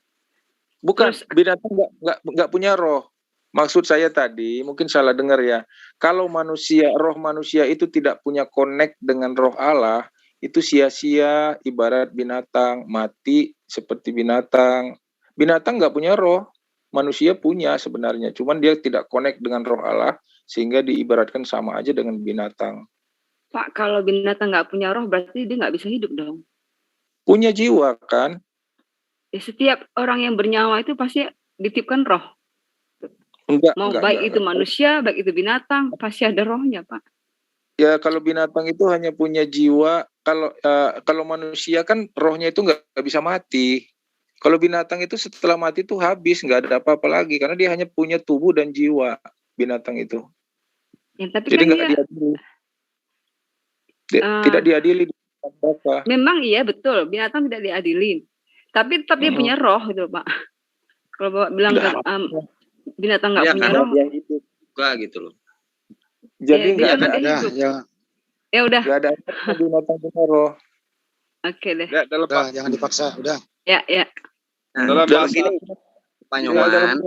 Bukan, binatang nggak punya roh. Maksud saya tadi, mungkin salah dengar ya. Kalau roh manusia itu tidak punya connect dengan roh Allah, itu sia-sia, ibarat binatang, mati seperti binatang. Binatang nggak punya roh, manusia punya sebenarnya. Cuman dia tidak connect dengan roh Allah, sehingga diibaratkan sama aja dengan binatang. Pak, kalau binatang nggak punya roh, berarti dia nggak bisa hidup dong? Punya jiwa kan? Ya, setiap orang yang bernyawa itu pasti dititipkan roh. Baik itu manusia, baik itu binatang, pasti ada rohnya, Pak. Ya, kalau binatang itu hanya punya jiwa. Kalau manusia kan rohnya itu nggak bisa mati. Kalau binatang itu setelah mati itu habis, nggak ada apa-apa lagi, karena dia hanya punya tubuh dan jiwa, binatang itu. Ya, tapi jadi kan nggak diadili. Tidak diadili Memang iya betul, binatang tidak diadili. Tapi tetap dia punya roh gitu, Pak. Kalau Bapak bilang binatang nggak punya roh. Dia hidup juga gitu loh. Jadi nggak ada. Ya udah. Nggak ada binatang punya roh. Oke deh. Ya, udah, jangan dipaksa, udah. Ya. Nah, dalam bahasa Pak Nyoman,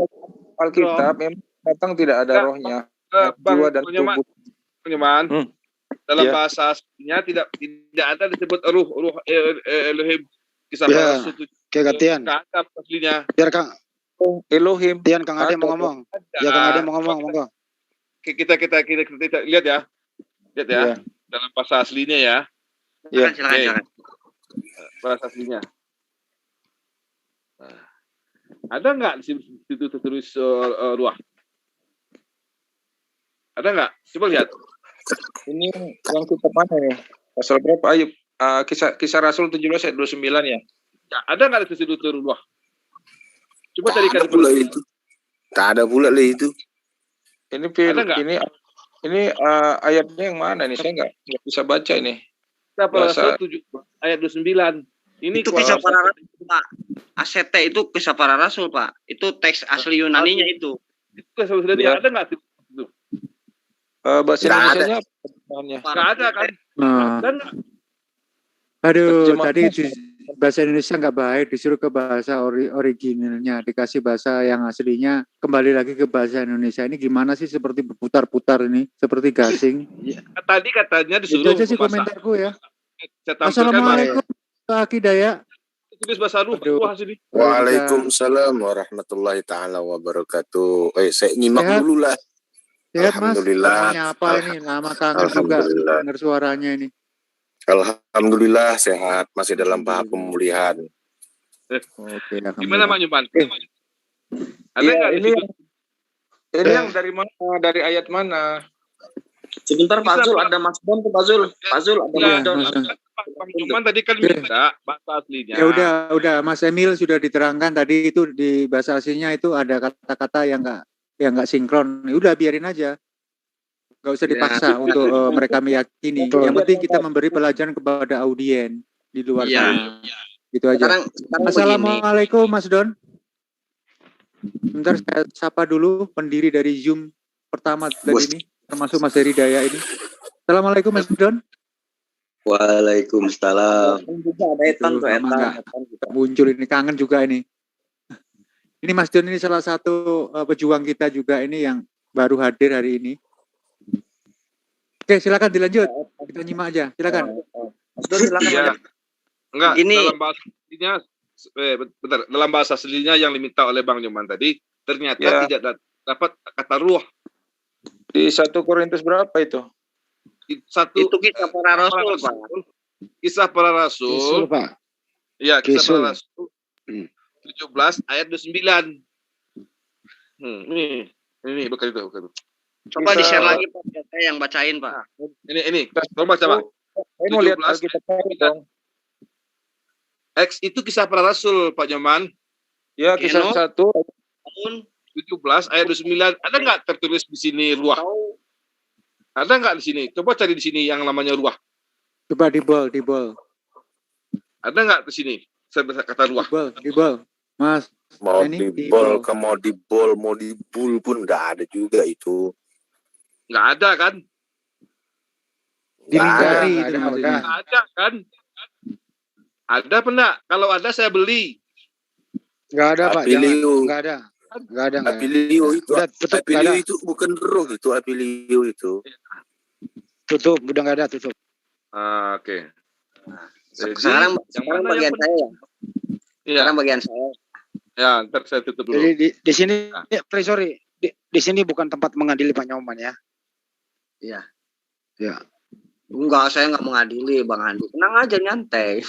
Alkitab memang binatang tidak ada rohnya. Jiwa dan tubuh. Nyoman. Dalam bahasa aslinya tidak ada disebut ruh Elohim. Kisah para rasul itu. Kegatian. Nggak ada aslinya. Biar Kang Elohim. Tian Kang Ade mau ngomong. Ya Kang Ade mau ngomong, monggo. Kita lihat ya. Lihat ya. Dalam bahasa aslinya ya. Ya. Silakan. Bahasa aslinya. Ada nggak di situ tertulis ruah? Ada nggak? Coba lihat. Ini yang kitab mana nih? Pasal berapa? Ayub. Kisah Rasul 17 ayat 29 ya. Ya, ada nggak di situ ruah? Coba carikan pula itu. Tak ada pula lah itu. Ini ayatnya yang mana nih? Saya nggak bisa baca ini. Kisah para Rasul 7 ayat 29. Ini itu kisah para rasul, Pak. ACT itu kisah para rasul, Pak. Itu teks asli Yunaninya itu. Itu kisah Yunani ada nggak itu? Bahasa Indonesianya nggak ada kan? Aduh, tadi bahasa Indonesia nggak baik, disuruh ke bahasa originalnya, dikasih bahasa yang aslinya, kembali lagi ke bahasa Indonesia. Ini gimana sih, seperti berputar-putar ini, seperti gasing. Tadi katanya disuruh. Itu aja sih komentarku ya. Assalamualaikum, Pak Hidayat. Tulis bahasa ruh sini. Waalaikumsalam warahmatullahi taala wabarakatuh. Saya nyimak dulu lah. Sehat, Mas? Alhamdulillah. Namanya apa ini? Lama kangen juga dengar suaranya ini. Alhamdulillah sehat, masih dalam tahap pemulihan. Oke, gimana Pak Nyoman? Ada nggak ini yang dari mana? Dari ayat mana? Sebentar Pak Zul, ada Mas Don tuh Pak Zul. Pak Zul ada Mas Don. Pak Nyoman tadi kan minta bahasa aslinya. Ya udah Mas Emil sudah diterangkan tadi, itu di bahasa aslinya itu ada kata-kata yang nggak sinkron. Udah biarin aja. Nggak usah dipaksa untuk mereka meyakini. Yang penting kita memberi pelajaran kepada audien di luar sana. Gitu aja. Sekarang Assalamualaikum Mas Don. Bentar saya sapa dulu pendiri dari Zoom pertama tadi ini, termasuk Mas Heri Daya ini. Assalamualaikum Mas Don. Waalaikumsalam. Muncul ini, kangen juga ini. Ini Mas Don ini salah satu pejuang kita juga ini yang baru hadir hari ini. Oke, silakan dilanjut. Kita nyimak aja. Silakan. Mas Don silakan. Ya. Enggak, ini dalam bahasa aslinya dalam bahasa aslinya yang diminta oleh Bang Nyoman tadi ternyata tidak dapat kata ruh. Di 1 Korintus berapa itu? Itu kisah para rasul, Pak. Kisah para rasul. Pak. Ya, kisah para rasul. 17 ayat 29. Ini bukan itu. Coba di-share lagi Pak, saya yang bacain Pak. Ini. Coba baca Pak. Saya mau lihat Alkitab dong. X itu kisah para rasul Pak Nyoman. Ya, kisah 1 tahun 17 ayat 29. Ada nggak tertulis di sini ruah? Ada nggak di sini? Coba cari di sini yang namanya ruah. Coba di bol. Ada nggak di sini? Saya bisa kata ruah. Di bol. Mas. Mau di bol pun nggak ada juga itu. Nggak ada kan? Dihindari itu nggak ada kan? Ada apa enggak? Kalau ada saya beli. Nggak ada Pak. Nggak ada. Apilio itu. Apilio itu bukan roh itu. Apilio itu. Tutup. Udah nggak ada, tutup. Oke. Sekarang bagian saya ya. Sekarang bagian saya. Ya, ntar saya tutup dulu. Jadi di sini, sorry, di sini bukan tempat mengadili Pak Nyoman ya. Iya. Ya. Enggak, saya nggak mengadili Bang Andi. Tenang aja, nyantai.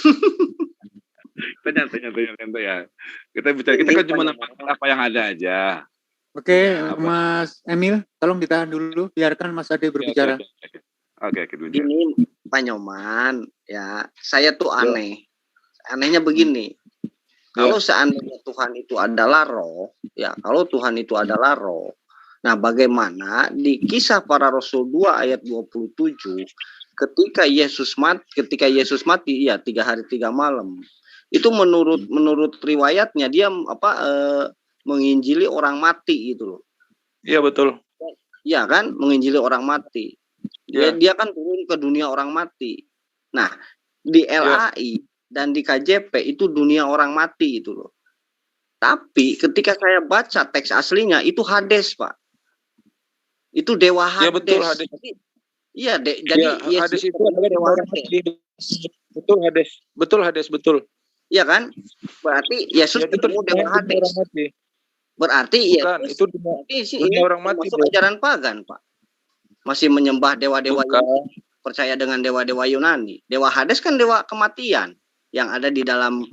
Nyantai ya. Kita bicara, kita kan cuma apa yang ada aja. Oke, Mas Emil, tolong ditahan dulu, biarkan Mas Ade berbicara. Oke. Ini Pak Nyoman, ya, saya tuh aneh. Anehnya begini. Kalau seandainya Tuhan itu adalah roh, ya, kalau Tuhan itu adalah roh, nah bagaimana di kisah para Rasul 2 ayat 27, ketika Yesus mati ya 3 hari 3 malam. Itu menurut riwayatnya dia menginjili orang mati gitu loh. Iya betul. Iya kan, menginjili orang mati. Dia kan turun ke dunia orang mati. Nah, di LAI dan di KJP itu dunia orang mati itu loh. Tapi ketika saya baca teks aslinya itu Hades, Pak. Itu dewa Hades. Iya betul Hades. Jadi Hades itu adalah dewa Hades. Betul Hades. Betul Hades, betul. Iya kan? Berarti Yesus ketemu dewa Hades. Berarti bukan, itu dunia orang mati. Masuk ajaran pagan, Pak. Masih menyembah dewa-dewa Yunani, percaya dengan dewa-dewa Yunani. Dewa Hades kan dewa kematian yang ada di dalam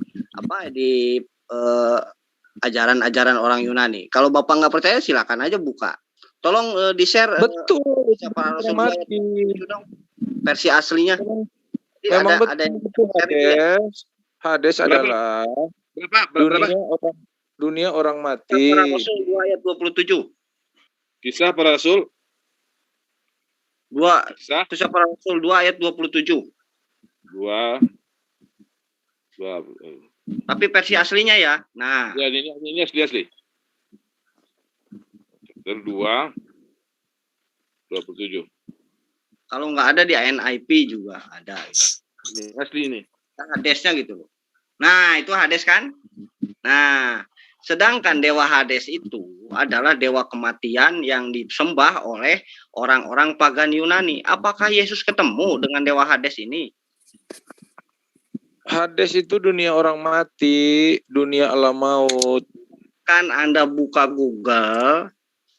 ajaran-ajaran orang Yunani. Kalau Bapak nggak percaya silakan aja buka. Tolong di-share betul para rasul versi aslinya. Memang betul Hades adalah dunia orang mati. Para Rasul 2 ayat 27. Kisah para Rasul 2. Kisah para Rasul 2 ayat 27. 2. Tapi versi aslinya ya. Nah. Ya ini asli. 2 27. Kalau nggak ada di NIP juga ada. Ini asli ini. Hadesnya gitu loh. Nah, itu Hades kan? Nah, sedangkan dewa Hades itu adalah dewa kematian yang disembah oleh orang-orang pagan Yunani. Apakah Yesus ketemu dengan dewa Hades ini? Hades itu dunia orang mati, dunia alam maut. Kan Anda buka Google,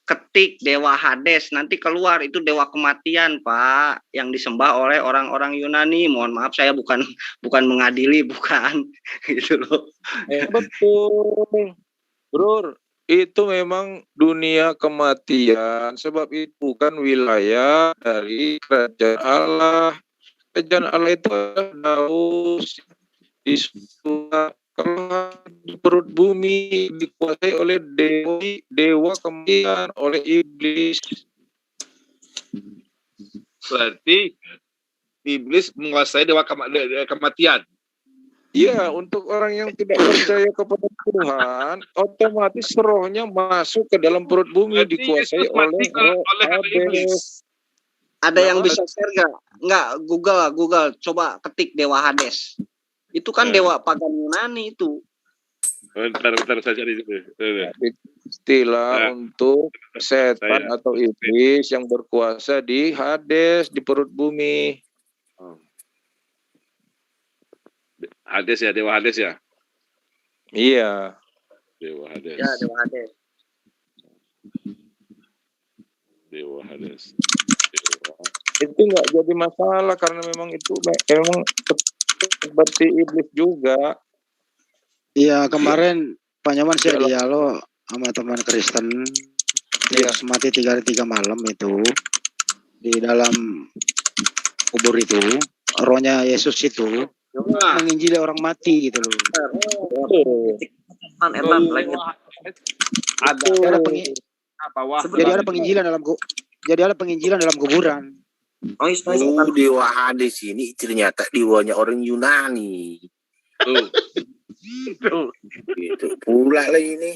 ketik dewa Hades, nanti keluar itu dewa kematian, Pak, yang disembah oleh orang-orang Yunani. Mohon maaf, saya bukan mengadili, bukan gitu loh. Betul, Bro. Itu memang dunia kematian, sebab itu bukan wilayah dari kerajaan Allah. Kerajaan Allah itu adalah Daus di surga. Kalau di perut bumi dikuasai oleh dewa kematian, oleh iblis. Berarti iblis menguasai dewa kematian. Iya, untuk orang yang tidak percaya kepada Tuhan, otomatis rohnya masuk ke dalam perut bumi. Berarti dikuasai oleh iblis. Ada yang bisa share nggak? Google, coba ketik dewa Hades. Itu kan dewa pagan Yunani itu. Bentar saya cari itu. Istilah untuk setan atau iblis yang berkuasa di Hades, di perut bumi. Hades ya, dewa Hades ya? Iya. Dewa Hades. Ya, dewa Hades. Dewa Hades. Itu nggak jadi masalah karena memang itu memang seperti iblis juga. Iya, kemarin Pak Nyoman saya dialog sama teman Kristen. Yesus mati 3 hari 3 malam itu di dalam kubur itu, rohnya Yesus itu menginjili orang mati gitu loh. Jadi ada penginjilan dalam kuburan. Dewa Hades ini ternyata dewanya orang Yunani. Gitu pula lah ini.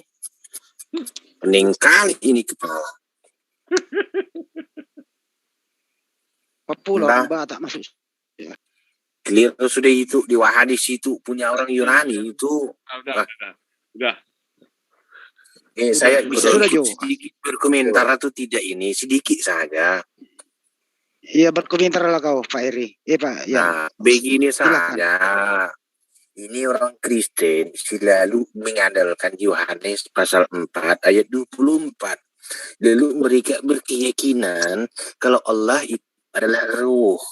Pening kali ini kepala. Papua orang Batak masuk. Clear sudah itu Dewa Hades itu punya orang Yunani itu. Udah. Saya bisa sedikit berkomentar atau tidak ini sedikit saja. Iya berkomentar lah kau Pak Eri. Pak. Ya. Nah, begini saja. Ini orang Kristen selalu mengandalkan Yohanes pasal 4 ayat 24. Lalu mereka berkeyakinan kalau Allah itu adalah ruh.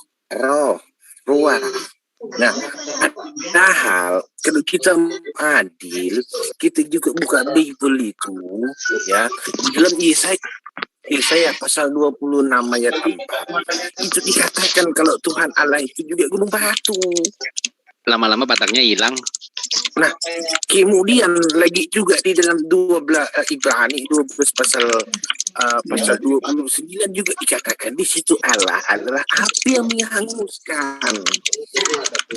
Nah, padahal kalau kita adil, kita juga buka Bible itu, ya, dalam Yesaya pasal 26 ayat 4, itu dikatakan kalau Tuhan Allah itu juga gunung batu. Lama-lama batangnya hilang. Nah, kemudian lagi juga di dalam 12 Ibrani 12 pasal pasal 29 juga dikatakan di situ Allah adalah api yang menghanguskan.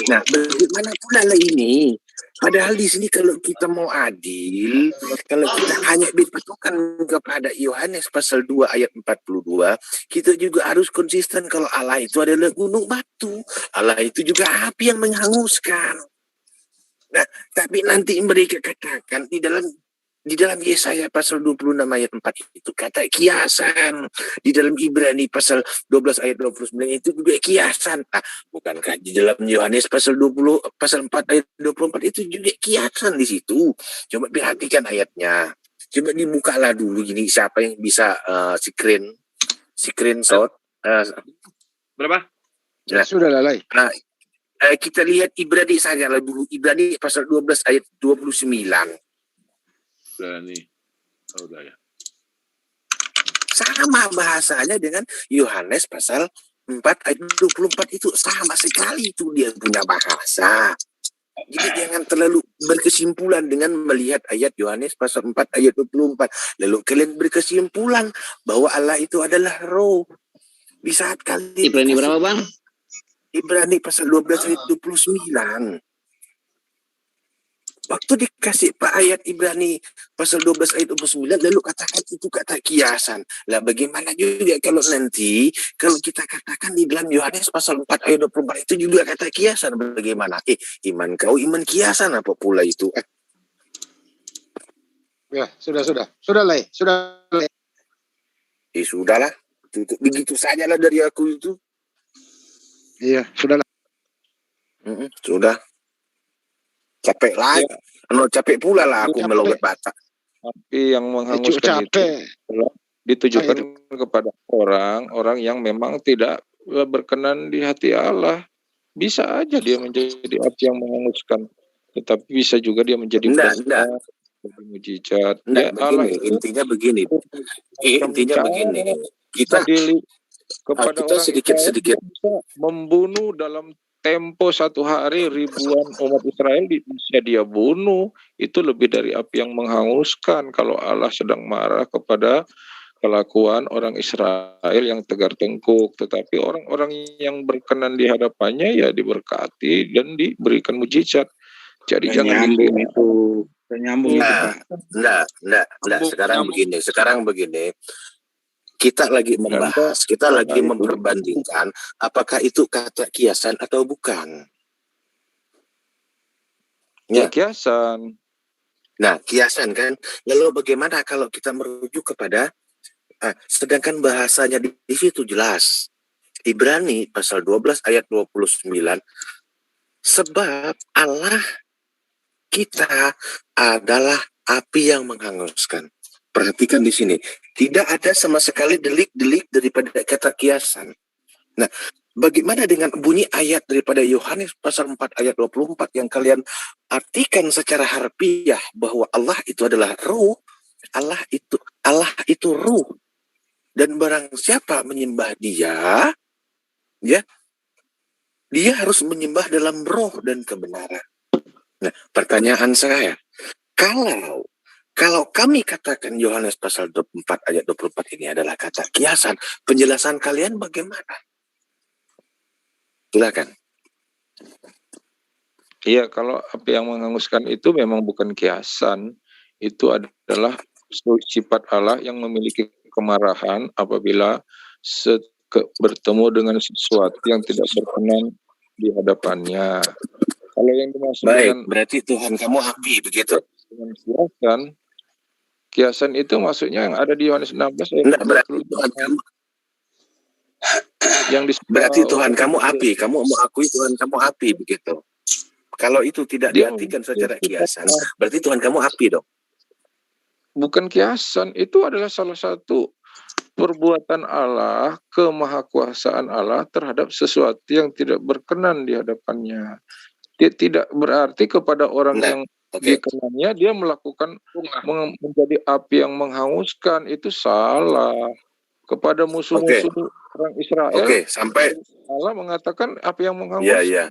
Nah, bagaimana pula lah ini? Padahal di sini kalau kita mau adil, kalau kita hanya berpatokan kepada Yohanes pasal 2 ayat 42, kita juga harus konsisten kalau Allah itu adalah gunung batu. Allah itu juga api yang menghanguskan. Nah, tapi nanti mereka katakan di dalam Yesaya pasal 26 ayat 4 itu kata kiasan. Di dalam Ibrani pasal 12 ayat 29 itu juga kiasan. Bukankah di dalam Yohanes pasal 4 ayat 24 itu juga kiasan di situ? Coba perhatikan ayatnya. Coba dibukalah dulu gini, siapa yang bisa screenshot. Berapa? Nah, sudah lalai. Nah, kita lihat Ibrani saja lah dulu. Ibrani pasal 12 ayat 29. Berani. Udah ya. Sama bahasanya dengan Yohanes pasal 4 ayat 24 itu sama sekali itu dia punya bahasa. Jadi jangan terlalu berkesimpulan dengan melihat ayat Yohanes pasal 4 ayat 24. Lalu kalian berkesimpulan bahwa Allah itu adalah roh. Di saat kalian Ibrani berapa, Bang? Ibrani pasal 12 ayat 29. Waktu dikasih Pak ayat Ibrani pasal 12 ayat 29 lalu katakan itu kata kiasan. Lah bagaimana juga kalau nanti kalau kita katakan di dalam Yohanes pasal 4 ayat 24 itu juga kata kiasan, bagaimana? Iman kau iman kiasan apa pula itu? Ya, sudah lah. Sudahlah. Tutup begitu saja lah dari aku itu. Iya, sudahlah. Sudah. Capek lagi. Capek pula lah aku melogat baca. Tapi yang menghanguskan itu ditujukan kepada orang-orang yang memang tidak berkenan di hati Allah. Bisa aja dia menjadi api yang menghanguskan, tetapi bisa juga dia menjadi mujizat. Intinya begini. Kita kepada kita sedikit membunuh dalam tempo 1 hari ribuan umat Israel bisa dia bunuh. Itu lebih dari api yang menghanguskan kalau Allah sedang marah kepada kelakuan orang Israel yang tegar tengkuk. Tetapi orang-orang yang berkenan di hadapannya ya diberkati dan diberikan mujizat. Jadi jangan nyambung itu. Nyambung itu, Pak. Enggak. Sekarang begini. Kita lagi membahas, kita lagi memperbandingkan apakah itu kata kiasan atau bukan. Ya, kiasan. Nah, kiasan kan. Lalu bagaimana kalau kita merujuk kepada sedangkan bahasanya di situ jelas. Ibrani pasal 12 ayat 29. Sebab Allah kita adalah api yang menghanguskan. Perhatikan di sini, tidak ada sama sekali delik-delik daripada kata kiasan. Nah, bagaimana dengan bunyi ayat daripada Yohanes pasal 4 ayat 24 yang kalian artikan secara harfiah bahwa Allah itu adalah ruh, Allah itu ruh. Dan barang siapa menyembah dia, ya, dia harus menyembah dalam roh dan kebenaran. Nah, pertanyaan saya, kalau kami katakan Yohanes pasal 24 ayat 24 ini adalah kata kiasan, penjelasan kalian bagaimana? Silakan. Iya, kalau api yang menghanguskan itu memang bukan kiasan. Itu adalah sifat Allah yang memiliki kemarahan apabila bertemu dengan sesuatu yang tidak berkenan di hadapannya. Kalau yang dimaksud berarti Tuhan kamu api begitu. Dengan kiasan itu maksudnya yang ada di Yohanes 16 ayat berarti Tuhan kamu api, kamu mau akui Tuhan kamu api begitu. Kalau itu tidak diartikan secara kiasan, berarti Tuhan kamu api dong. Bukan kiasan, itu adalah salah satu perbuatan Allah, kemahakuasaan Allah terhadap sesuatu yang tidak berkenan di hadapannya. Dia tidak berarti kepada orang yang dikenannya dia melakukan menjadi api yang menghanguskan, itu salah. Kepada musuh-musuh orang Israel, sampai Allah mengatakan api yang menghanguskan.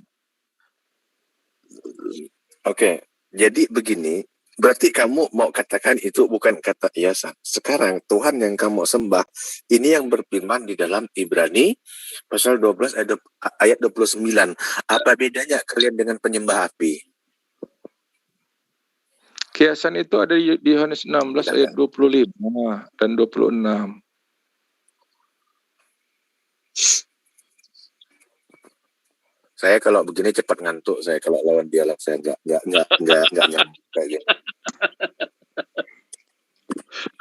Jadi begini, Berarti kamu mau katakan itu bukan kata kiasan. Sekarang Tuhan yang kamu sembah, ini yang berfirman di dalam Ibrani pasal 12 ayat 29. Apa bedanya kalian dengan penyembah api? Kiasan itu ada di Yohanes 16 ayat 25 dan 26. Saya kalau begini cepat ngantuk. Saya kalau lawan dialog saya nggak nyambung kayak gini.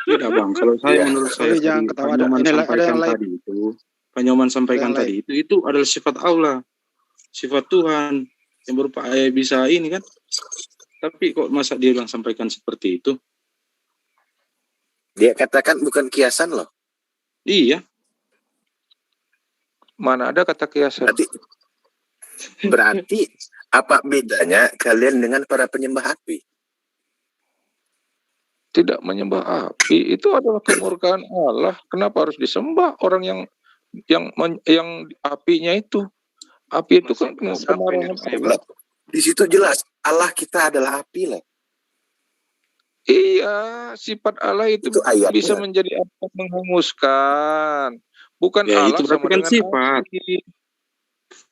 Tidak bang, kalau saya menurut saya jangan ketawa. Panyoman sampaikan tadi itu adalah sifat Allah, sifat Tuhan yang berupa bisa ini kan. Tapi kok masa dia bilang sampaikan seperti itu? Dia katakan bukan kiasan loh. Iya. Mana ada kata kiasan? Berarti apa bedanya kalian dengan para penyembah api? Tidak menyembah api itu adalah kemurkaan Allah. Kenapa harus disembah orang yang apinya itu? Api itu kan kemarahan Allah. Di situ jelas Allah kita adalah api lah. Iya, sifat Allah itu bisa menjadi apa menghanguskan. Bukan ya, Allah itu sama kan dengan sifat. api.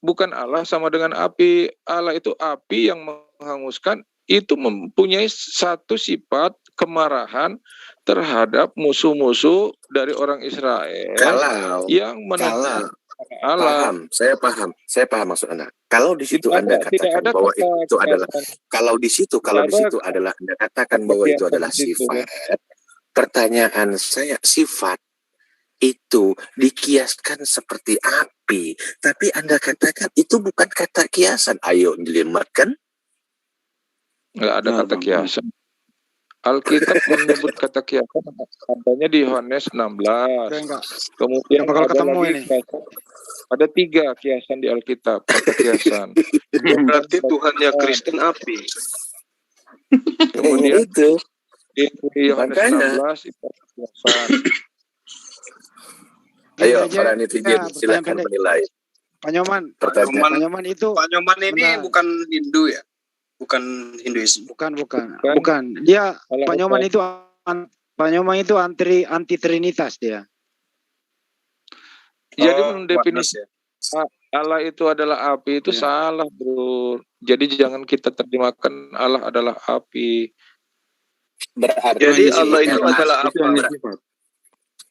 Bukan Allah sama dengan api. Allah itu api yang menghanguskan. Itu mempunyai satu sifat kemarahan terhadap musuh-musuh dari orang Israel yang menentang Allah. Saya paham maksud Anda. Kalau di situ Anda katakan bahwa itu adalah, kalau di situ adalah Anda katakan bahwa itu adalah sifat. Pertanyaan saya, sifat itu dikiaskan seperti api, tapi Anda katakan itu bukan kata kiasan. Ayo dilimatkan. Nggak ada kata kiasan. Alkitab menyebut kata kiasan adanya di Yohanes 16. Kemudian bakal ketemu ini. Ada 3 kiasan di Alkitab, kata kiasan. Berarti Tuhannya Kristen api. Kemudian itu di Yohanes 16 itu kiasan. Ayo para netizen silakan menilai. Panyoman itu. Panyoman ini bukan Hindu ya? Bukan Hinduisme. Bukan. Dia Panyoman itu anti trinitas dia. Jadi mendefinisi Allah itu adalah api itu salah, Bro. Jadi jangan kita terjemahkan Allah adalah api. Berarti jadi Allah itu adalah apa?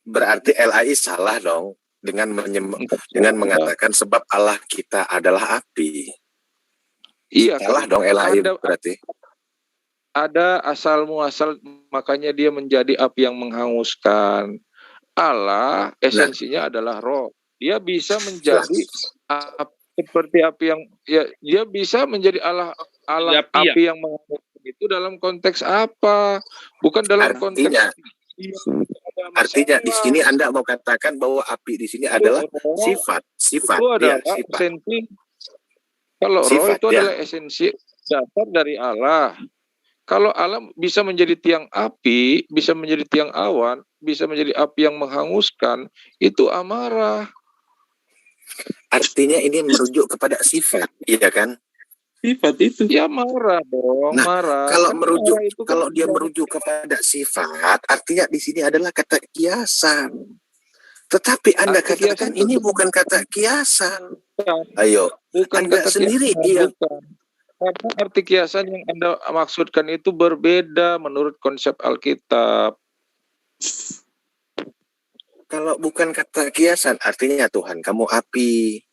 Berarti LAI salah dong dengan mengatakan sebab Allah kita adalah api. Iya, salah dong LAI berarti. Ada asal muasal, makanya dia menjadi api yang menghanguskan. Allah esensinya adalah roh. Dia bisa menjadi seperti api yang dia bisa menjadi Allah api yang menghanguskan itu dalam konteks apa? Bukan dalam konteks artinya di sini Anda mau katakan bahwa api di sini adalah sifat. Itu adalah esensi. Kalau roh itu adalah esensi dasar dari Allah. Kalau Allah bisa menjadi tiang api, bisa menjadi tiang awan, bisa menjadi api yang menghanguskan, itu amarah. Artinya ini merujuk kepada sifat, iya kan? Sifat itu. Ya marah dong, marah. Kalau dia merujuk kepada sifat, artinya di sini adalah kata kiasan. Tetapi Anda katakan ini bukan kata kiasan. Ayo, bukan Anda kata sendiri kiasan, karena arti kiasan yang Anda maksudkan itu berbeda menurut konsep Alkitab. Kalau bukan kata kiasan, artinya Tuhan kamu api.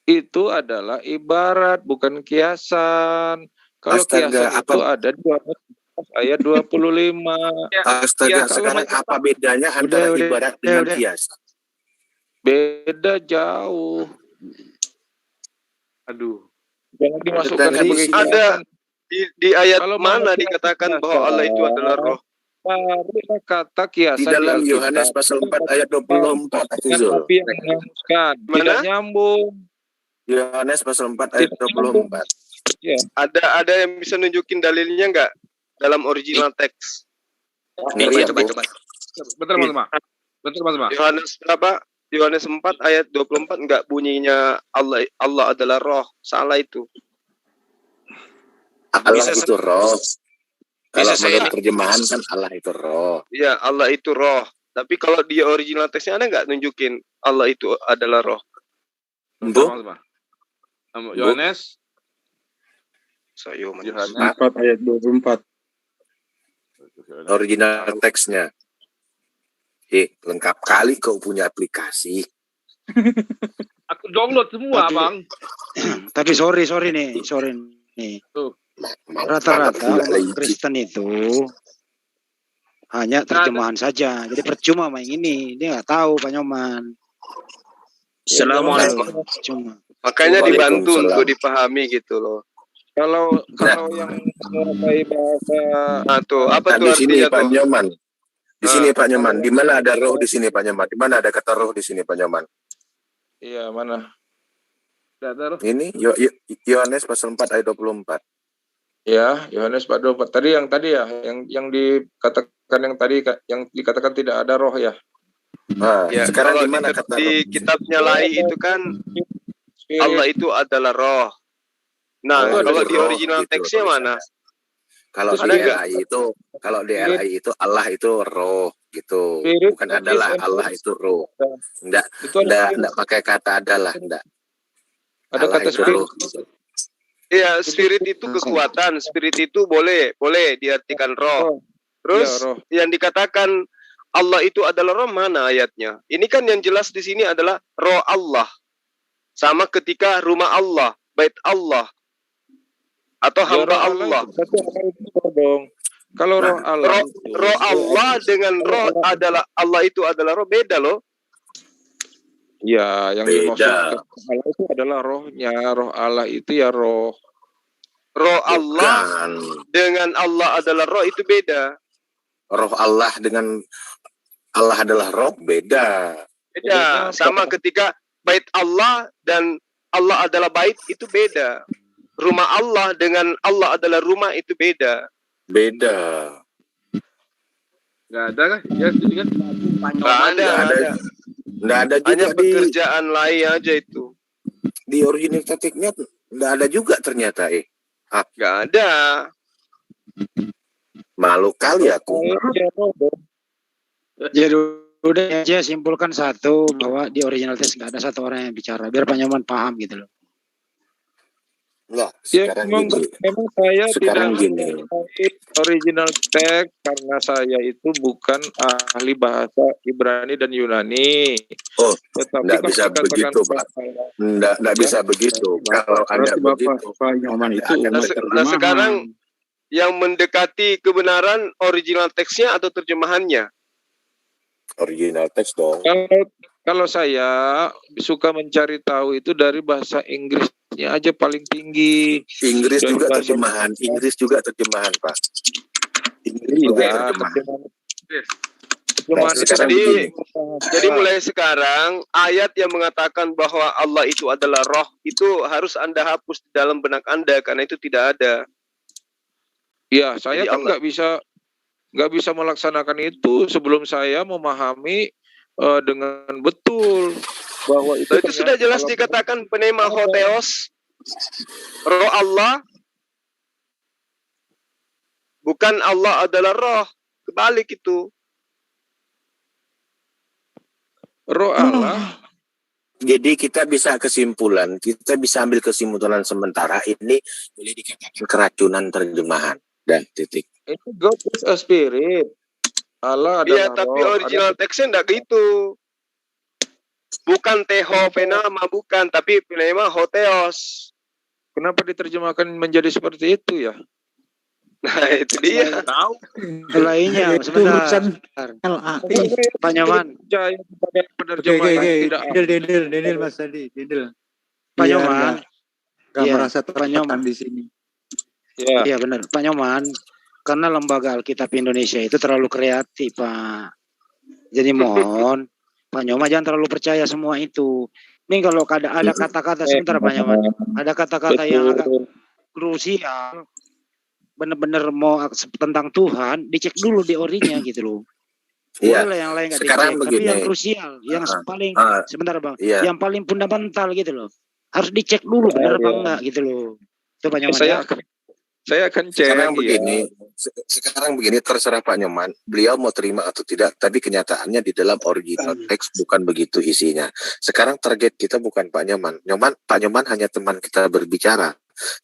Itu adalah ibarat, bukan kiasan. Kalau kiasan itu ada di ayat 25. Astaga, sekarang apa bedanya antara ibarat dengan kias? Beda jauh. Aduh. Jangan dimasukkan sebagai kiasan. Ada di ayat mana dikatakan bahwa Allah itu adalah roh? Kata kiasan di dalam Yohanes pasal 4 ayat 24. Api yang menghanguskan. Tidak nyambung. Yohanes pasal 4 ayat 24. Ya. Ada yang bisa nunjukin dalilnya enggak dalam original teks? Coba. Bentar Mas. Yohanes berapa? Yohanes 4 ayat 24 enggak bunyinya Allah adalah roh. Salah itu. Allah itu roh. Kalau menurut terjemahan kan Allah itu roh. Ya, Allah itu roh. Tapi kalau di original teksnya ada nggak nunjukin Allah itu adalah roh? Yohanes 4 ayat 24. Original teksnya. Lengkap kali kau punya aplikasi. Aku download semua, Bang. Tapi sorry nih. Rata-rata Kristen itu hanya terjemahan saja. Jadi percuma main ini. Dia nggak tahu Pak Nyoman. Assalamualaikum. Makanya dibantu untuk dipahami gitu loh. Kalau yang menguasai bahasa apa tuh di sini artinya Pak tuh? Nyoman. Di sini Pak Nyoman. Di mana ada roh di sini Pak Nyoman? Di mana ada kata roh di sini Pak Nyoman? Iya, mana? Ini Yohanes pasal 4 ayat 24. Ya, Yohanes 4:24. Tadi ya, yang dikatakan yang dikatakan tidak ada roh ya. Nah, Ya, sekarang kalau di mana kata roh? di kitabnya Lai itu kan Allah itu adalah roh. Nah, Oh, kalau itu di roh, original gitu teksnya mana? Kalau Ada di nggak? LI itu Allah itu roh gitu. Bukan adalah Allah itu roh. Enggak pakai kata adalah, enggak. Ada Allah kata itu roh. Gitu. Iya, spirit itu kekuatan, spirit itu boleh diartikan roh. Terus Iya, roh. yang dikatakan Allah itu adalah roh mana ayatnya? Ini kan yang jelas di sini adalah roh Allah. Sama ketika rumah Allah, bait Allah atau hamba Allah. Kalau roh Allah, roh Allah dengan roh adalah Allah itu adalah roh, beda loh. ya yang dimaksud Allah itu adalah rohnya, roh Allah itu ya roh. Roh Allah dengan Allah adalah roh itu beda. Roh Allah dengan Allah adalah roh beda. Beda. Sama ketika bait Allah dan Allah adalah bait itu beda. Rumah Allah dengan Allah adalah rumah itu beda. Beda. Nggak ada kan? Ya, jadi kan. Nggak ada juga hanya pekerjaan lain aja itu. Di original teksnya nggak ada juga ternyata nggak ada. Malu kali aku. Jadi udah aja simpulkan satu bahwa di original teks nggak ada satu orang yang bicara biar Pak Nyoman paham gitu loh. Enggak, memang saya sekarang tidak original text karena saya itu bukan ahli bahasa Ibrani dan Yunani. Oh, tetapi enggak bisa begitu, Pak. Enggak bisa begitu. Kalau ada begitu, Pak Nyoman itu Nah, sekarang yang mendekati kebenaran original teksnya atau terjemahannya? Original teks dong. Kalau saya suka mencari tahu itu dari bahasa Inggrisnya aja paling tinggi. Inggris juga terjemahan. Inggris juga terjemahan, Pak. Inggris juga terjemahan. Jadi mulai sekarang ayat yang mengatakan bahwa Allah itu adalah roh itu harus Anda hapus di dalam benak Anda karena itu tidak ada. Ya, saya kan nggak bisa melaksanakan itu sebelum saya memahami dengan betul bahwa itu sudah jelas dikatakan pneuma hotheos, roh Allah, bukan Allah adalah roh, kebalik itu. Roh Allah. Jadi kita bisa ambil kesimpulan sementara ini boleh dikatakan keracunan terjemahan dan titik. Itu God is a spirit. Allah adalah iya, tapi original teksnya enggak gitu. Bukan teho penama, bukan, tapi penema hotheos. Kenapa diterjemahkan menjadi seperti itu ya? Nah, itu dia. Tahu. Lainnya sebentar. Pak Nyoman. Dendel Mas Adi, Dendel. Pak Nyoman. Gak merasa tertekan di sini. Iya benar, Pak Nyoman. Karena lembaga Alkitab Indonesia itu terlalu kreatif, Pak. Jadi mohon, Pak Nyoman jangan terlalu percaya semua itu. Ini kalau ada kata-kata sebentar Pak Nyoman, ada kata-kata yang agak krusial, benar-benar mau tentang Tuhan, dicek dulu di orinya gitu loh. Boleh yang lain nggak dicek, tapi yang krusial, yang paling sebentar Bang, yang paling fundamental gitu loh, harus dicek dulu benar apa enggak gitu loh. Itu Pak Nyoman. Saya akan cek. Sekarang begini, terserah Pak Nyoman, beliau mau terima atau tidak, tapi kenyataannya di dalam original teks bukan begitu isinya. Sekarang target kita bukan Pak Nyoman. Pak Nyoman hanya teman kita berbicara,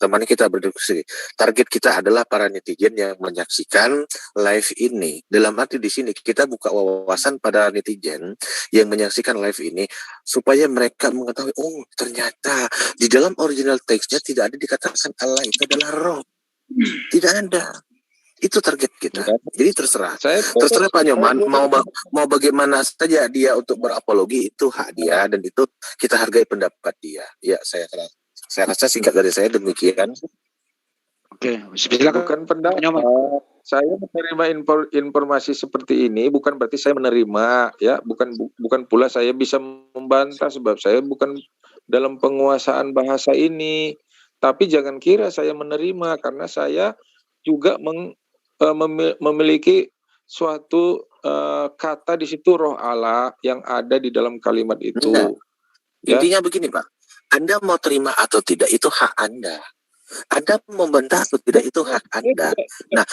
teman kita berdiskusi. Target kita adalah para netizen yang menyaksikan live ini. Dalam arti di sini kita buka wawasan pada netizen yang menyaksikan live ini supaya mereka mengetahui, oh ternyata di dalam original teksnya tidak ada dikatakan Allah itu adalah roh. Tidak ada. Itu target kita. Jadi terserah Pak Nyoman mau bagaimana saja dia untuk berapologi, itu hak dia dan itu kita hargai pendapat dia. Ya, saya rasa singkat dari saya demikian. Oke, silakan. Bukan pendapat. Saya menerima informasi seperti ini bukan berarti saya menerima, ya, bukan pula saya bisa membantah sebab saya bukan dalam penguasaan bahasa ini. Tapi jangan kira saya menerima, karena saya juga memiliki suatu kata di situ, roh Allah yang ada di dalam kalimat itu. Ya? Intinya begini Pak, Anda mau terima atau tidak itu hak Anda. Anda mau membantah atau tidak itu hak Anda. Nah,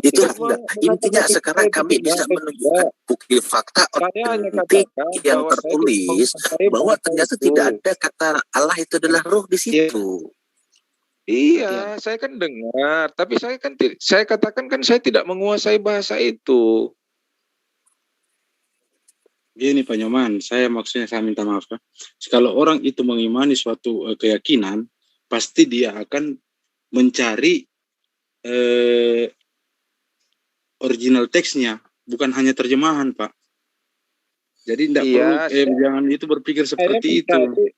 itu hak Anda. Intinya sekarang kami bisa menunjukkan bukti fakta otentik yang tertulis bahwa ternyata tidak ada kata Allah itu adalah roh di situ. Iya, saya kan dengar, tapi saya katakan kan saya tidak menguasai bahasa itu. Gini Pak Nyoman, saya minta maaf ya. Kalau orang itu mengimani suatu keyakinan, pasti dia akan mencari original teksnya, bukan hanya terjemahan Pak. Jadi tidak perlu jangan itu berpikir seperti itu.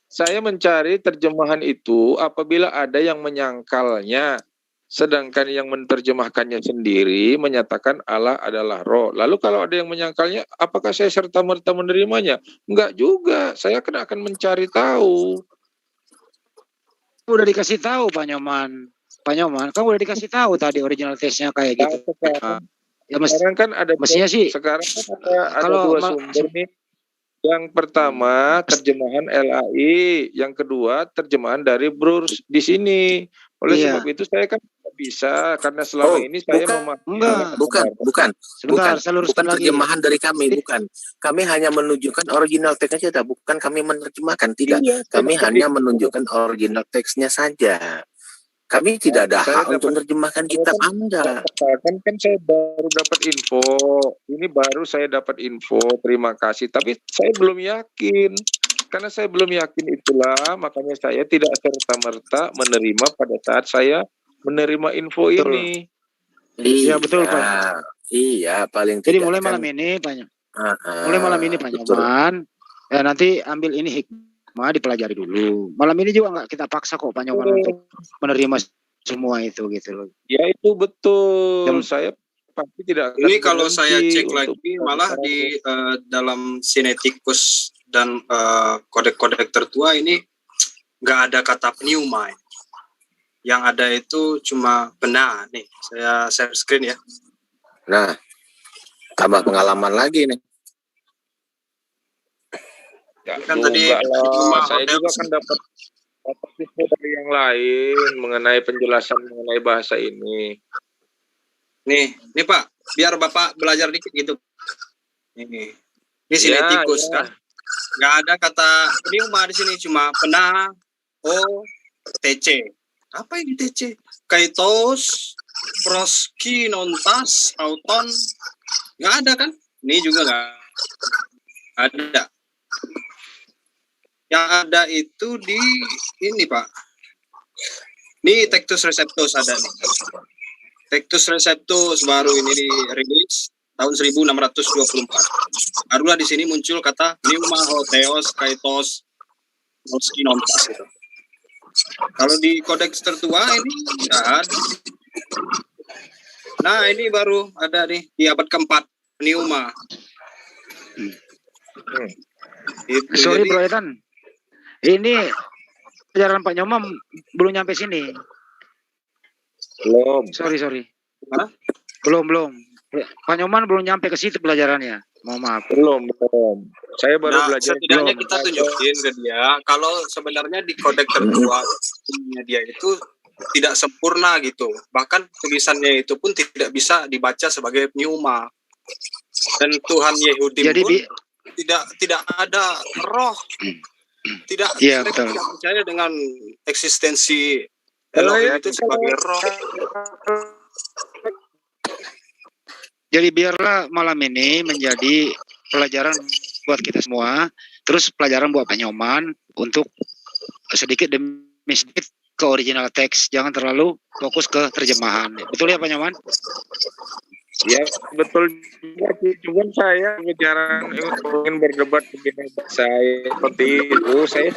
Saya mencari terjemahan itu apabila ada yang menyangkalnya, sedangkan yang menerjemahkannya sendiri menyatakan Allah adalah roh. Lalu kalau ada yang menyangkalnya, apakah saya serta-merta menerimanya? Enggak juga, saya akan mencari tahu. Udah dikasih tahu Pak Nyoman, kamu udah dikasih tahu tadi original teksnya kayak gitu. Ya sekarang kan ada mestinya sih. Sekarang kan ada dua sumber nih. Yang pertama terjemahan LAI, yang kedua terjemahan dari Brurs di sini. Oleh sebab itu saya kan tidak bisa, karena selama ini saya bukan terjemahan dari kami, bukan. Kami hanya menunjukkan original teksnya saja, bukan kami menerjemahkan, tidak. Kami hanya menunjukkan original teksnya saja. Kami tidak ada hak untuk menerjemahkan kitab Anda. Kan saya baru dapat info. Ini baru saya dapat info. Terima kasih. Tapi saya belum yakin. Karena saya belum yakin itulah, makanya saya tidak serta-merta menerima pada saat saya menerima info ini. Iya betul Pak. Iya, paling tidak. Jadi mulai malam ini Pak. Mulai malam ini Pak Nyoman. Ya nanti ambil ini hikmah dipelajari dulu. Malam ini juga nggak kita paksa kok Pak Nyoman untuk menerima semua itu gitu loh. Ya itu betul. Saya pasti tidak akan. Ini kalau saya cek lagi malah di dalam Sinaiticus dan kodek-kodek tertua ini nggak ada kata pneuma. Yang ada itu cuma benar nih. Saya share screen ya. Nah, tambah pengalaman lagi nih. Kan tadi saya juga kan dapat info dari yang lain mengenai penjelasan mengenai bahasa ini. Nih Pak, biar Bapak belajar dikit gitu. Ini Sinaiticus kan. Nggak ada kata pneuma di sini, cuma pena, TC. Apa ini TC? Kaitos, proski, nontas, auton. Nggak ada kan? Ini juga nggak ada. Yang ada itu di ini Pak. Ini Tectus Receptus ada nih. Tectus Receptus baru ini dirilis tahun 1624. Barulah di sini muncul kata pneuma, hotheos, kaitos, proski, nontas gitu. Kalau di kodeks tertua ini nggak ada. Nah ini baru ada nih di abad keempat pneuma. Sorry Bro Ethan, ini pelajaran Pak Nyoman belum nyampe sini. Belum. Sorry. Belum. Pak Nyoman belum nyampe ke situ pelajarannya. Mohon maaf. Belum. Saya baru belajar. Setidaknya kita tunjukin ke dia kalau sebenarnya di kodek tertua dia itu tidak sempurna gitu. Bahkan tulisannya itu pun tidak bisa dibaca sebagai pneuma. Dan Tuhan Yehudi pun tidak ada roh. Tidak, mereka tidak percaya dengan eksistensi Elohim itu sebagai roh. Jadi biarlah malam ini menjadi pelajaran buat kita semua, terus pelajaran buat Pak Nyoman untuk sedikit demi sedikit ke original teks, jangan terlalu fokus ke terjemahan. Betul ya Pak Nyoman? Ya betul juga sih, cuman saya jarang ingin berdebat dengan saya seperti itu. Saya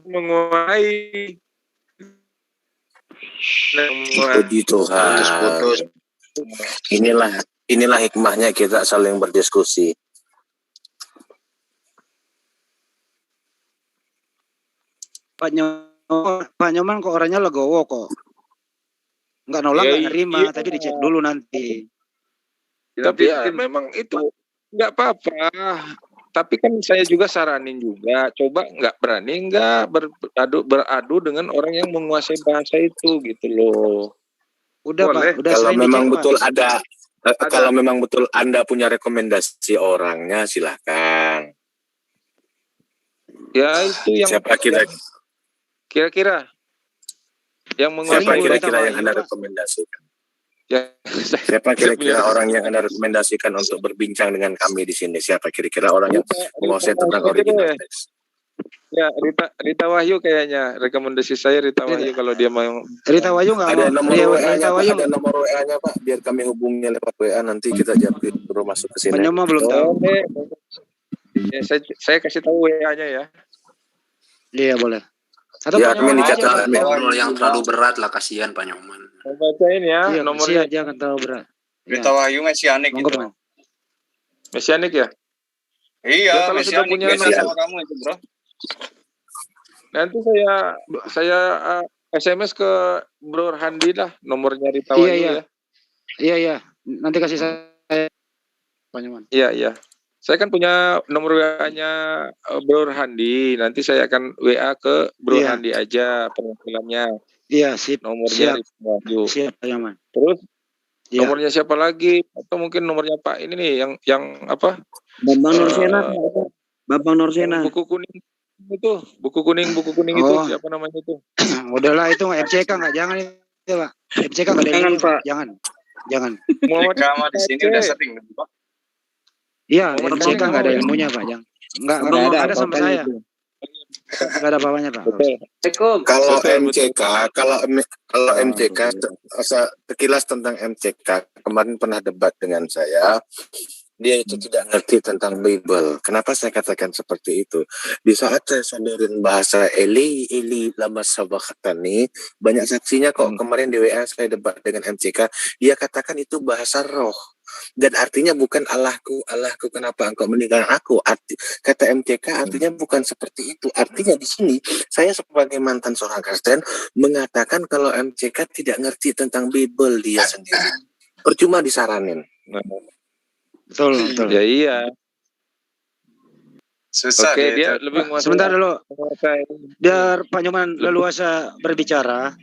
menguasai Puji Tuhan. Inilah hikmahnya kita saling berdiskusi. Pak Nyoman kok orangnya legowo kok. Nggak nolak, nggak nerima. Iya. Tadi dicek dulu nanti. Tapi memang itu nggak apa-apa. Tapi kan saya juga saranin juga, coba berani beradu dengan orang yang menguasai bahasa itu gitu loh. Udah boleh. Pak, udah Kalau sering memang dicek, betul Pak. kalau memang betul Anda punya rekomendasi orangnya, silahkan. Ya itu yang siapa kira-kira yang menguasai siapa kira-kira yang Anda rekomendasikan? Ya, siapa kira-kira orang yang Anda rekomendasikan untuk berbincang dengan kami di sini? Siapa kira-kira orang yang menguasai tentang original teks? Ya, Rita Wahyu kayaknya rekomendasi saya Rita Wahyu kalau dia mau. Rita Wahyu nggak ada mau. nomor WA-nya, Rita Pak. Wahyu. Ada nomor WA-nya Pak, biar kami hubungi lewat WA, nanti kita japri baru masuk ke sini. Penyoma belum tahu. Ya, saya kasih tahu WA-nya ya. Iya boleh. Atau ya, Pak Nyoman dicatat yang terlalu berat lah, kasihan Pak Nyoman. Bacain ya iya, nomornya. Jangan terlalu berat. Rita Wahyu mesianik gitu. Mesianik ya? Iya, kalau sudah punya sama kamu itu, Bro. Nanti saya SMS ke Bro Handi lah nomornya Rita Wahyu ya. Iya. Nanti kasih saya Pak Nyoman. Iya. Saya kan punya nomor WA-nya Bro Handi. Nanti saya akan WA ke Bro Handi aja perwakilannya. Iya, sip. Nomornya Rita Wahyu. Siap, Pak Nyoman. Terus nomornya siapa lagi? Atau mungkin nomornya Pak ini nih yang apa? Bambang Nursena. Bambang Nursena. Buku kuning itu siapa namanya itu? Udahlah itu MCK nggak, jangan itu Pak. MCK nggak ada ilmunya, Pak. Jangan. Muhammad Kama di sini udah sering, Pak. Iya, MCK nggak ada ilmunya, Pak. Nggak ada sama saya. Nggak ada apa-apanya, Pak. Kalau MCK sekilas tentang MCK, kemarin pernah debat dengan saya. Dia itu tidak ngerti tentang Bible. Kenapa saya katakan seperti itu? Di saat saya sadarin bahasa Eli lama sabakhtani, banyak saksinya kok. Kemarin di WA saya debat dengan MCK, dia katakan itu bahasa roh. Dan artinya bukan Allahku, kenapa engkau meninggalkan aku? Kata MCK artinya bukan seperti itu. Artinya di sini saya sebagai mantan seorang Kristen mengatakan kalau MCK tidak ngerti tentang Bible dia sendiri. Percuma disaranin. Betul. Ya iya. Susah. Oke, dia lebih menguasai. Sebentar dulu. Biar Pak Nyoman leluasa berbicara.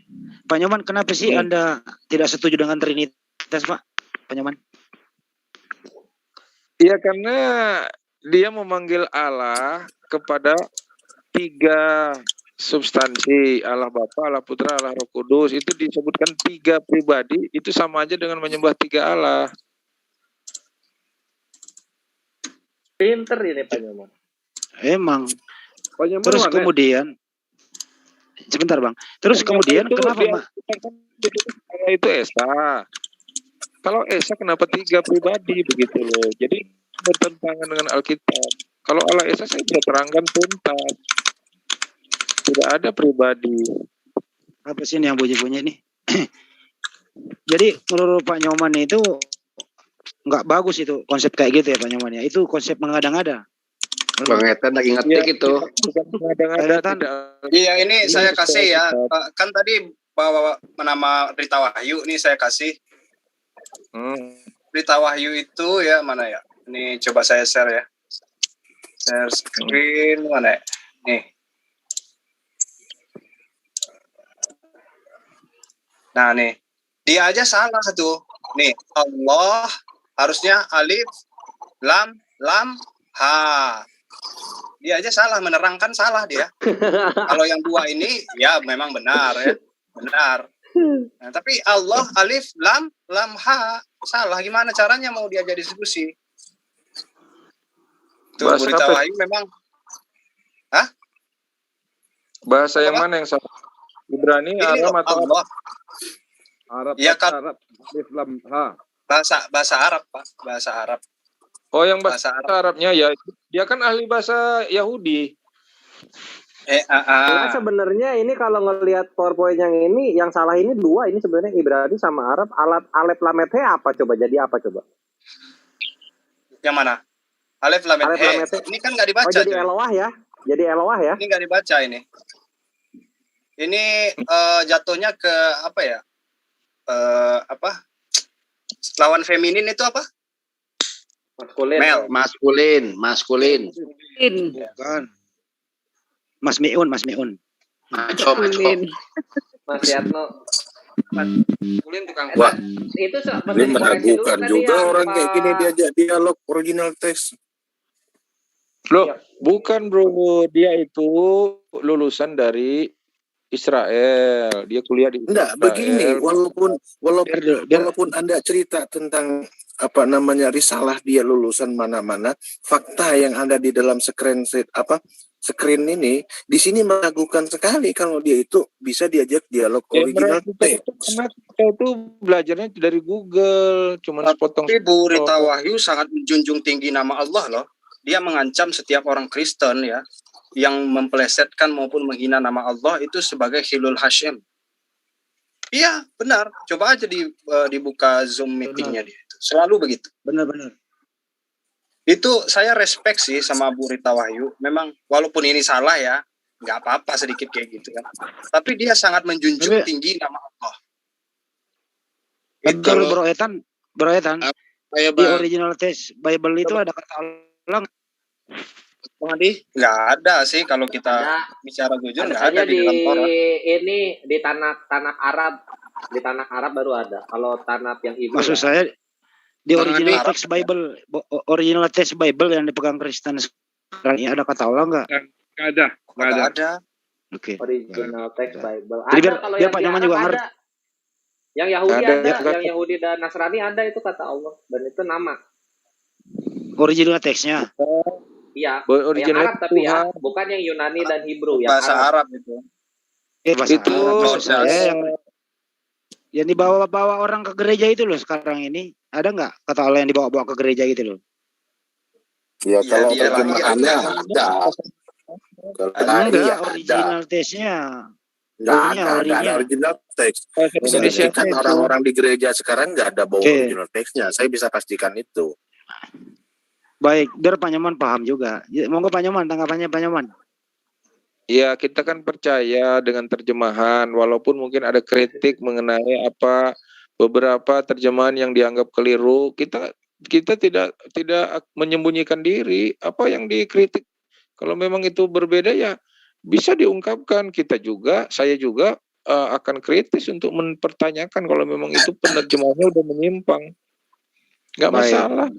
Pak Nyoman, kenapa sih Anda tidak setuju dengan Trinitas, Pak? Pak Nyoman? Iya, karena dia memanggil Allah kepada 3 substansi, Allah Bapa, Allah Putra, Allah Roh Kudus. Itu disebutkan 3 pribadi, itu sama aja dengan menyembah 3 Allah. Pinter ini Pak Nyoman. Emang. Terus kemudian, sebentar Bang. Terus kemudian kenapa Pak? Itu Esa. Kalau Esa kenapa 3 pribadi begitu loh? Jadi bertentangan dengan Alkitab. Kalau Allah Esa saya bisa terangkan tuntas. Tidak ada pribadi. Apa sih ini yang bunyi-bunyi nih? Jadi menurut Pak Nyoman itu nggak bagus itu konsep kayak gitu ya Pak Nyoman ya. Itu konsep mengada-ngada. Bang Eta lagi ngetik itu. Iya, ini saya kasih ya. Kan tadi bawa nama Rita Wahyu, nih saya kasih. Rita Wahyu itu ya mana ya? Ini coba saya share ya. Share screen mana ya? Nih. Nah nih, dia aja salah tuh. Nih, Allah harusnya alif, lam, ha. Dia aja salah, menerangkan salah dia. Kalau yang dua ini, ya memang benar ya. Benar. Nah, tapi Allah, alif, lam, ha. Salah. Gimana caranya mau diajak diskusi? Tuh, Bahasa Berita apa? Wahyu memang. Hah? Bahasa yang mana yang salah? Ibrani, Ini Aram loh, atau Allah. Arab, Ya kan, alif lam ha. bahasa Arab, Pak. Bahasa Arab. Oh, yang bahasa Bahasa Arab. Arabnya ya. Dia kan ahli bahasa Yahudi. Nah, sebenarnya ini kalau ngelihat PowerPoint yang ini, yang salah ini dua, ini sebenarnya Ibrani sama Arab. Alef Lamet He apa coba? Jadi apa coba? Yang mana? Alif Lamet Alef He. Lamet He. Ini kan nggak dibaca. Oh, jadi Joy. Eloah ya? Jadi Eloah ya? Ini nggak dibaca ini. Ini jatuhnya ke apa ya? Apa? Lawan feminin itu apa? Maskulin. Mel. Maskulin. Bukan. Mas Miun. Maco. Mas Yatno. Maskulin tukang Wah, Itu ini meragukan juga orang kayak gini diajak dialog original text. Loh, bukan bro. Dia itu lulusan dari Israel. Dia kuliah di Enggak, Israel. begini, walaupun Anda cerita tentang apa namanya risalah dia lulusan mana-mana, fakta yang ada di dalam screen ini di sini meragukan sekali kalau dia itu bisa diajak dialog original text. Karena kita itu belajarnya dari Google, cuman sepotong. Tapi Berita Wahyu sangat menjunjung tinggi nama Allah loh. Dia mengancam setiap orang Kristen ya yang mempelesetkan maupun menghina nama Allah itu sebagai Khilul Hashem. Iya, benar. Coba aja dibuka Zoom meetingnya dia. Selalu begitu. Benar-benar. Itu saya respect sih sama Berita Wahyu. Memang walaupun ini salah ya, nggak apa-apa sedikit kayak gitu kan. Tapi dia sangat menjunjung tinggi nama Allah. Betul, Bro Etan. Di original text Bible itu ada kata Allah. Bang Adi? Nggak ada sih kalau kita bicara jujur, nggak ada di dalam Taurat. Ini di tanah Arab, di tanah Arab baru ada. Kalau tanah yang Hebrew. Maksud saya di original text Bible, yang dipegang Kristen sekarang ini ada kata Allah nggak? Nggak ada. Oke. Original text Bible. Jadi Ada kalau yang Pak di Nyoman Arab juga ada. ngerti. Yang Yahudi Ada, ada, ya, yang Yahudi dan Nasrani ada itu kata Allah dan itu nama. Original text-nya. Iya. Original Yang Arab tapi ya, Tuhan. bukan yang Yunani dan Hebrew yang Bahasa Arab itu. Bahasa Itu Arab. Maksud saya yang dibawa-bawa orang ke gereja itu loh sekarang ini. Ada nggak kata Allah yang dibawa-bawa ke gereja gitu loh? Ya kalau terjemahannya ada. Enggak, original text-nya. Nggak ada original text. Jadi kan orang-orang di gereja sekarang nggak ada bawa original text-nya. Saya bisa pastikan itu. Baik, biar Pak Nyoman paham juga. Monggo Pak Nyoman, tanggapannya Pak Nyoman. Ya, kita kan percaya dengan terjemahan, walaupun mungkin ada kritik mengenai apa beberapa terjemahan yang dianggap keliru. Kita tidak menyembunyikan diri apa yang dikritik. Kalau memang itu berbeda ya bisa diungkapkan. Saya juga akan kritis untuk mempertanyakan kalau memang itu penerjemahannya udah menyimpang. Nggak masalah.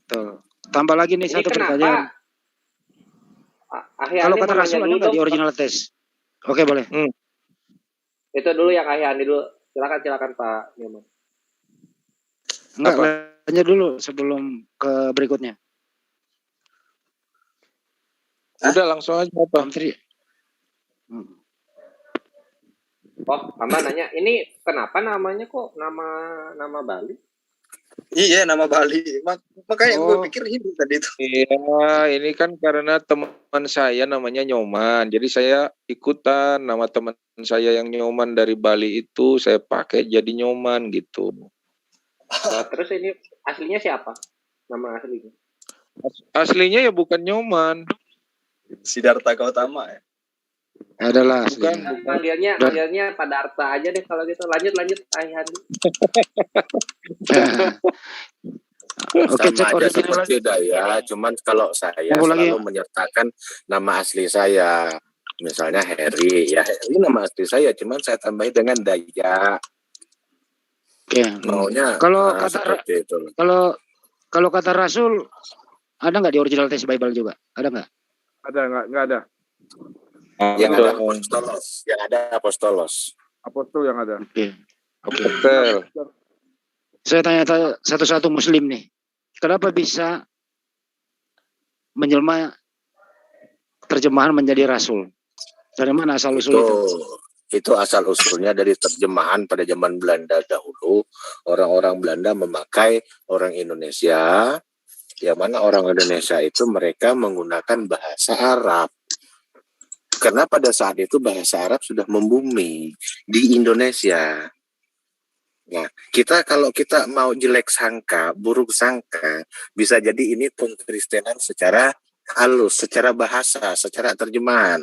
Tuh. Tambah lagi nih satu pertanyaan. Kalau kata Rasul ada nggak di original text? Oke, boleh. Itu dulu yang Ahli Andi dulu. Silakan Pak Nyoman. Enggak, lanjut dulu sebelum ke berikutnya. Udah langsung aja Pak. Oh, Mama nanya, ini kenapa namanya kok nama Bali? Iya, nama Bali. Makanya gue pikir Hindu tadi itu. Iya, ini kan karena teman saya namanya Nyoman. Jadi saya ikutan nama teman saya yang Nyoman dari Bali itu saya pakai jadi Nyoman gitu. Nah, terus ini aslinya siapa? Nama aslinya? Aslinya ya bukan Nyoman. Siddhartha Gautama ya. Adalah bukan. Manggilnya pada Arta aja deh kalau gitu. Lanjut Ayhan. Oke, sama aja seperti Daya, cuman kalau saya selalu menyertakan nama asli saya. Misalnya Heri, ya Heri nama asli saya, cuman saya tambahin dengan Daya. Oke. Maunya Kalau seperti itu. Kalau kata Rasul ada nggak di original text Bible juga? Ada nggak? Ada nggak ada? Yang ada apostolos, yang ada apostolos. Apostol yang ada. Oke. Betul. Saya tanya satu-satu Muslim nih, kenapa bisa menjelma terjemahan menjadi Rasul? Dari mana asal usul itu? Itu asal usulnya dari terjemahan pada zaman Belanda dahulu. Orang-orang Belanda memakai orang Indonesia, yang mana orang Indonesia itu mereka menggunakan bahasa Arab. Karena pada saat itu bahasa Arab sudah membumi di Indonesia. Nah, kalau kita mau jelek sangka, buruk sangka, bisa jadi ini pengkristenan secara halus, secara bahasa, secara terjemahan.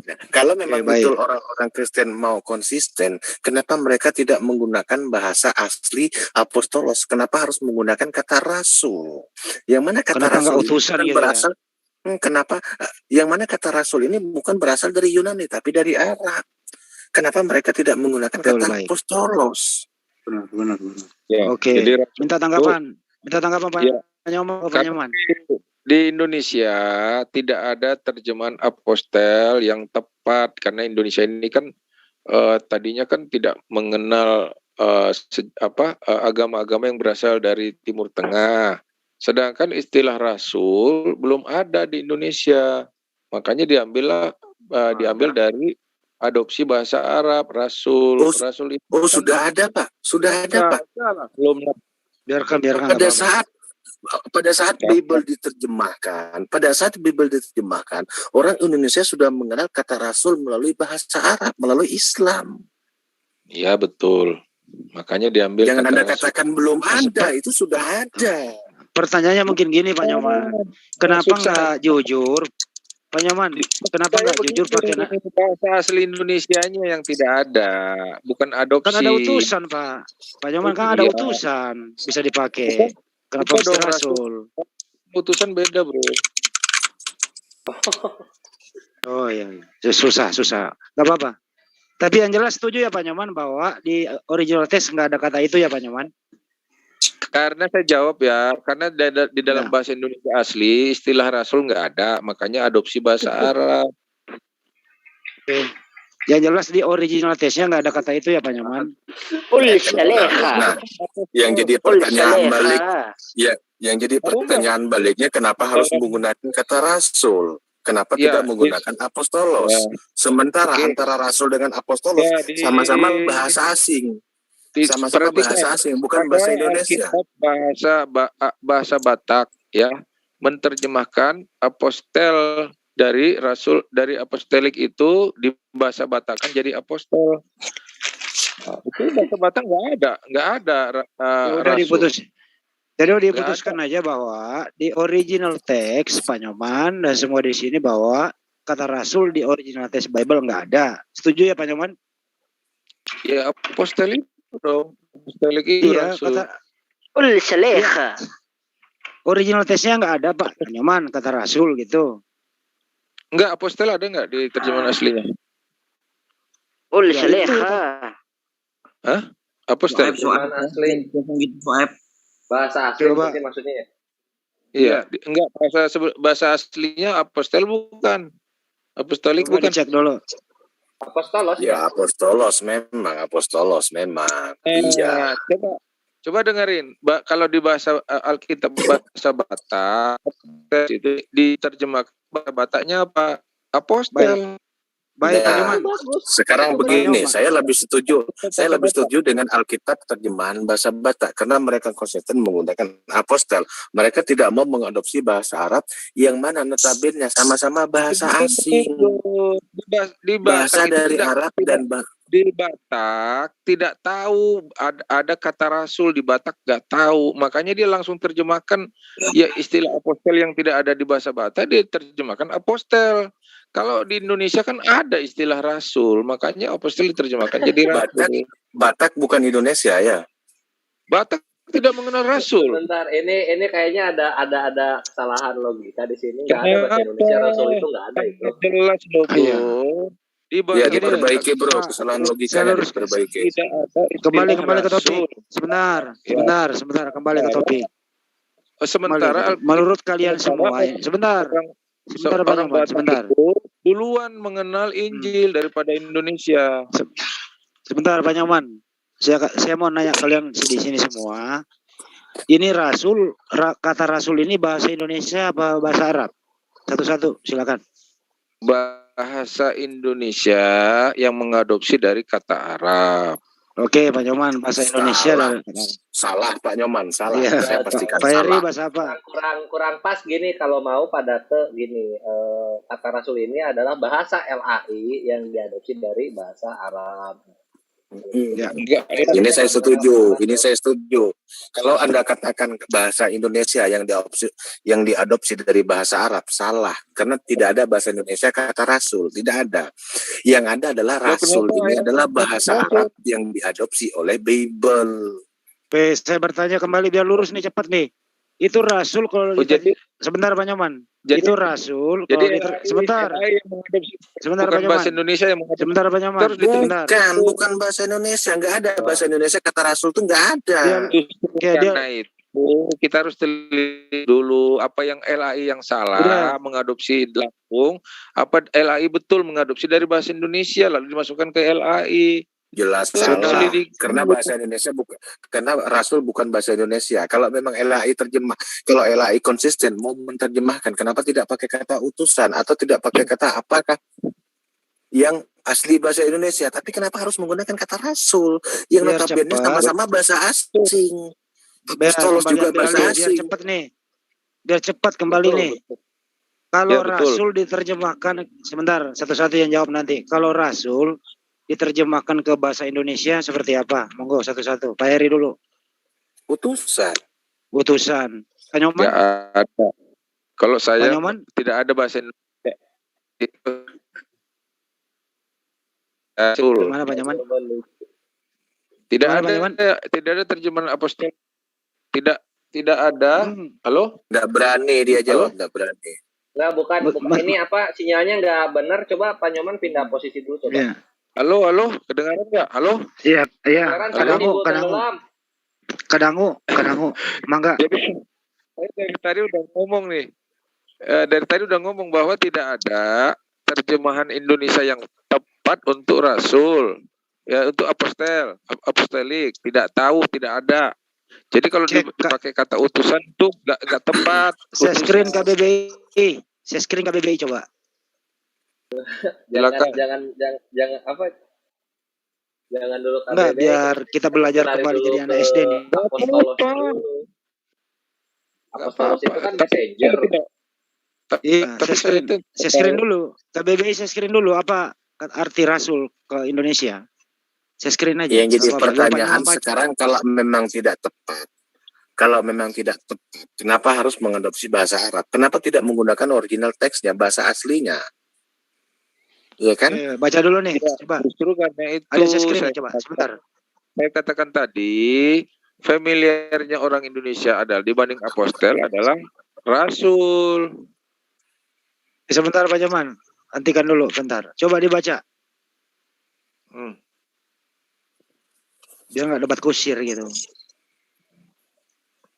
Nah, kalau memang betul orang-orang Kristen mau konsisten, kenapa mereka tidak menggunakan bahasa asli apostolos? Kenapa harus menggunakan kata rasul? Yang mana kata rasul ini gitu berasal? Ya? Kenapa? Yang mana kata rasul ini bukan berasal dari Yunani, tapi dari Arab. Kenapa mereka tidak menggunakan kata apostolos? Benar. Ya, Oke. Jadi, minta tanggapan Pak Nyoman. Di Indonesia tidak ada terjemahan apostel yang tepat karena Indonesia ini kan tadinya kan tidak mengenal agama-agama yang berasal dari Timur Tengah. Sedangkan istilah rasul belum ada di Indonesia. Makanya diambil dari adopsi bahasa Arab, rasul. Rasul itu sudah ada, Pak. Sudah ada, Pak. Belum. Biarkan. Pada saat Bible diterjemahkan, orang Indonesia sudah mengenal kata rasul melalui bahasa Arab, melalui Islam. Iya, betul. Makanya diambil. Jangan Anda katakan belum ada, itu sudah ada. Pertanyaannya mungkin gini, Pak Nyoman. Kenapa nggak jujur? Pak Nyoman, kenapa nggak jujur pakai bahasa asli Indonesianya yang tidak ada, bukan adopsi. Kan ada utusan, Pak. Pak Nyoman kan ada utusan, bisa dipakai. Kenapa mesti rasul? Utusan beda, bro. Oh iya. Susah. Gak apa-apa. Tapi yang jelas setuju ya Pak Nyoman bahwa di original text nggak ada kata itu ya Pak Nyoman? Karena saya jawab ya, karena di dalam bahasa Indonesia asli istilah rasul nggak ada, makanya adopsi bahasa Arab. Oke. Yang jelas di original text-nya nggak ada kata itu ya Pak Nyoman. Nah, yang jadi pertanyaan balik, yang jadi pertanyaan baliknya kenapa harus menggunakan kata rasul? Kenapa tidak menggunakan apostolos? Sementara antara rasul dengan apostolos sama-sama bahasa asing. Sama-sama bahasa asing, bukan bahasa Indonesia. Bahasa Batak ya menerjemahkan apostel dari rasul, dari apostolik itu di bahasa Batak kan jadi apostol. Nah, itu bahasa Batak nggak ada. Udah diputus. Jadi diputuskan aja bahwa di original text Pak Nyoman dan semua di sini bahwa kata rasul di original text Bible nggak ada. Setuju ya Pak Nyoman? Ya apostolik dong. Apostolik itu rasul. Kata original textnya nggak ada Pak Nyoman kata rasul gitu. Enggak, apostel ada enggak di terjemahan aslinya? Hah? Apostel? Asli. Bahasa asli maksudnya ya? Iya, enggak bahasa aslinya apostel bukan. Apostolik bukan. Cek dulu. Apostolos. Ya, apostolos memang. Iya. Coba dengerin, kalau di bahasa Alkitab bahasa Batak itu diterjemahkan bahasa Bataknya apa? Apostel. Baik, nah, sekarang begini, saya lebih setuju dengan Alkitab terjemahan bahasa Batak karena mereka konsisten menggunakan apostel. Mereka tidak mau mengadopsi bahasa Arab yang mana notabene sama-sama bahasa asing. Bahasa dari Arab dan di Batak tidak tahu ada kata rasul di Batak, nggak tahu, makanya dia langsung terjemahkan ya istilah apostel yang tidak ada di bahasa Batak dia terjemahkan apostel. Kalau di Indonesia kan ada istilah rasul, makanya apostel diterjemahkan jadi rasul. Batak bukan Indonesia ya? Batak Tidak mengenal rasul. Bentar, ini kayaknya ada kesalahan logika di sini. Nggak ada bahasa Indonesia rasul itu, nggak ada itu. Jelas loh, Iya. Ya diperbaiki bro, kesalahan logikanya diperbaiki. Kembali ke topik. Sebentar, kembali ke topik. Sementara menurut kalian semua, sebentar Pak Nyoman, sebentar. Duluan mengenal Injil daripada Indonesia. Sebentar Pak Nyoman, saya mau nanya kalian di sini semua. Ini rasul, kata rasul ini bahasa Indonesia apa bahasa Arab? Satu-satu, silakan. Bahasa Indonesia yang mengadopsi dari kata Arab. Oke, Pak Nyoman, bahasa Indonesia salah Pak Nyoman, salah. Ya, saya pastikan Pak Heri, salah. bahasa apa? Kurang pas gini kalau mau pada gini, kata rasul ini adalah bahasa LAI yang diadopsi dari bahasa Arab. Ya. Ini saya setuju. Kalau Anda katakan bahasa Indonesia yang diadopsi dari bahasa Arab, salah. Karena tidak ada bahasa Indonesia kata rasul, tidak ada. Yang ada adalah rasul ini adalah bahasa Arab yang diadopsi oleh Bible. Saya bertanya kembali biar lurus nih, cepat nih. Itu rasul kalau sebentar Pak Nyoman. Itu rasul kalau sebentar Pak Nyoman. Bahasa Indonesia yang sebentar Pak Nyoman. Bukan bahasa Indonesia, enggak ada bahasa Indonesia kata rasul itu enggak ada. Karena itu kita harus teliti dulu apa yang LAI yang salah mengadopsi langsung, apa LAI betul mengadopsi dari bahasa Indonesia lalu dimasukkan ke LAI. Jelas salah, karena bahasa Indonesia karena rasul bukan bahasa Indonesia. Kalau memang LAI kalau LAI konsisten mau menerjemahkan, kenapa tidak pakai kata utusan atau tidak pakai kata apakah yang asli bahasa Indonesia? Tapi kenapa harus menggunakan kata rasul yang notabene sama-sama bahasa asing? Apostolos juga bahasa asing. Biar cepat kembali nih. Kalau rasul diterjemahkan, sebentar, satu-satu yang jawab nanti. Kalau rasul diterjemahkan ke bahasa Indonesia seperti apa? Monggo satu-satu. Pak Heri dulu. Utusan. Pak Nyoman? Ya ada. Kalau saya tidak ada bahasa Indonesia. Mana Pak Nyoman? Tidak ada terjemahan apostol. Tidak ada. Halo? Nggak berani dia jawab, nggak berani. Nggak, bukan. Ini apa sinyalnya nggak benar? Coba Pak Nyoman pindah posisi dulu coba. Yeah. Halo, kedengaran nggak? Halo? Iya. Kadangu. Mangga. Saya dari tadi udah ngomong bahwa tidak ada terjemahan Indonesia yang tepat untuk rasul, ya untuk apostolik. Tidak tahu, tidak ada. Jadi kalau dipakai kata utusan itu nggak tepat. Saya screen KBBI coba. Jangan apa? Jangan dulu KBBI. Enggak, biar kita belajar kembali jadi anak SD nih. Apostolos itu kan messenger. Saya screen dulu. KBBI saya screen dulu apa arti rasul ke Indonesia. Saya screen aja. Yang jadi pertanyaan sekarang kalau memang tidak tepat, kenapa harus mengadopsi bahasa Arab? Kenapa tidak menggunakan original teksnya, bahasa aslinya? Iya kan? Baca dulu nih, coba. Justru karena itu ada screen, coba sebentar. Saya katakan tadi, familiarnya orang Indonesia adalah dibanding apostel adalah rasul. Sebentar Pak Jaman, hentikan dulu, bentar. Coba dibaca. Biar nggak dapat kusir gitu.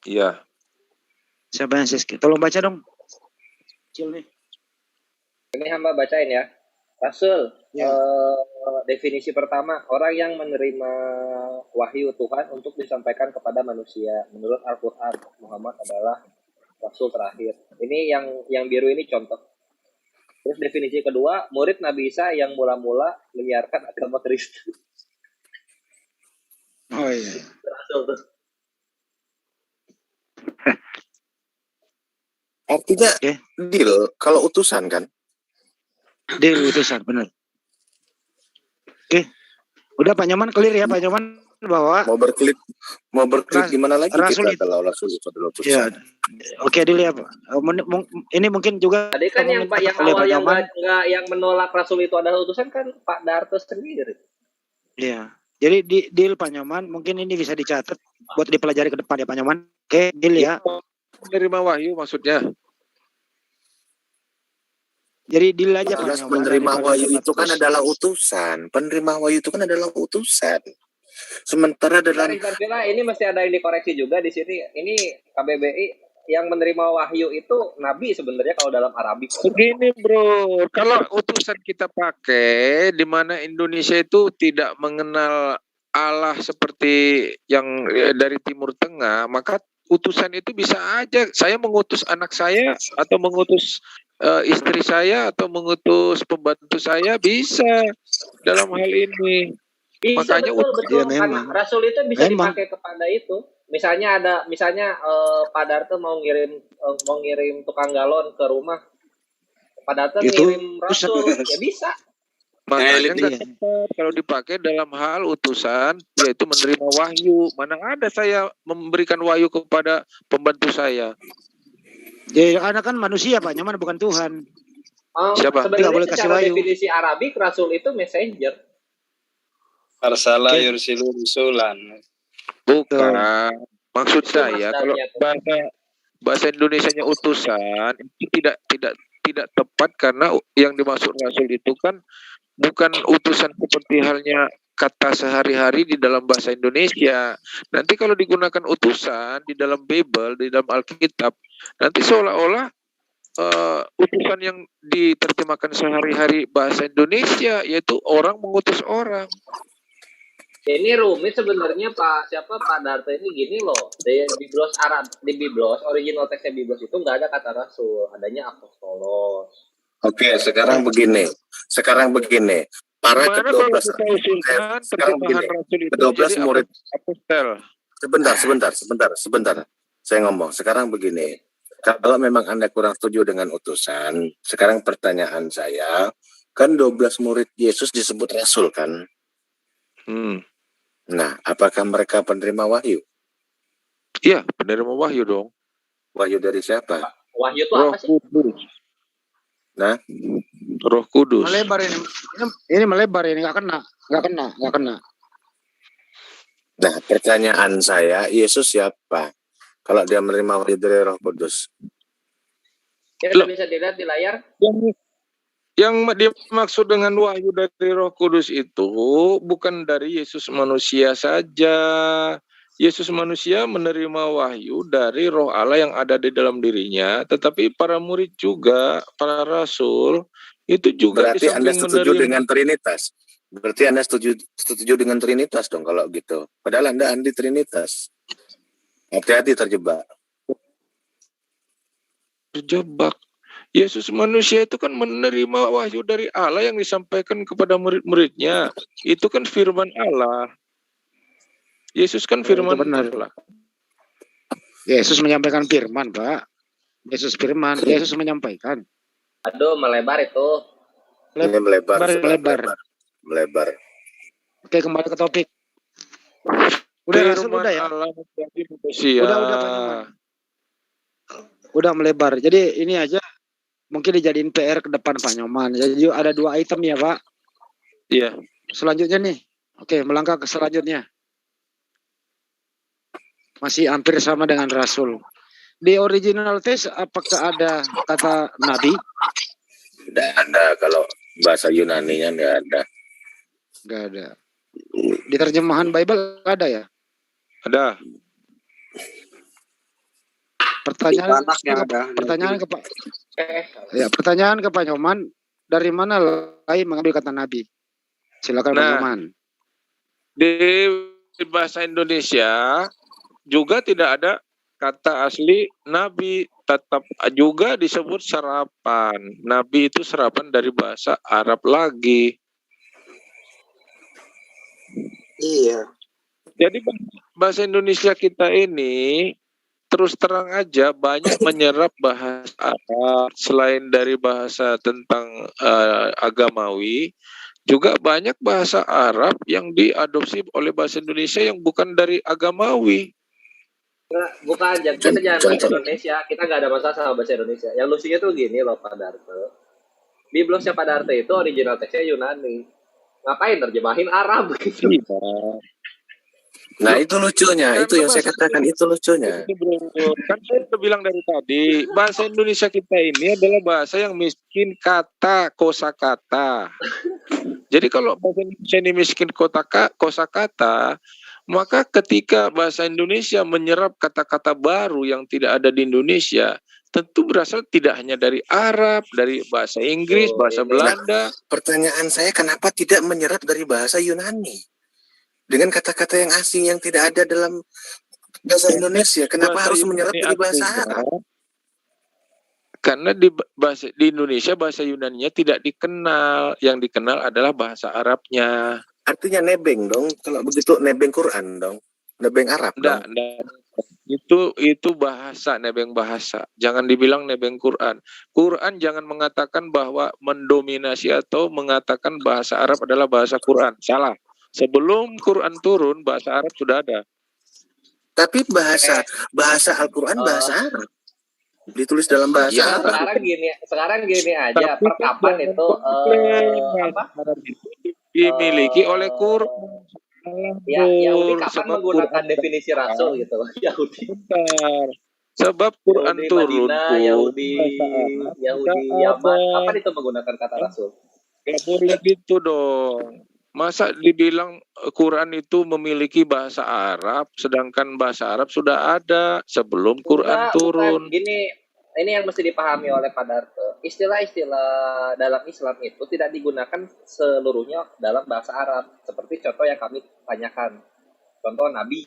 Iya. Siapa yang tolong baca dong. Kecil nih. Ini hamba bacain ya. Rasul, definisi pertama, orang yang menerima wahyu Tuhan untuk disampaikan kepada manusia. Menurut Al-Quran, Muhammad adalah Rasul terakhir. Ini yang biru ini contoh. Terus definisi kedua, murid Nabi Isa yang mula-mula menyiarkan agama Kristen. Oh iya. Rasul tuh. Artinya deal kalau utusan kan? Deal utusan, benar. Oke. Udah Pak Nyoman clear ya Pak Nyoman bahwa mau berklik gimana lagi Rasul kita kalau Rasul itu adalah utusan. Ya. Oke deal ya Pak. Ini mungkin juga tadi kan yang Pak yang awal yang menolak Rasul itu adalah utusan kan Pak Darto sendiri. Iya. Jadi deal Pak Nyoman, mungkin ini bisa dicatat buat dipelajari ke depan ya Pak Nyoman. Oke, deal ya. Menerima wahyu maksudnya. Jadi deal aja Pak Nyoman. Penerima wahyu itu kan adalah utusan. Penerima wahyu itu kan adalah utusan. Sementara dalam ini mesti ada yang dikoreksi juga di sini. Ini KBBI yang menerima wahyu itu nabi sebenarnya kalau dalam Arabik. Begini bro, kalau utusan kita pakai di mana Indonesia itu tidak mengenal Allah seperti yang dari Timur Tengah, maka utusan itu bisa aja saya mengutus anak saya atau mengutus istri saya atau mengutus pembantu saya bisa dalam hal ini. Bisa, makanya betul. Ya, Rasul itu bisa dipakai kepada itu. Misalnya Pak Darto mau ngirim tukang galon ke rumah, Pak Darto ngirim Rasul, ya bisa. Makanya nggak tepat kalau dipakai dalam hal utusan, yaitu menerima wahyu. Mana ada saya memberikan wahyu kepada pembantu saya? Ya, anak kan manusia Pak Nyoman, bukan Tuhan. Siapa? Sebenarnya boleh kasih wahyu. Definisi Arabik Rasul itu messenger. Arsala yursilu rusulan. Bukan. Maksud saya kalau bahasa Indonesianya utusan itu tidak tepat karena yang dimaksud Rasul itu kan bukan utusan seperti halnya kata sehari-hari di dalam bahasa Indonesia. Nanti kalau digunakan utusan di dalam Bible, di dalam Alkitab, nanti seolah-olah utusan yang diterjemahkan sehari-hari bahasa Indonesia yaitu orang mengutus orang. Ini rumit sebenarnya Pak Darto ini gini loh. Di Biblos Arab, di Biblos original teksnya Biblos itu nggak ada kata rasul, adanya apostolos. Oke, sekarang begini. Para ke-12 murid. Sebentar. Saya ngomong. Sekarang begini. Kalau memang Anda kurang setuju dengan utusan, sekarang pertanyaan saya, kan 12 murid Yesus disebut rasul kan? Nah, apakah mereka penerima wahyu? Iya, penerima wahyu dong. Wahyu dari siapa? Wahyu itu apa sih? Nah, Roh Kudus. Melebar ini. Ini melebar ini, nggak kena. Nah, pertanyaan saya, Yesus siapa? Kalau dia menerima wahyu dari Roh Kudus. Kita bisa dilihat di layar. Yang dimaksud dengan wahyu dari Roh Kudus itu bukan dari Yesus manusia saja. Yesus manusia menerima wahyu dari Roh Allah yang ada di dalam dirinya, tetapi para murid juga, para rasul itu juga. Berarti Anda setuju dengan Trinitas? Berarti Anda setuju dengan Trinitas dong kalau gitu. Padahal Anda anti Trinitas. Hati-hati terjebak. Yesus manusia itu kan menerima wahyu dari Allah yang disampaikan kepada murid-muridnya. Itu kan firman Allah. Yesus kan firman Allah. Yesus menyampaikan firman, Pak. Yesus menyampaikan. Aduh, melebar itu. Melebar. Oke, kembali ke topik. Udah ya. Udah melebar. Jadi ini aja mungkin dijadiin PR ke depan Pak Nyoman. Jadi ada 2 item ya Pak. Iya. Selanjutnya nih. Oke, melangkah ke selanjutnya. Masih hampir sama dengan Rasul. Di original text apakah ada kata Nabi? Tidak ada. Kalau bahasa Yunaninya nggak ada. Nggak ada. Di terjemahan Bible ada ya? Ada. Pertanyaan ke Pak Nyoman, dari mana Lai mengambil kata Nabi? Silakan Pak Nyoman. Di bahasa Indonesia juga tidak ada kata asli Nabi, tetap juga disebut serapan. Nabi itu serapan dari bahasa Arab lagi. Iya. Jadi bahasa Indonesia kita ini terus terang aja banyak menyerap bahasa Arab. Selain dari bahasa tentang agamawi, juga banyak bahasa Arab yang diadopsi oleh bahasa Indonesia yang bukan dari agamawi. Bukan, kita jangan bahasa Indonesia. Kita nggak ada masalah sama bahasa Indonesia. Yang lucunya tuh gini loh Pak Darto. Biblosnya Pak Darto itu original teksnya Yunani. Ngapain terjemahin Arab gitu. Nah, itu lucunya, itu yang saya katakan, itu lucunya. Kan saya udah bilang dari tadi, bahasa Indonesia kita ini adalah bahasa yang miskin kata, kosakata. Jadi kalau bahasa Indonesia ini miskin kosakata, maka ketika bahasa Indonesia menyerap kata-kata baru yang tidak ada di Indonesia, tentu berasal tidak hanya dari Arab, dari bahasa Inggris, bahasa Belanda. Pertanyaan saya, kenapa tidak menyerap dari bahasa Yunani? Dengan kata-kata yang asing yang tidak ada dalam bahasa Indonesia, kenapa Bahasa harus Yunani menyerap dari bahasa artinya, Arab? Karena di Indonesia bahasa Yunaninya tidak dikenal, yang dikenal adalah bahasa Arabnya. Artinya nebeng dong, kalau begitu nebeng Quran dong, nebeng Arab dong. Itu bahasa, nebeng bahasa. Jangan dibilang nebeng Quran. Quran jangan mengatakan bahwa mendominasi atau mengatakan bahasa Arab adalah bahasa Quran. Salah. Sebelum Quran turun, bahasa Arab sudah ada. Tapi bahasa Al-Quran bahasa Arab. Ditulis dalam bahasa Arab. Sekarang gini aja, perkapan itu dimiliki oleh Quran. Ya, Yahudi kapan menggunakan definisi rasul gitu? Yahudi. Sebab Quran turun Madinah, Yahudi Yaman, kapan itu menggunakan kata rasul? Gak boleh gitu dong. Masa dibilang Quran itu memiliki bahasa Arab, sedangkan bahasa Arab sudah ada sebelum Quran turun. Gini, ini yang mesti dipahami oleh Pak Darto. Istilah-istilah dalam Islam itu tidak digunakan seluruhnya dalam bahasa Arab. Seperti contoh yang kami tanyakan. Contoh Nabi.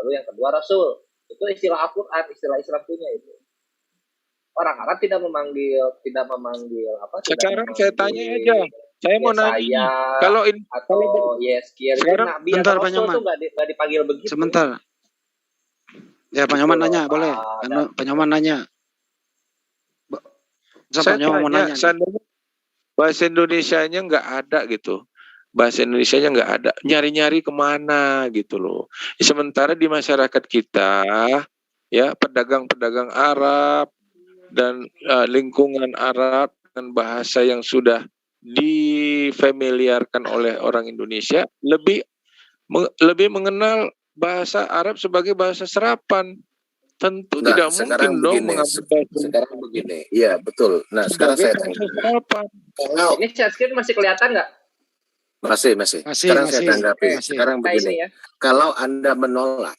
Lalu yang kedua Rasul. Itu istilah Al-Quran, istilah Islam punya itu. Orang Arab tidak memanggil apa? Sekarang saya tanya aja. Saya mau nanya, kalau ini sekarang Nabi bentar atau Pak Rasul Nyoman. itu nggak dipanggil begitu. Sebentar. Ya Pak Nyoman nanya, boleh. Pak Nyoman nanya. Saya tanya, seandainya bahasa Indonesianya nggak ada gitu. Bahasa Indonesianya nggak ada. Nyari-nyari kemana gitu loh. Sementara di masyarakat kita, ya pedagang-pedagang Arab dan lingkungan Arab dengan bahasa yang sudah difamiliarkan oleh orang Indonesia lebih mengenal bahasa Arab sebagai bahasa serapan. Tentu tidak mungkin dong sekarang begini. Iya, betul. Nah, sekarang saya tanya. Ini chat screen masih kelihatan nggak? Masih. Sekarang saya tanggapi. Sekarang begini. Ya. Kalau Anda menolak,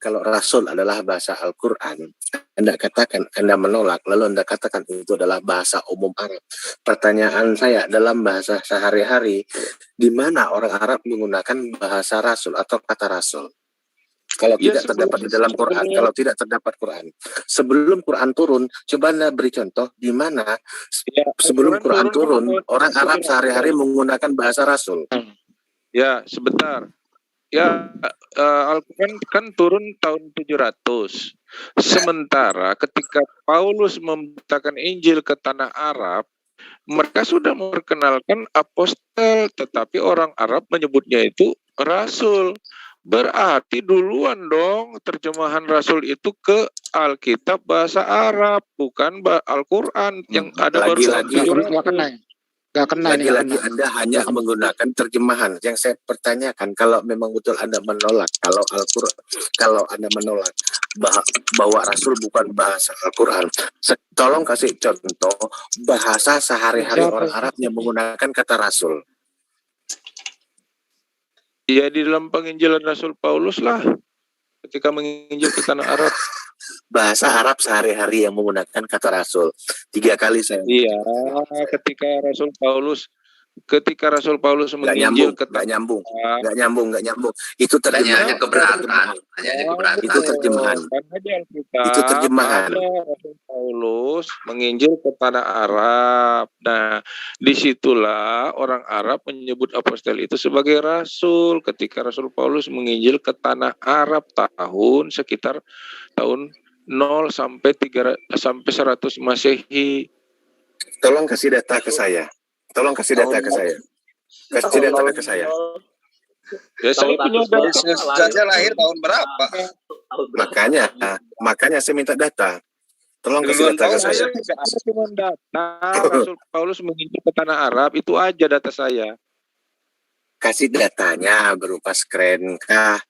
kalau Rasul adalah bahasa Al-Quran, Anda katakan Anda menolak, lalu Anda katakan itu adalah bahasa umum Arab. Pertanyaan saya, dalam bahasa sehari-hari, di mana orang Arab menggunakan bahasa Rasul atau kata Rasul? Kalau tidak terdapat di dalam Quran, kalau tidak terdapat Quran. Sebelum Quran turun, coba Anda beri contoh di mana sebelum Quran turun, orang Arab sehari-hari menggunakan bahasa Rasul. Ya, sebentar. Ya, Al-Quran kan turun tahun 700. Sementara ketika Paulus memberitakan Injil ke tanah Arab, mereka sudah memperkenalkan apostel, tetapi orang Arab menyebutnya itu rasul. Berarti duluan dong terjemahan rasul itu ke Alkitab bahasa Arab, bukan Al-Quran yang ada lagi-lagi Lagi-lagi Anda hanya menggunakan terjemahan. Yang saya pertanyakan, kalau memang betul Anda menolak, kalau Anda menolak bahwa Rasul bukan bahasa Al-Quran, tolong kasih contoh bahasa sehari-hari orang Arab yang menggunakan kata Rasul. Ya di dalam penginjilan Rasul Paulus lah, ketika menginjil ke tanah Arab. Bahasa Arab sehari-hari yang menggunakan kata Rasul. 3 kali saya. Iya, ketika Rasul Paulus menginjil ke nggak nyambung. Itu terjemahan. Itu terjemahan. Itu terjemahan. Rasul Paulus menginjil ke tanah Arab. Nah, disitulah orang Arab menyebut apostel itu sebagai rasul. Ketika Rasul Paulus menginjil ke tanah Arab sekitar tahun 0 sampai 100 Masehi. Tolong kasih data ke saya. Kasih data ke saya. Ya, saya punya data. Lahir tahun berapa? Makanya saya minta data. Tolong kasih data ke saya. Saya cuma data Rasul Paulus menginjil ke tanah Arab, itu aja data saya. Kasih datanya berupa screen kah,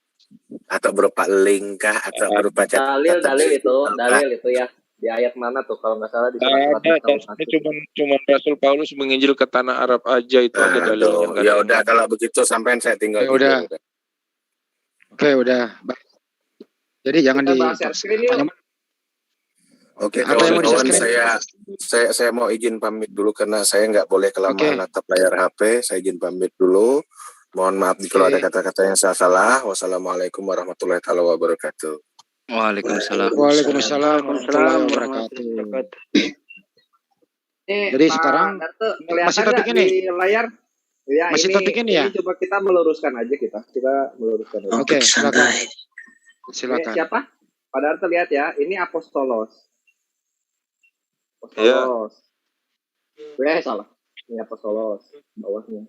atau berupa link kah, atau berupa dalil itu ya. Di ayat mana tuh kalau nggak salah di cuma Rasul Paulus menginjil ke tanah Arab aja, itu aja dalilnya. Ya udah, kalau begitu sampean saya tinggal. Udah. Oke, udah. Jadi jangan di Oke, kawan-kawan, saya mau izin pamit dulu karena saya nggak boleh kelamaan natap layar HP. Saya izin pamit dulu. Mohon maaf kalau ada kata-kata yang salah. Wassalamualaikum warahmatullahi wabarakatuh. Waalaikumsalam warahmatullahi wabarakatuh. Jadi sekarang masih topik ini di layar. Ya, masih topik ini ya. Coba kita meluruskan aja kita meluruskan. Oke, silakan. Siapa? Pak Darto lihat ya, ini apostolos. Salah. Ini apostolos bawahnya.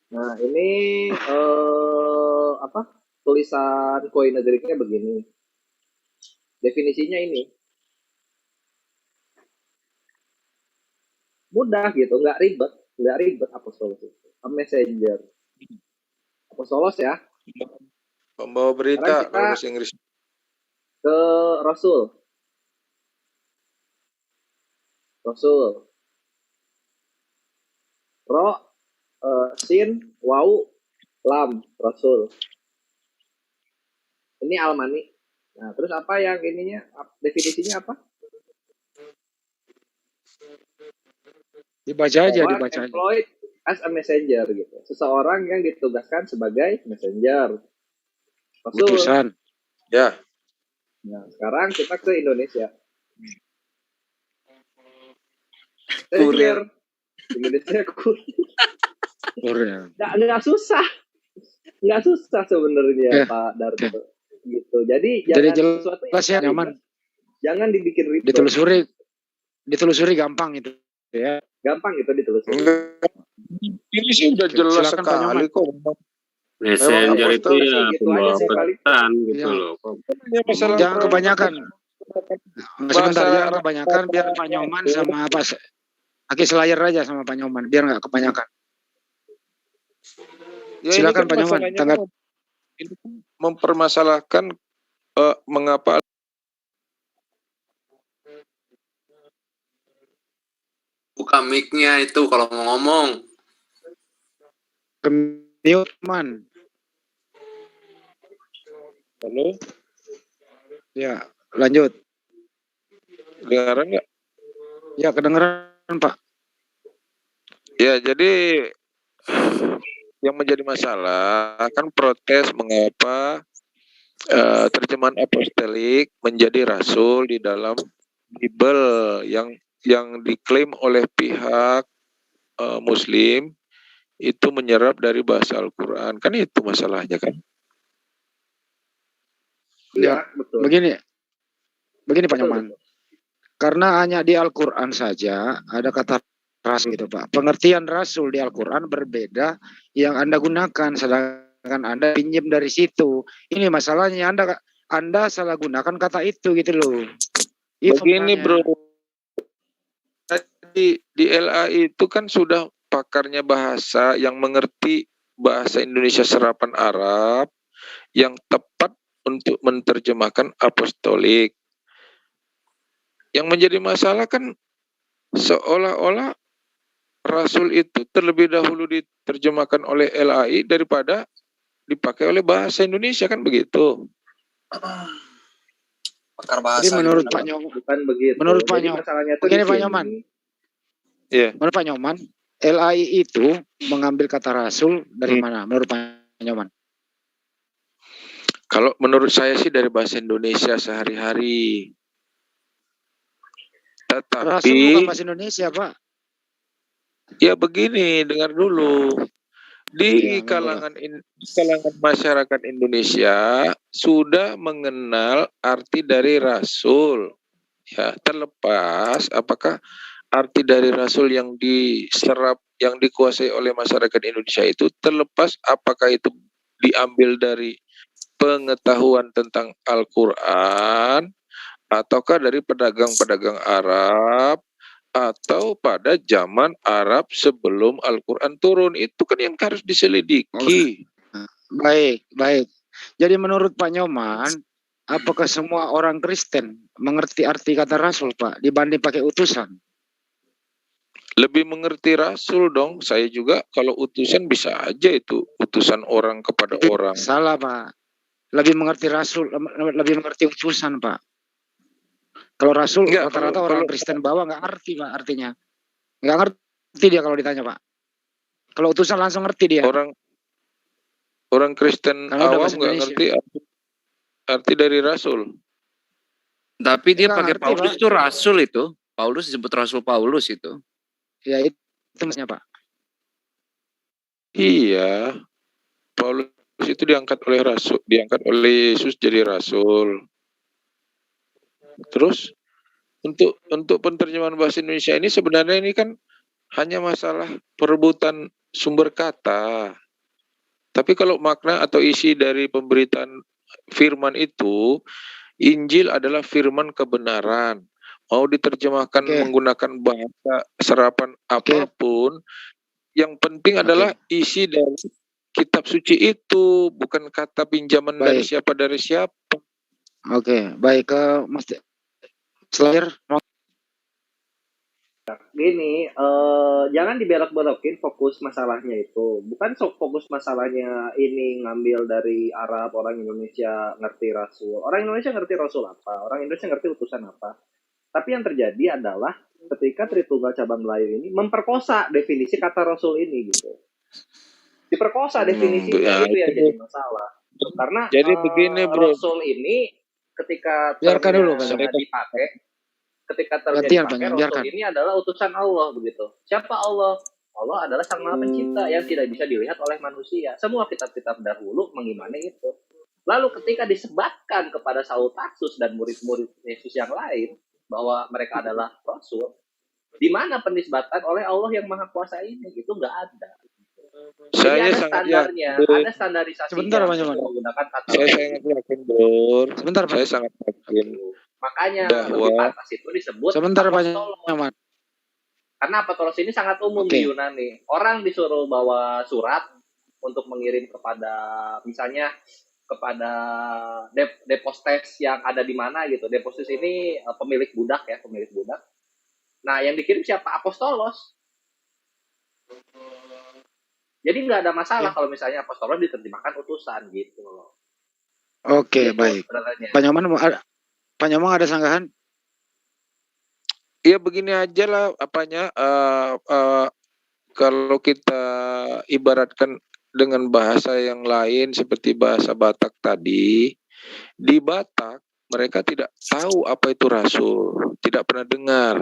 Nah, ini tulisan Koine Greek-nya begini. Definisinya ini. Mudah gitu, nggak ribet apostolos itu. A messenger. Apostolos ya. Pembawa berita bahasa Inggris. Ke Rasul. Sin, wau, lam, Rasul. Ini Almani. Nah, terus apa yang ininya? Definisinya apa? Dibaca aja. Employed as a messenger gitu. Seseorang yang ditugaskan sebagai messenger. Rasul. Utusan. Ya. Nah, sekarang kita ke Indonesia. Kurir. Indonesia kurir. Nggak susah sebenarnya Pak Darto. Gitu. Jadi jangan sesuatu yang nyaman. Jangan dibikin ribet. Ditelusuri gampang itu ya. Gampang itu ditelusuri. Ini sih udah jelas sekali kok. Messenger itu ya pembawa pesan gitu loh. Jangan kebanyakan. Sebentar, jangan kebanyakan biar Pak Nyoman sama Pak Aki selayar aja sama Pak Nyoman biar nggak kebanyakan. Ya, silakan Pak Nyoman. Ini mempermasalahkan mengapa buka mic-nya itu kalau mau ngomong. Mute man. Halo? Ya, lanjut. Kedengaran nggak? Ya, kedengaran Pak. Ya, jadi yang menjadi masalah kan protes mengapa terjemahan apostolik menjadi rasul di dalam Bible yang diklaim oleh pihak Muslim itu menyerap dari bahasa Al-Quran. Kan itu masalahnya kan? Ya, betul. Begini Pak Nyoman. Karena hanya di Al-Quran saja ada kata rasul gitu Pak. Pengertian rasul di Al-Quran berbeda yang Anda gunakan, sedangkan Anda pinjam dari situ. Ini masalahnya, Anda salah gunakan kata itu gitu loh. Begini bro, tadi di LA itu kan sudah pakarnya bahasa yang mengerti bahasa Indonesia serapan Arab yang tepat untuk menerjemahkan apostolik. Yang menjadi masalah kan seolah-olah Rasul itu terlebih dahulu diterjemahkan oleh LAI daripada dipakai oleh bahasa Indonesia, kan begitu? Pakar bahasa. Jadi menurut Pak Nyoman, bukan begitu. Menurut Pak Nyoman, begini Pak Nyoman. Iya. Menurut Pak Nyoman, LAI itu mengambil kata Rasul dari mana? Menurut Pak Nyoman? Kalau menurut saya sih dari bahasa Indonesia sehari-hari. Tetapi Rasul bukan bahasa Indonesia, Pak. Ya begini, dengar dulu. Di kalangan masyarakat Indonesia sudah mengenal arti dari rasul. Ya, terlepas apakah arti dari rasul yang diserap, yang dikuasai oleh masyarakat Indonesia itu, terlepas apakah itu diambil dari pengetahuan tentang Al-Quran ataukah dari pedagang-pedagang Arab, atau pada zaman Arab sebelum Al-Quran turun? Itu kan yang harus diselidiki. Baik, baik. Jadi menurut Pak Nyoman, apakah semua orang Kristen mengerti arti kata rasul, Pak, dibanding pakai utusan? Lebih mengerti rasul dong. Saya juga kalau utusan bisa aja itu utusan orang kepada orang. Salah, Pak. Lebih mengerti rasul, lebih mengerti utusan, Pak. Kalau rasul rata-rata orang Kristen bawah nggak ngerti, Pak, artinya. Nggak ngerti dia kalau ditanya, Pak. Kalau utusan langsung ngerti dia. Orang Kristen awam nggak ngerti arti dari rasul. Tapi dia pakai Paulus itu rasul itu. Paulus disebut Rasul Paulus itu. Ya itu maksudnya, Pak. Iya. Paulus itu diangkat oleh rasul, diangkat oleh Yesus jadi rasul. Terus untuk penerjemahan bahasa Indonesia ini sebenarnya ini kan hanya masalah perebutan sumber kata. Tapi kalau makna atau isi dari pemberitaan firman itu, Injil adalah firman kebenaran. Mau diterjemahkan menggunakan bahasa serapan apapun, yang penting adalah isi dari kitab suci itu, bukan kata pinjaman dari siapa. Oke, baik ke Mas Slayer. Gini, jangan dibelok-belokin fokus masalahnya itu. Bukan fokus masalahnya ini ngambil dari Arab, orang Indonesia ngerti rasul. Orang Indonesia ngerti rasul apa? Orang Indonesia ngerti utusan apa? Tapi yang terjadi adalah ketika Tritunggal Cabang Melayu ini memperkosa definisi kata rasul ini gitu. Diperkosa definisinya, itu yang jadi masalah. Karena jadi begini, bro. Rasul ini ketika dipakai, Rasul ini adalah utusan Allah begitu. Siapa Allah? Allah adalah Sang Maha Pencipta yang tidak bisa dilihat oleh manusia. Semua kitab-kitab dahulu mengimani itu. Lalu ketika disebatkan kepada Saul Tarsus dan murid-murid Yesus yang lain bahwa mereka adalah rasul, di mana penisbatan oleh Allah yang Maha Kuasa ini? Itu nggak ada. Jadi ada standarnya, ada standarisasi menggunakan kata. Saya sangat yakin, Bro. Saya sangat yakin. Makanya lebih pantas itu disebut apostolos. Karena apostolos ini sangat umum di Yunani. Orang disuruh bawa surat untuk mengirim kepada, misalnya kepada Depostes yang ada di mana gitu. Depostes ini pemilik budak. Nah, yang dikirim siapa? Apostolos. Jadi nggak ada masalah kalau misalnya apostolos diterjemahkan utusan gitu loh. Oke, baik. Pak Nyoman ada sanggahan? Ya begini aja lah apanya. Kalau kita ibaratkan dengan bahasa yang lain seperti bahasa Batak tadi, di Batak mereka tidak tahu apa itu rasul, tidak pernah dengar,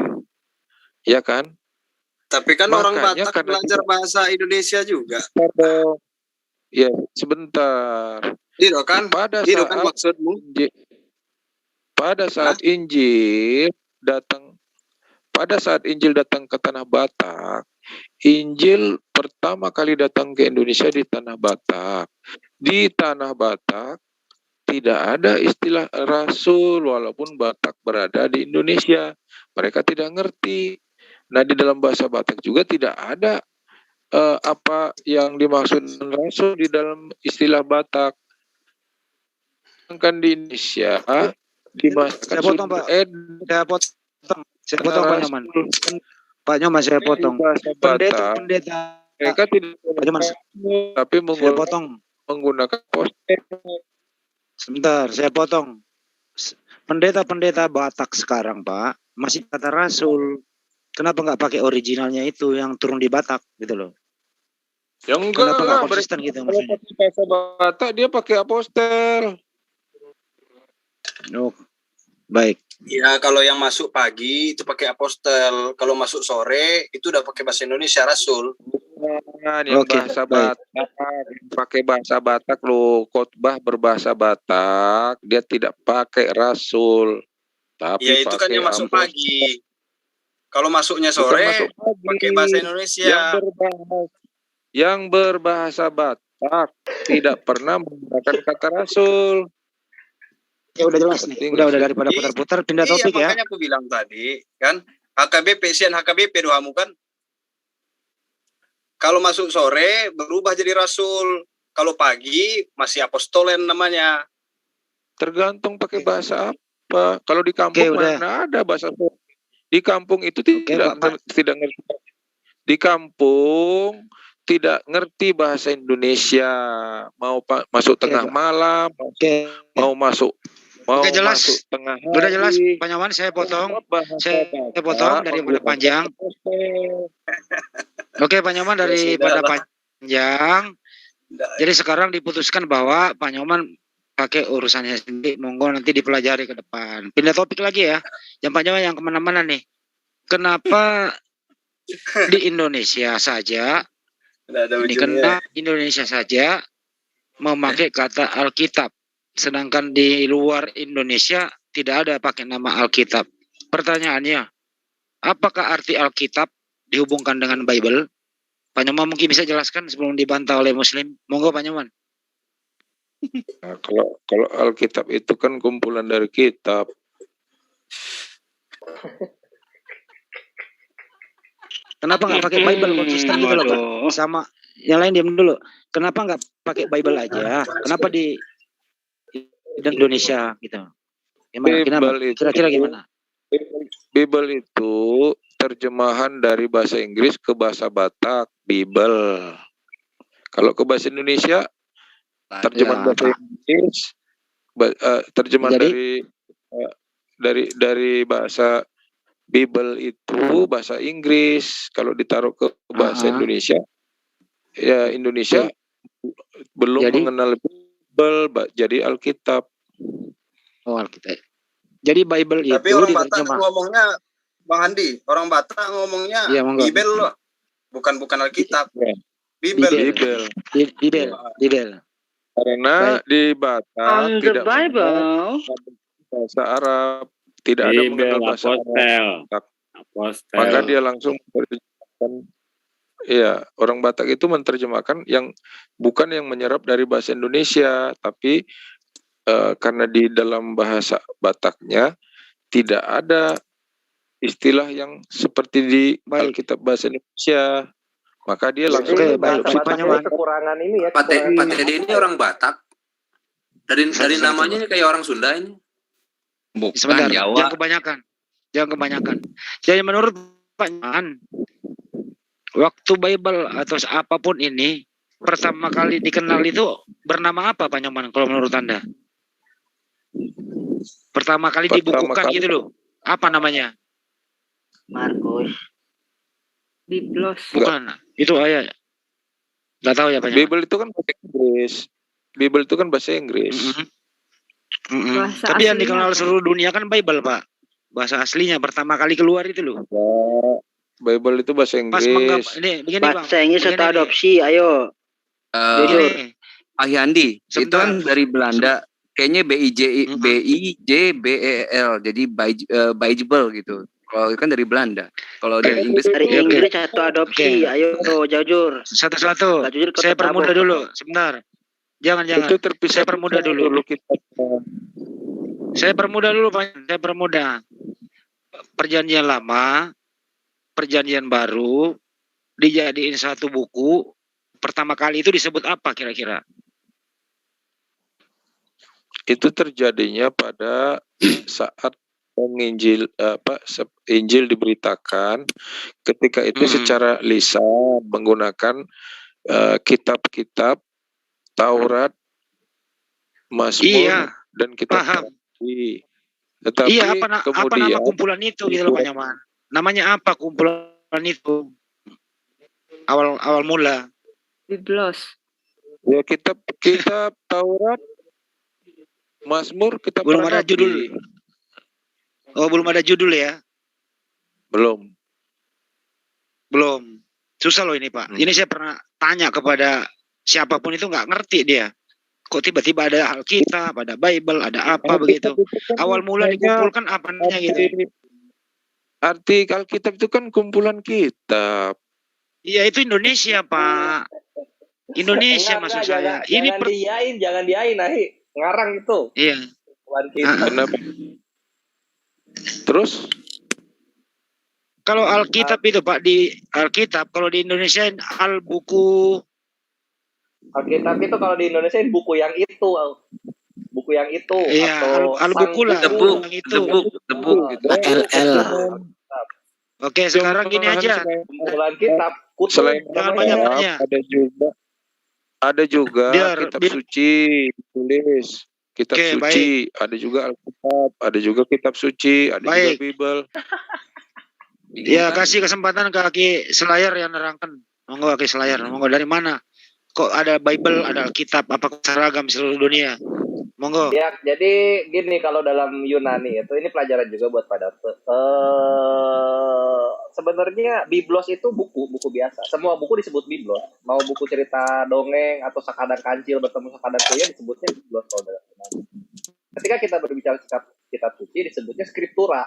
ya kan? Tapi kan orang Batak belajar bahasa Indonesia juga. Ya, sebentar. Diro kan maksudmu? Pada saat Injil datang ke tanah Batak, Injil pertama kali datang ke Indonesia di tanah Batak. Di tanah Batak tidak ada istilah rasul walaupun Batak berada di Indonesia. Mereka tidak ngerti. Nah, di dalam bahasa Batak juga tidak ada apa yang dimaksud rasul di dalam istilah Batak. Sedangkan di Indonesia saya potong, Pak. Saya potong Pak Nyoman. Pak Nyoman, saya potong. Pendeta. Mereka tidak Pak Nyoman, tapi menggunakan poster. Sebentar, saya potong. Pendeta-pendeta Batak sekarang, Pak, masih kata rasul. Kenapa nggak pakai originalnya itu yang turun di Batak gitu loh? Yang enggak lah, konsisten gitu maksudnya. Bahasa Batak dia pakai apostel. Oh, baik. Ya, kalau yang masuk pagi itu pakai apostel, kalau masuk sore itu udah pakai bahasa Indonesia rasul. Yang bahasa Batak, pakai bahasa Batak lo, khotbah berbahasa Batak, dia tidak pakai rasul. Tapi ya itu kan yang masuk pagi. Kalau masuknya sore pakai bahasa Indonesia. Yang berbahasa Batak tidak pernah menggunakan kata rasul. Ya udah jelas nih. Udah daripada putar-putar pindah topik ya. Makanya aku bilang tadi kan HKBP sian HKBP doamu kan. Kalau masuk sore berubah jadi rasul. Kalau pagi masih apostolen namanya. Tergantung pakai bahasa apa. Kalau di kampung mana ada bahasa. Di kampung itu tidak ngerti. Di kampung tidak ngerti bahasa Indonesia. Mau masuk tengah malam, mau masuk jelas. masuk tengah hari. Udah jelas, Pak Nyoman, saya potong daripada panjang. Oke, Pak Nyoman, daripada panjang. Jadi sekarang diputuskan bahwa Pak Nyoman pakai urusannya sendiri, monggo nanti dipelajari ke depan. Pindah topik lagi ya. Yang Pak Nyoman yang kemana-mana nih. Kenapa di Indonesia saja, Indonesia saja memakai kata Alkitab, sedangkan di luar Indonesia tidak ada pakai nama Alkitab. Pertanyaannya, apakah arti Alkitab dihubungkan dengan Bible? Pak Nyoman mungkin bisa jelaskan sebelum dibantah oleh Muslim. Monggo Pak Nyoman. Nah, kalau Alkitab itu kan kumpulan dari kitab. Kenapa nggak pakai Bible konsisten gitu loh Pak? Sama yang lain diam dulu. Kenapa nggak pakai Bible aja? Kenapa di Indonesia gitu? Kira-kira gimana? Bible itu terjemahan dari bahasa Inggris ke bahasa Batak, Bible. Kalau ke bahasa Indonesia, terjemahan bahasa Inggris, terjemahan dari bahasa Bible itu bahasa Inggris. Kalau ditaruh ke bahasa Indonesia, ya Indonesia belum mengenal Bible, jadi Alkitab. Oh, Alkitab. Jadi Bible itu. Tapi orang Batak ngomongnya, Bang Andi, orang Batak ngomongnya Bible loh, bukan Alkitab. Bible. Karena di Batak tidak mengenal bahasa Arab, tidak ada mengenal bahasa Arab. Maka dia langsung menerjemahkan. Ya, orang Batak itu menerjemahkan yang bukan yang menyerap dari bahasa Indonesia, tapi karena di dalam bahasa Bataknya tidak ada istilah yang seperti di Alkitab bahasa Indonesia, maka dia langsung kekurangan ini ya. Pak Teddy ini orang Batak. Dari namanya kayak orang Sunda ini. Bukan sebentar, Jawa. Jangan kebanyakan. Jadi menurut Pak Nyoman, waktu Bible atau apapun ini pertama kali dikenal itu bernama apa Pak Nyoman kalau menurut Anda? Pertama kali dibukukan gitu loh. Apa namanya? Markus. Biblos. Bukan. Itu ayat. Enggak tahu ya Pak Nyoman. Bible itu kan bahasa Inggris. Bible itu kan bahasa Inggris. Tapi yang dikenal seluruh dunia kan Bible, Pak. Bahasa aslinya pertama kali keluar itu loh. Bible itu bahasa Inggris. Bahasa Inggris atau adopsi, ayo. Pak Yandi, itu kan dari Belanda. Kayaknya BIJBEL, jadi Bible gitu. Kalau kan dari Belanda. Kalau dari Inggris dari Inggris atau adopsi, ayo jujur. Satu-satu. Saya permudah dulu, sebentar. Jangan. Itu terpisah. Saya permudah dulu. Saya permudah. Perjanjian lama, perjanjian baru, dijadiin satu buku. Pertama kali itu disebut apa kira-kira? Itu terjadinya pada saat Injil diberitakan, ketika itu secara lisan menggunakan kitab-kitab Taurat, Mazmur, dan kitab Nabi. Tetapi apa nama kumpulan itu gitu loh Pak Nyoman? Namanya apa kumpulan itu? Awal mula. Biblos. Ya kitab Taurat, Mazmur, kitab belum ada judul. Oh, belum ada judul ya? Belum. Susah loh ini Pak. Ini saya pernah tanya kepada siapapun itu nggak ngerti dia. Kok tiba-tiba ada Alkitab, ada Bible, ada apa begitu. Awal mula dikumpulkan apa namanya gitu. Arti Alkitab itu kan kumpulan kitab. Iya, itu Indonesia, Pak. Indonesia maksud saya. Jangan diain, ngarang itu. Iya. Kenapa? Terus? Kalau Alkitab itu Pak, di Alkitab, kalau di Indonesia buku. Alkitab itu kalau di Indonesia buku yang itu. Buku yang itu. Iya, buku lah. Tebuk. LL. Oke, sekarang gini aja. Kumpulan kitab. Selain banyak-banyak. Ada juga kitab suci tulis. Kitab suci. Baik. Ada juga Alkitab. Ada juga kitab suci. Ada juga Bible. Ya, kasih kesempatan ke Aki Selayar yang nerangkan. Monggo Aki Selayar. Monggo, dari mana? Kok ada Bible, ada Alkitab? Apakah seragam seluruh dunia? Monggo. Ya, jadi gini, kalau dalam Yunani itu, ini pelajaran juga buat pada sebenarnya Biblos itu buku biasa. Semua buku disebut Biblos. Mau buku cerita dongeng atau Sakadang Kancil bertemu Sakadang Kuya disebutnya Biblos kalau dalam Yunani. Ketika kita berbicara kitab suci disebutnya Scriptura.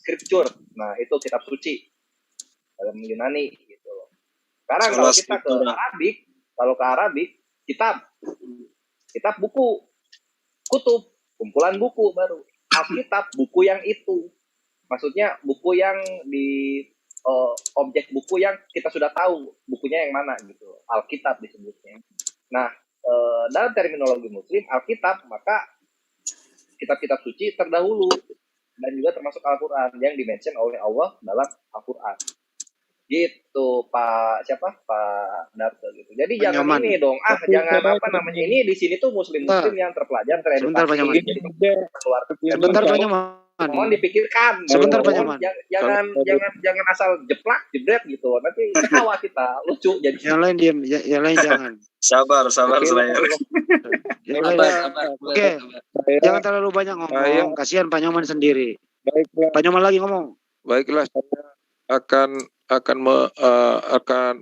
Scripture. Nah, itu kitab suci dalam Yunani gitu loh. Sekarang kalau kita ke Arabik, kitab buku. Kutub, kumpulan buku baru. Alkitab, buku yang itu. Maksudnya buku yang di objek buku yang kita sudah tahu bukunya yang mana gitu. Alkitab disebutnya. Nah, dalam terminologi Muslim, Alkitab maka kitab-kitab suci terdahulu dan juga termasuk Al-Quran yang dimention oleh Allah dalam Al-Quran. Gitu, Pak Darto gitu. Jadi jangan ini dong, jangan apa namanya ini di sini tuh muslim yang terpelajar, teredukasi. Sebentar Pak Nyoman. Mohon dipikirkan. Sebentar Pak Nyoman. Jangan asal jeplak jebret gitu. Nanti ketawa kita lucu jadi. Yang lain diam, yang lain jangan. Sabar Selayar. Oke. Jangan terlalu banyak ngomong. Kasihan Pak Nyoman sendiri. Pak Nyoman lagi ngomong. Baiklah, saya akan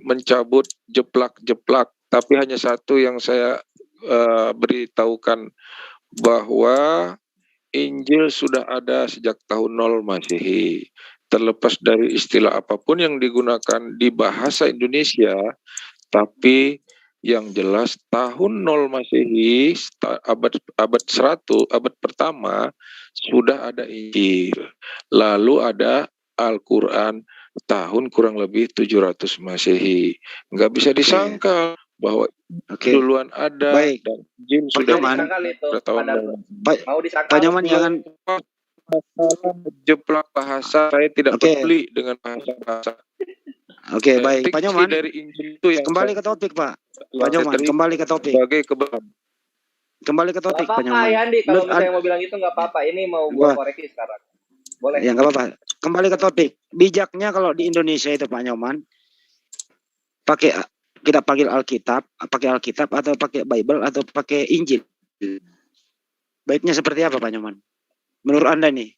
mencabut jeplak-jeplak, tapi hanya satu yang saya beritahukan, bahwa Injil sudah ada sejak tahun 0 Masehi. Terlepas dari istilah apapun yang digunakan di bahasa Indonesia, tapi yang jelas tahun 0 Masehi, abad 100, abad pertama sudah ada Injil. Lalu ada Al-Quran tahun kurang lebih 700 Masehi. Nggak bisa disangkal bahwa duluan ada dan Injil sudah bertahun. Pak Nyoman jangan jeplak bahasa, saya tidak peduli dengan bahasa-bahasa. Oke, baik. Pak Nyoman, dari Injil itu yang kembali ke topik, Pak. Pak Nyoman, kembali ke topik. Kembali ke topik, Pak Nyoman. Pak Yandi, kalau misalnya mau bilang itu nggak apa-apa. Ini mau gua koreksi sekarang. Boleh. Ya, nggak apa-apa. Kembali ke topik. Bijaknya kalau di Indonesia itu Pak Nyoman, kita pakai Alkitab atau pakai Bible atau pakai Injil. Baiknya seperti apa Pak Nyoman? Menurut Anda nih?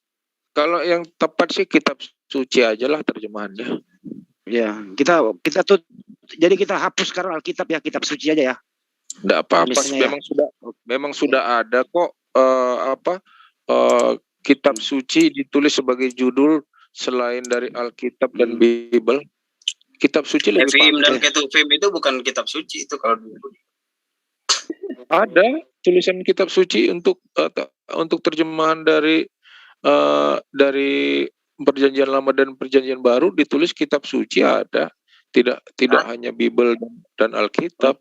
Kalau yang tepat sih kitab suci aja lah terjemahannya. Ya, kita tuh jadi kita hapus sekarang Alkitab ya, kitab suci aja ya. Enggak apa-apa, memang sudah ada kok kitab suci ditulis sebagai judul selain dari Alkitab dan Bible. Kitab suci lebih Efim dan Ketuvim itu bukan kitab suci itu kalau dulu. Ada tulisan kitab suci untuk terjemahan dari Perjanjian Lama dan Perjanjian Baru, ditulis kitab suci ada. Tidak hanya Bible dan Alkitab.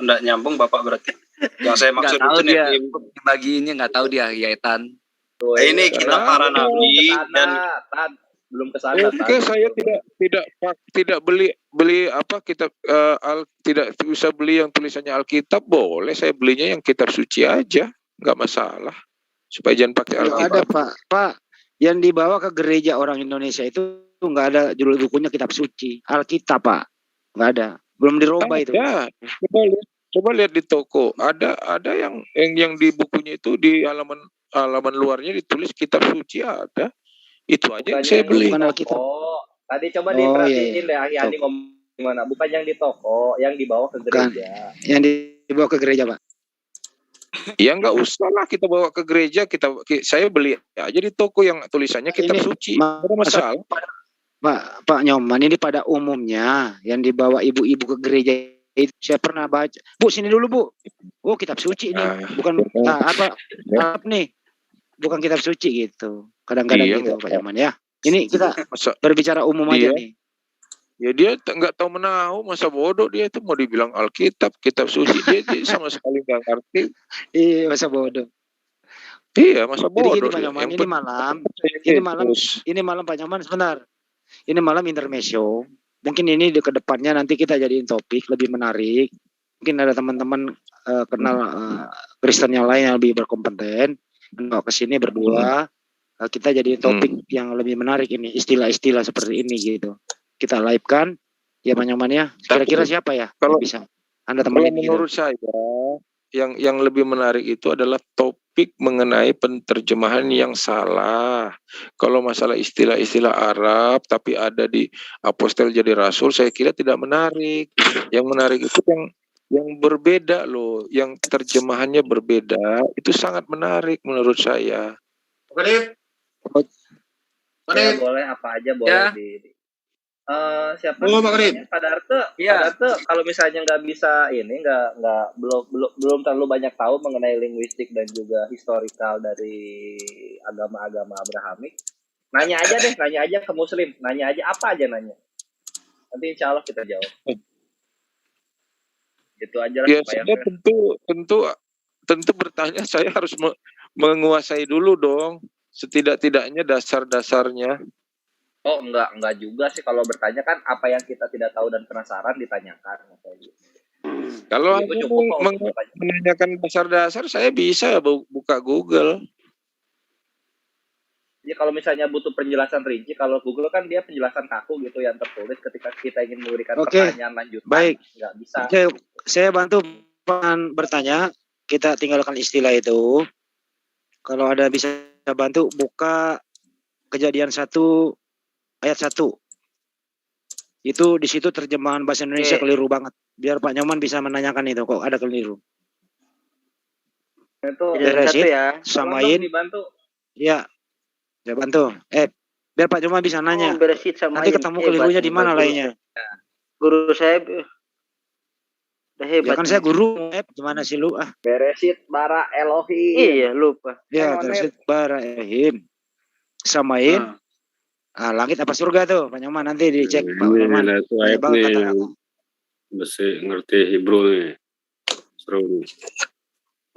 Enggak nyambung Bapak berarti. Yang saya maksud itu dia bagi ini nggak tahu dia yaitan. Ini kitab para nabi dan belum kesana. Oke, saya tidak beli kitab tidak bisa beli yang tulisannya Alkitab, boleh saya belinya yang kitab suci aja, nggak masalah. Supaya jangan pakai Alkitab. Ada Pak, yang dibawa ke gereja orang Indonesia itu nggak ada judul bukunya kitab suci, Alkitab Pak, nggak ada, belum dirubah itu. Coba lihat di toko, ada yang di bukunya itu di halaman luarnya ditulis kitab suci ada. Itu aja yang saya beli. Tadi coba diperhatiin deh Andi ngomong gimana. Bukan yang di toko, yang dibawa ke gereja. Yang dibawa ke gereja, Pak. Ya nggak usah lah kita bawa ke gereja, saya beli aja di toko yang tulisannya kitab suci. Ada masalah. Pak Nyoman, ini pada umumnya yang dibawa ibu-ibu ke gereja itu saya pernah baca. Bu, sini dulu Bu. Oh, kitab suci ini. Bukan apa nih. bukan kitab suci gitu. Kadang-kadang Iya, gitu nggak Pak tahu. Nyoman ya. Ini kita Masa berbicara umum aja dia nih. ya dia nggak tahu menahu, masa bodoh dia itu mau dibilang Alkitab, kitab suci dia sama sekali nggak ngerti. Iya, masa bodoh. Iya, masa Jadi gini bodoh Pak dia. Nyoman, Yang ini penting malam, Yesus. ini malam Pak Nyoman sebentar. Ini malam intermezzo. Mungkin ini di kedepannya nanti kita jadiin topik lebih menarik. Mungkin ada teman-teman kenal Kristen yang lain yang lebih berkompeten, bawa ke sini berdua. Kita jadiin topik yang lebih menarik ini, istilah-istilah seperti ini gitu. Kita live kan, ya Pak Nyoman ya. Kira-kira siapa ya? Kalau Bisa Anda kalau temenin gitu. menurut saya yang lebih menarik itu adalah topik mengenai penterjemahan yang salah. Kalau masalah istilah-istilah Arab tapi ada di apostel jadi rasul, saya kira tidak menarik. Yang menarik itu yang berbeda loh, yang terjemahannya berbeda, itu sangat menarik menurut saya. Ya, boleh apa aja boleh Ya. siapa Oh, Pak namanya? Pak Darte. Iya. Pak Darte kalau misalnya nggak bisa ini belum terlalu banyak tahu mengenai linguistik dan juga historikal dari agama-agama Abrahamik, nanya aja ke Muslim, nanya aja apa aja nanya. Nanti insya Allah kita jawab. Gitu aja lah Ya, supaya saya tentu bertanya saya harus menguasai dulu dong, setidak-tidaknya dasar-dasarnya. Oh enggak juga sih, kalau bertanya kan apa yang kita tidak tahu dan penasaran ditanyakan kayak gitu. Kalau Itu aku cukup kok untuk bertanya. menanyakan dasar-dasar, saya bisa buka Google. Ya kalau misalnya butuh penjelasan rinci, kalau Google kan dia penjelasan kaku gitu yang tertulis ketika kita ingin memberikan pertanyaan lanjutan. Baik. Nggak bisa. Oke, saya bantu bertanya. Kita tinggalkan istilah itu. Kalau ada bisa bantu buka Kejadian 1 ayat 1. Itu di situ terjemahan bahasa Indonesia keliru banget. Biar Pak Nyoman bisa menanyakan itu kok ada keliru. Itu Beresit, ya. samain. Dibantu. Ya. Ya bantu. Biar Pak Nyoman bisa nanya. Beresit samain. Nanti ketemu kelirunya di mana lainnya. Guru saya udah hebat. Ya kan saya guru. Gimana sih lu? Beresit bara Elohim. Iya, lupa. Ya, beresit bara Elohim. Samain. Langit apa surga tuh? Pak Nyoman nanti dicek Pak Nyoman. Itu ayatnya mesti ngerti Hebrew nih. Seru nih.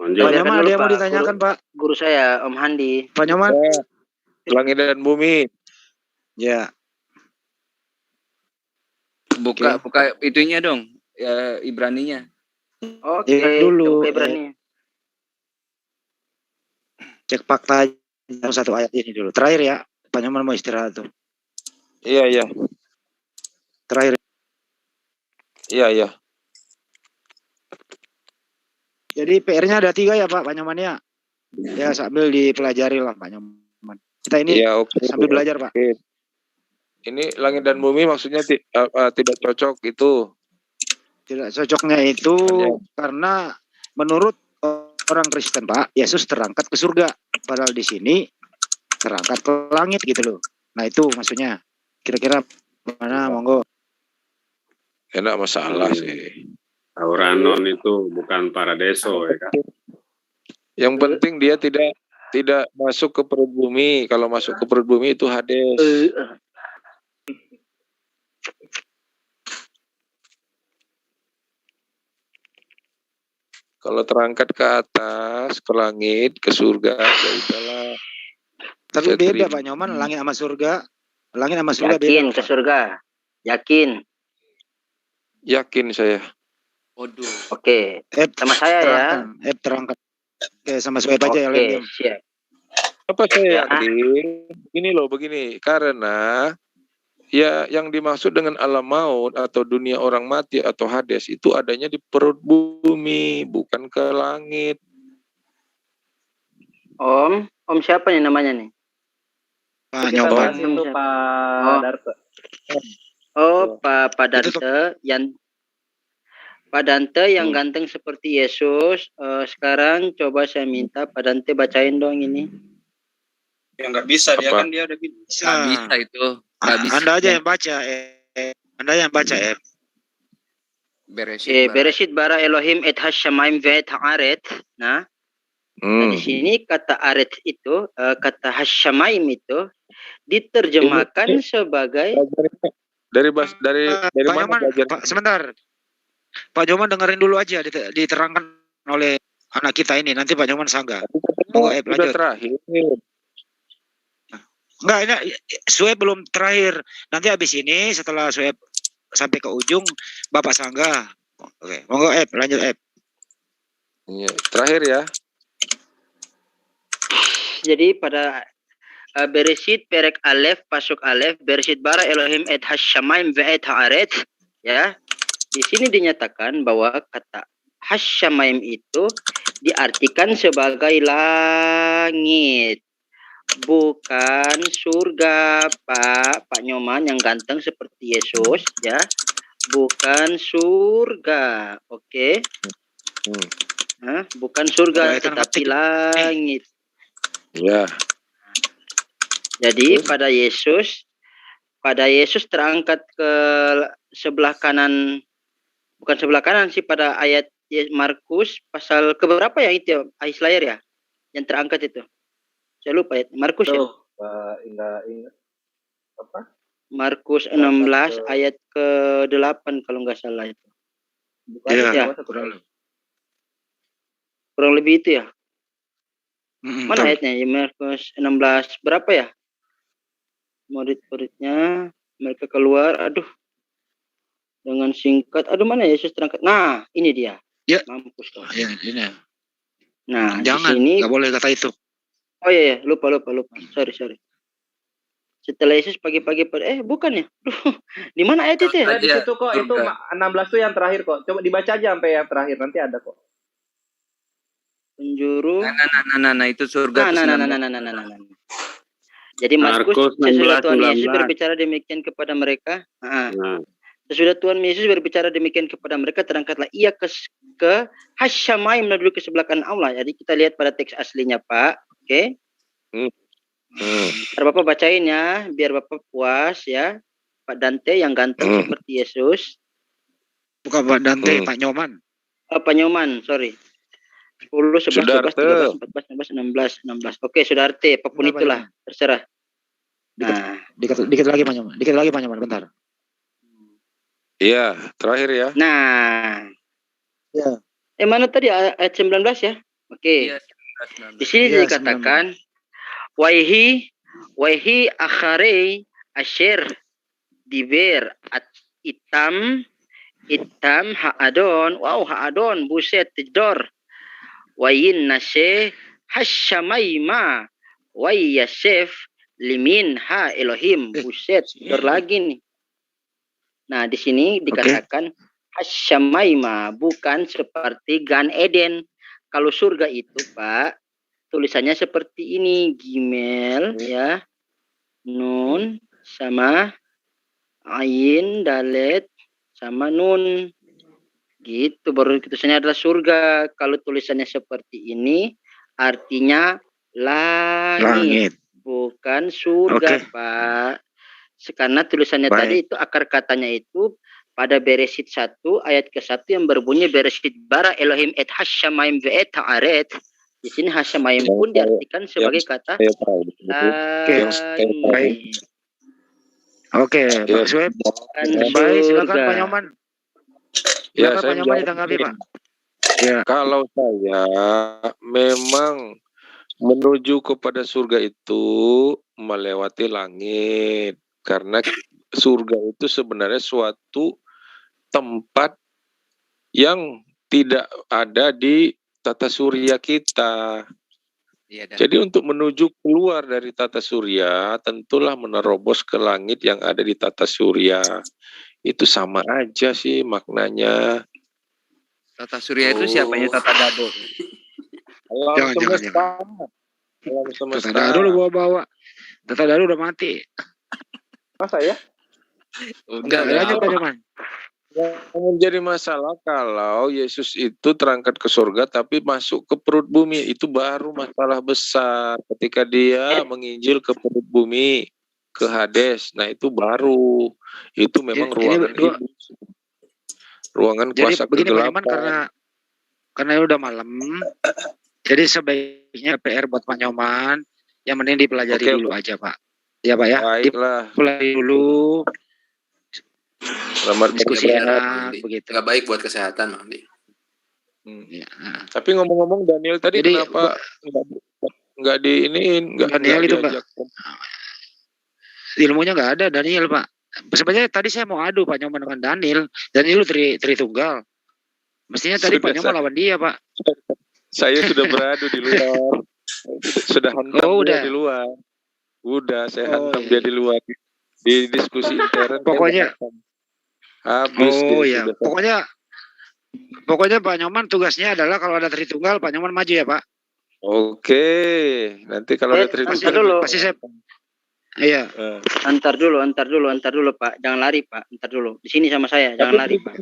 Lanjut. Pak Nyoman ada yang mau ditanyakan Pak? Guru saya Om Handi. Pak Nyoman. Langit dan bumi. Ya. Buka itunya dong, ya, Ibraninya. Oke, dulu. Ibrani. Cek fakta satu ayat ini dulu. Terakhir ya. Pak Nyoman mau istirahat tuh. Iya. Terakhir. Iya. Jadi PR-nya ada 3 ya Pak Nyoman ya. Ya sambil dipelajari lah Pak Nyoman. Kita ini sambil belajar Pak. Ini langit dan bumi maksudnya tidak cocok itu. Tidak cocoknya itu karena menurut orang Kristen Pak, Yesus terangkat ke surga. Padahal di sini terangkat ke langit gitu loh. Nah itu maksudnya. Kira-kira mana monggo. Enak masalah sih. Auranon itu bukan paradiso ya kan. Yang penting dia tidak masuk ke perut bumi. Kalau masuk ke perut bumi itu Hades. Kalau terangkat ke atas, ke langit, ke surga, ya udahlah. Tapi beda Pak Nyoman, langit sama surga. Langit sama surga beda. Yakin ke surga. Yakin. Yakin saya. Waduh. Oke. Sama saya ya. Terangkat. Oke, sama saya aja ya. Oke, siap. Apa saya yakin? Begini loh, begini. Karena ya yang dimaksud dengan alam maut atau dunia orang mati atau Hades itu adanya di perut bumi, bukan ke langit. Om siapa nih namanya nih? Pak Nyoman. Itu Pak Darte. Pak Dante Pak Dante yang ganteng seperti Yesus. Sekarang coba saya minta Pak Dante bacain dong ini. Ya nggak bisa, dia kan dia udah bisa. Nggak bisa itu. Nggak bisa. Anda aja yang baca. Anda yang baca Beresit bara Elohim et hashamayim ve'et haaret. Nah. Nah, di sini kata aret itu, kata hasyamaim itu diterjemahkan sebagai dari Pak mana Nyoman, belajar? sebentar. Pak Nyoman dengerin dulu aja diterangkan oleh anak kita ini. Nanti Pak Nyoman sanggah. Monggo Sudah lanjut. terakhir. Enggak, ini Sueb belum terakhir. Nanti habis ini setelah Sueb sampai ke ujung Bapak sanggah. Oke, monggo lanjut Iya, terakhir ya. jadi pada Bereshit perek alef pasuk alef Bereshit bara Elohim et hasyamaim ve et haaret, ya. Di sini dinyatakan bahwa kata hasyamaim itu diartikan sebagai langit, bukan surga, Pak Nyoman yang ganteng seperti Yesus, ya. Bukan surga, oke? Bukan surga, tetapi langit. Ya. Jadi pada Yesus terangkat ke sebelah kanan, bukan sebelah kanan sih, pada ayat Markus pasal keberapa ya itu Aislayer ya, yang terangkat itu. Saya lupa ya, Markus ya. Ingat apa? Markus 16 ayat ke-8 kalau nggak salah itu. Bukan ya. Kurang lebih itu ya. Mana ayatnya? Markus 16 berapa ya? Murid-muridnya mereka keluar, dengan singkat, mana Yesus terangkat. Nah, ini dia. Ya. Mampus dong. Ya, ini. Nah, jangan, di sini nggak boleh kata itu. Oh iya, lupa. Sorry. Setelah Yesus pagi-pagi bukan ya? Di mana ayat itu ya? Di situ kok, itu 16 tuh yang terakhir kok. Coba dibaca aja sampai yang terakhir, nanti ada kok. Penjuru. Nah, itu surga. Nah. Jadi Markus, sesudah Tuhan Yesus berbicara demikian kepada mereka. Sesudah Tuhan Yesus berbicara demikian kepada mereka, terangkatlah ia ke hasyamaim, duduk ke sebelah kanan Allah. Jadi kita lihat pada teks aslinya, Pak. Oke. Biar Bapak bacain ya, biar Bapak puas ya. Pak Dante yang ganteng seperti Yesus. Bukan Pak Dante, Pak Nyoman. Pak Nyoman, sorry. 10, 11, 12, 13, 14, 15, 16. Oke, Sudarte, apapun itulah, terserah. Nah, dikit lagi Pak Nyoman, bentar. Iya, terakhir ya. Nah. Ya. Mana tadi ayat 19 ya? Oke. Iya, di sini dikatakan waihi akhare asher diber itam haadon buset tidor wayin nase hasyamaima wayasef limin ha Elohim buset tidor lagi nih. Nah, di sini dikatakan hasyamaima, bukan seperti Gan Eden. Kalau surga itu, Pak, tulisannya seperti ini, Gimel ya, Nun sama Ain, Dalet sama Nun. Gitu, baru tulisannya adalah surga. Kalau tulisannya seperti ini, artinya langit. Bukan surga, Pak. Karena tulisannya tadi itu akar katanya itu pada Bereshit 1 ayat ke-1 yang berbunyi Bereshit bara Elohim et hasyamaim ve et haaret. Di sini hasyamaim pun diartikan sebagai kata langit. Oke, Pak Sueb. Baik, silakan Pak Nyoman. Ya, Pak Nyoman ditanggapi, Pak. Ya. Kalau saya memang menuju kepada surga itu melewati langit. Karena surga itu sebenarnya suatu tempat yang tidak ada di tata surya kita. Jadi untuk menuju keluar dari tata surya, tentulah menerobos ke langit yang ada di tata surya. Itu sama aja sih maknanya. Tata surya itu siapanya Tata Dado? Tata Dado lu bawa-bawa. Tata Dado udah mati. Masa ya? Enggak, lanjut Pak Nyoman. Yang menjadi masalah kalau Yesus itu terangkat ke surga tapi masuk ke perut bumi, itu baru masalah besar. Ketika dia menginjil ke perut bumi, ke Hades, nah itu baru. Itu memang ruangan iblis. Ruangan kuasa kegelapan. Karena udah malam, Jadi sebaiknya PR buat Pak Nyoman, yang mending dipelajari dulu aja Pak. Ya Pak ya, Baiklah. dipelajari dulu. Selamat diskusinya begitu. Nggak baik buat kesehatan, Mandi. Ya. Tapi ngomong-ngomong Daniel tadi Jadi, kenapa nggak diiniin, Daniel itu diajak? Ilmunya nggak ada Daniel Pak. Sebenarnya tadi saya mau adu Pak Nyoman dengan Daniel. Daniel Tritunggal. Mestinya tadi Pak Nyoman lawan dia Pak. Saya sudah beradu di luar. Sudah hantam dia di luar. Udah saya hantam dia di luar. Di diskusi intern. Pokoknya habis. Ya. Pokoknya Pak Nyoman tugasnya adalah kalau ada Tritunggal Pak Nyoman maju ya Pak. Oke. Nanti kalau ada Tritunggal dulu. Pasti saya. Iya. Antar dulu Pak. Jangan lari Pak. Antar dulu. Di sini sama saya. Jangan lari Pak.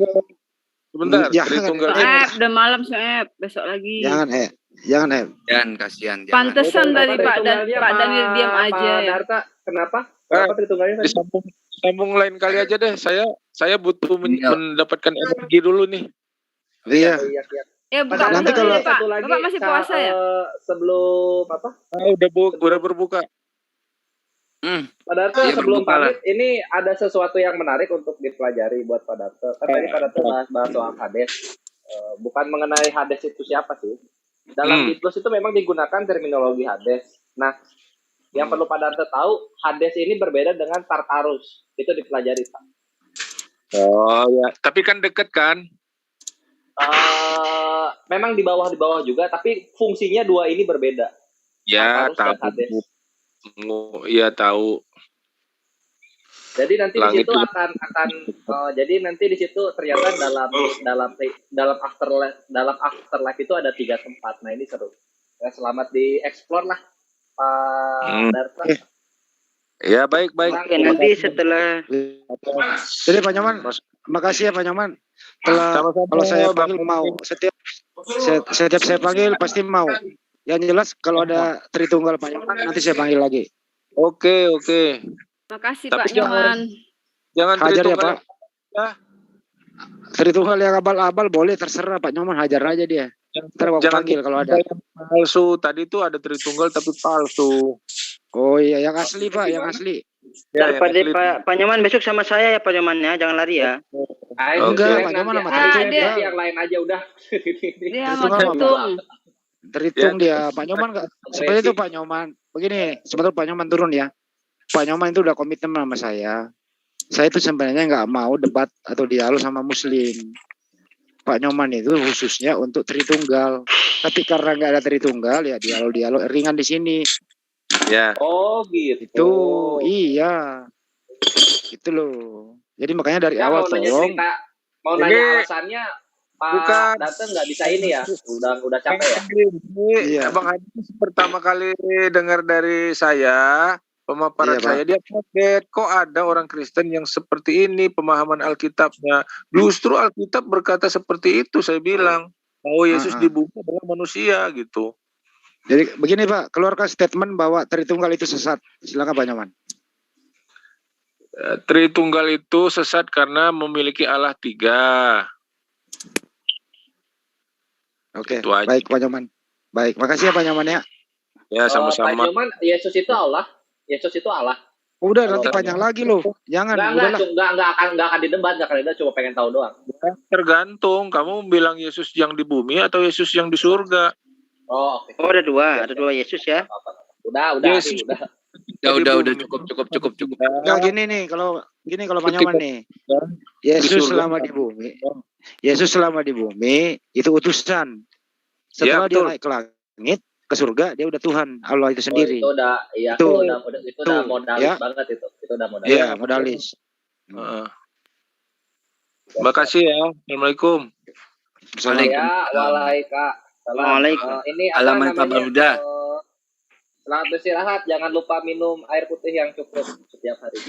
Sebentar. Jangan. Udah malam Soeb. Besok lagi. Jangan kasihan. Pantesan dari Pak Daniel diam aja. Darta, kenapa? Kenapa Tritunggalnya? Disambung lain kali aja deh. Saya butuh mendapatkan energi dulu nih. Iya. Ya buka nanti kalau Pak. Bapak masih puasa ya? Sebelum apa? Udah berbuka. Pak Darto, sebelum pamit, ini ada sesuatu yang menarik untuk dipelajari buat Pak Darto. Kan tadi Pak Darto bahas soal Hades. Bukan mengenai Hades itu siapa sih. Dalam Biblus itu memang digunakan terminologi Hades. Nah, yang perlu Pak Darto tahu, Hades ini berbeda dengan Tartarus. Itu dipelajari, Pak. Oh ya, tapi kan deket kan? Memang di bawah juga, tapi fungsinya dua ini berbeda. Ya, tahu. Iya tahu. Jadi nanti di situ akan jadi nanti di situ ternyata dalam afterlife itu ada 3 tempat. Nah ini seru. Ya, selamat dieksplor lah Pak Darta. Ya baik. Oke, nanti setelah. Jadi Pak Nyoman, makasih ya Pak Nyoman. Kalau saya panggil mau setiap saya panggil pasti mau. Yang jelas kalau ada Tritunggal Pak Nyoman nanti saya panggil lagi. Oke. Makasih Pak Nyoman. Jangan hajar ya Pak. Ya. Tritunggal yang abal-abal boleh terserah Pak Nyoman, hajar aja dia. Ntar aku panggil kalau ada. Palsu tadi tuh ada Tritunggal tapi palsu. Oh iya, yang asli Pak, yang asli. Ya, Pak Nyoman besok sama saya ya Pak Nyoman ya, jangan lari ya. Enggak, Pak Nyoman sama Tritunggal. Yang lain aja udah. Dia mau Tritung. Terhitung dia Pak Nyoman nggak seperti itu Pak Nyoman. Begini, sebetulnya Pak Nyoman turun ya. Pak Nyoman itu udah komitmen sama saya. Saya itu sebenarnya nggak mau debat atau dialog sama Muslim. Pak Nyoman itu khususnya untuk Tritunggal. Tapi karena nggak ada Tritunggal ya dialog ringan di sini. Ya. Oh gitu. Itu iya. Itu loh. Jadi makanya dari awal tolong. Mau nanya alasannya. Pak datang nggak bisa ini ya, udah capek ya. Iya. Bang Hadis pertama kali dengar dari saya pemaparan saya, dia kaget kok ada orang Kristen yang seperti ini pemahaman Alkitabnya. Justru Alkitab berkata seperti itu, saya bilang. Oh Yesus di bumi adalah manusia gitu. Jadi begini Pak, keluarkan statement bahwa Tritunggal itu sesat. Silakan Pak Nyoman. Tritunggal itu sesat karena memiliki Allah 3. Oke, baik Pak Nyoman. Baik, makasih ya Pak Nyoman ya. Ya, sama-sama. Pak Nyoman, Yesus itu Allah. Udah nanti panjang lagi loh. Jangan. Nggak akan didebat, cuma pengen tahu doang. Tergantung, kamu bilang Yesus yang di bumi atau Yesus yang di surga. Oh, oke. Oh, ada dua Yesus ya. Udah, Yesus. Udah cukup. Nah, gini kalau Pak Nyoman nih. Yesus selama di bumi itu utusan. Setelah dia naik ke langit, ke surga, dia udah Tuhan, Allah itu sendiri. Itu udah modalis banget itu. Itu udah modalis. Iya, modalis. Terima kasih ya. Assalamualaikum. Waalaikumsalam. Ini halaman tabarudah. Selamat beristirahat. Jangan lupa minum air putih yang cukup setiap hari.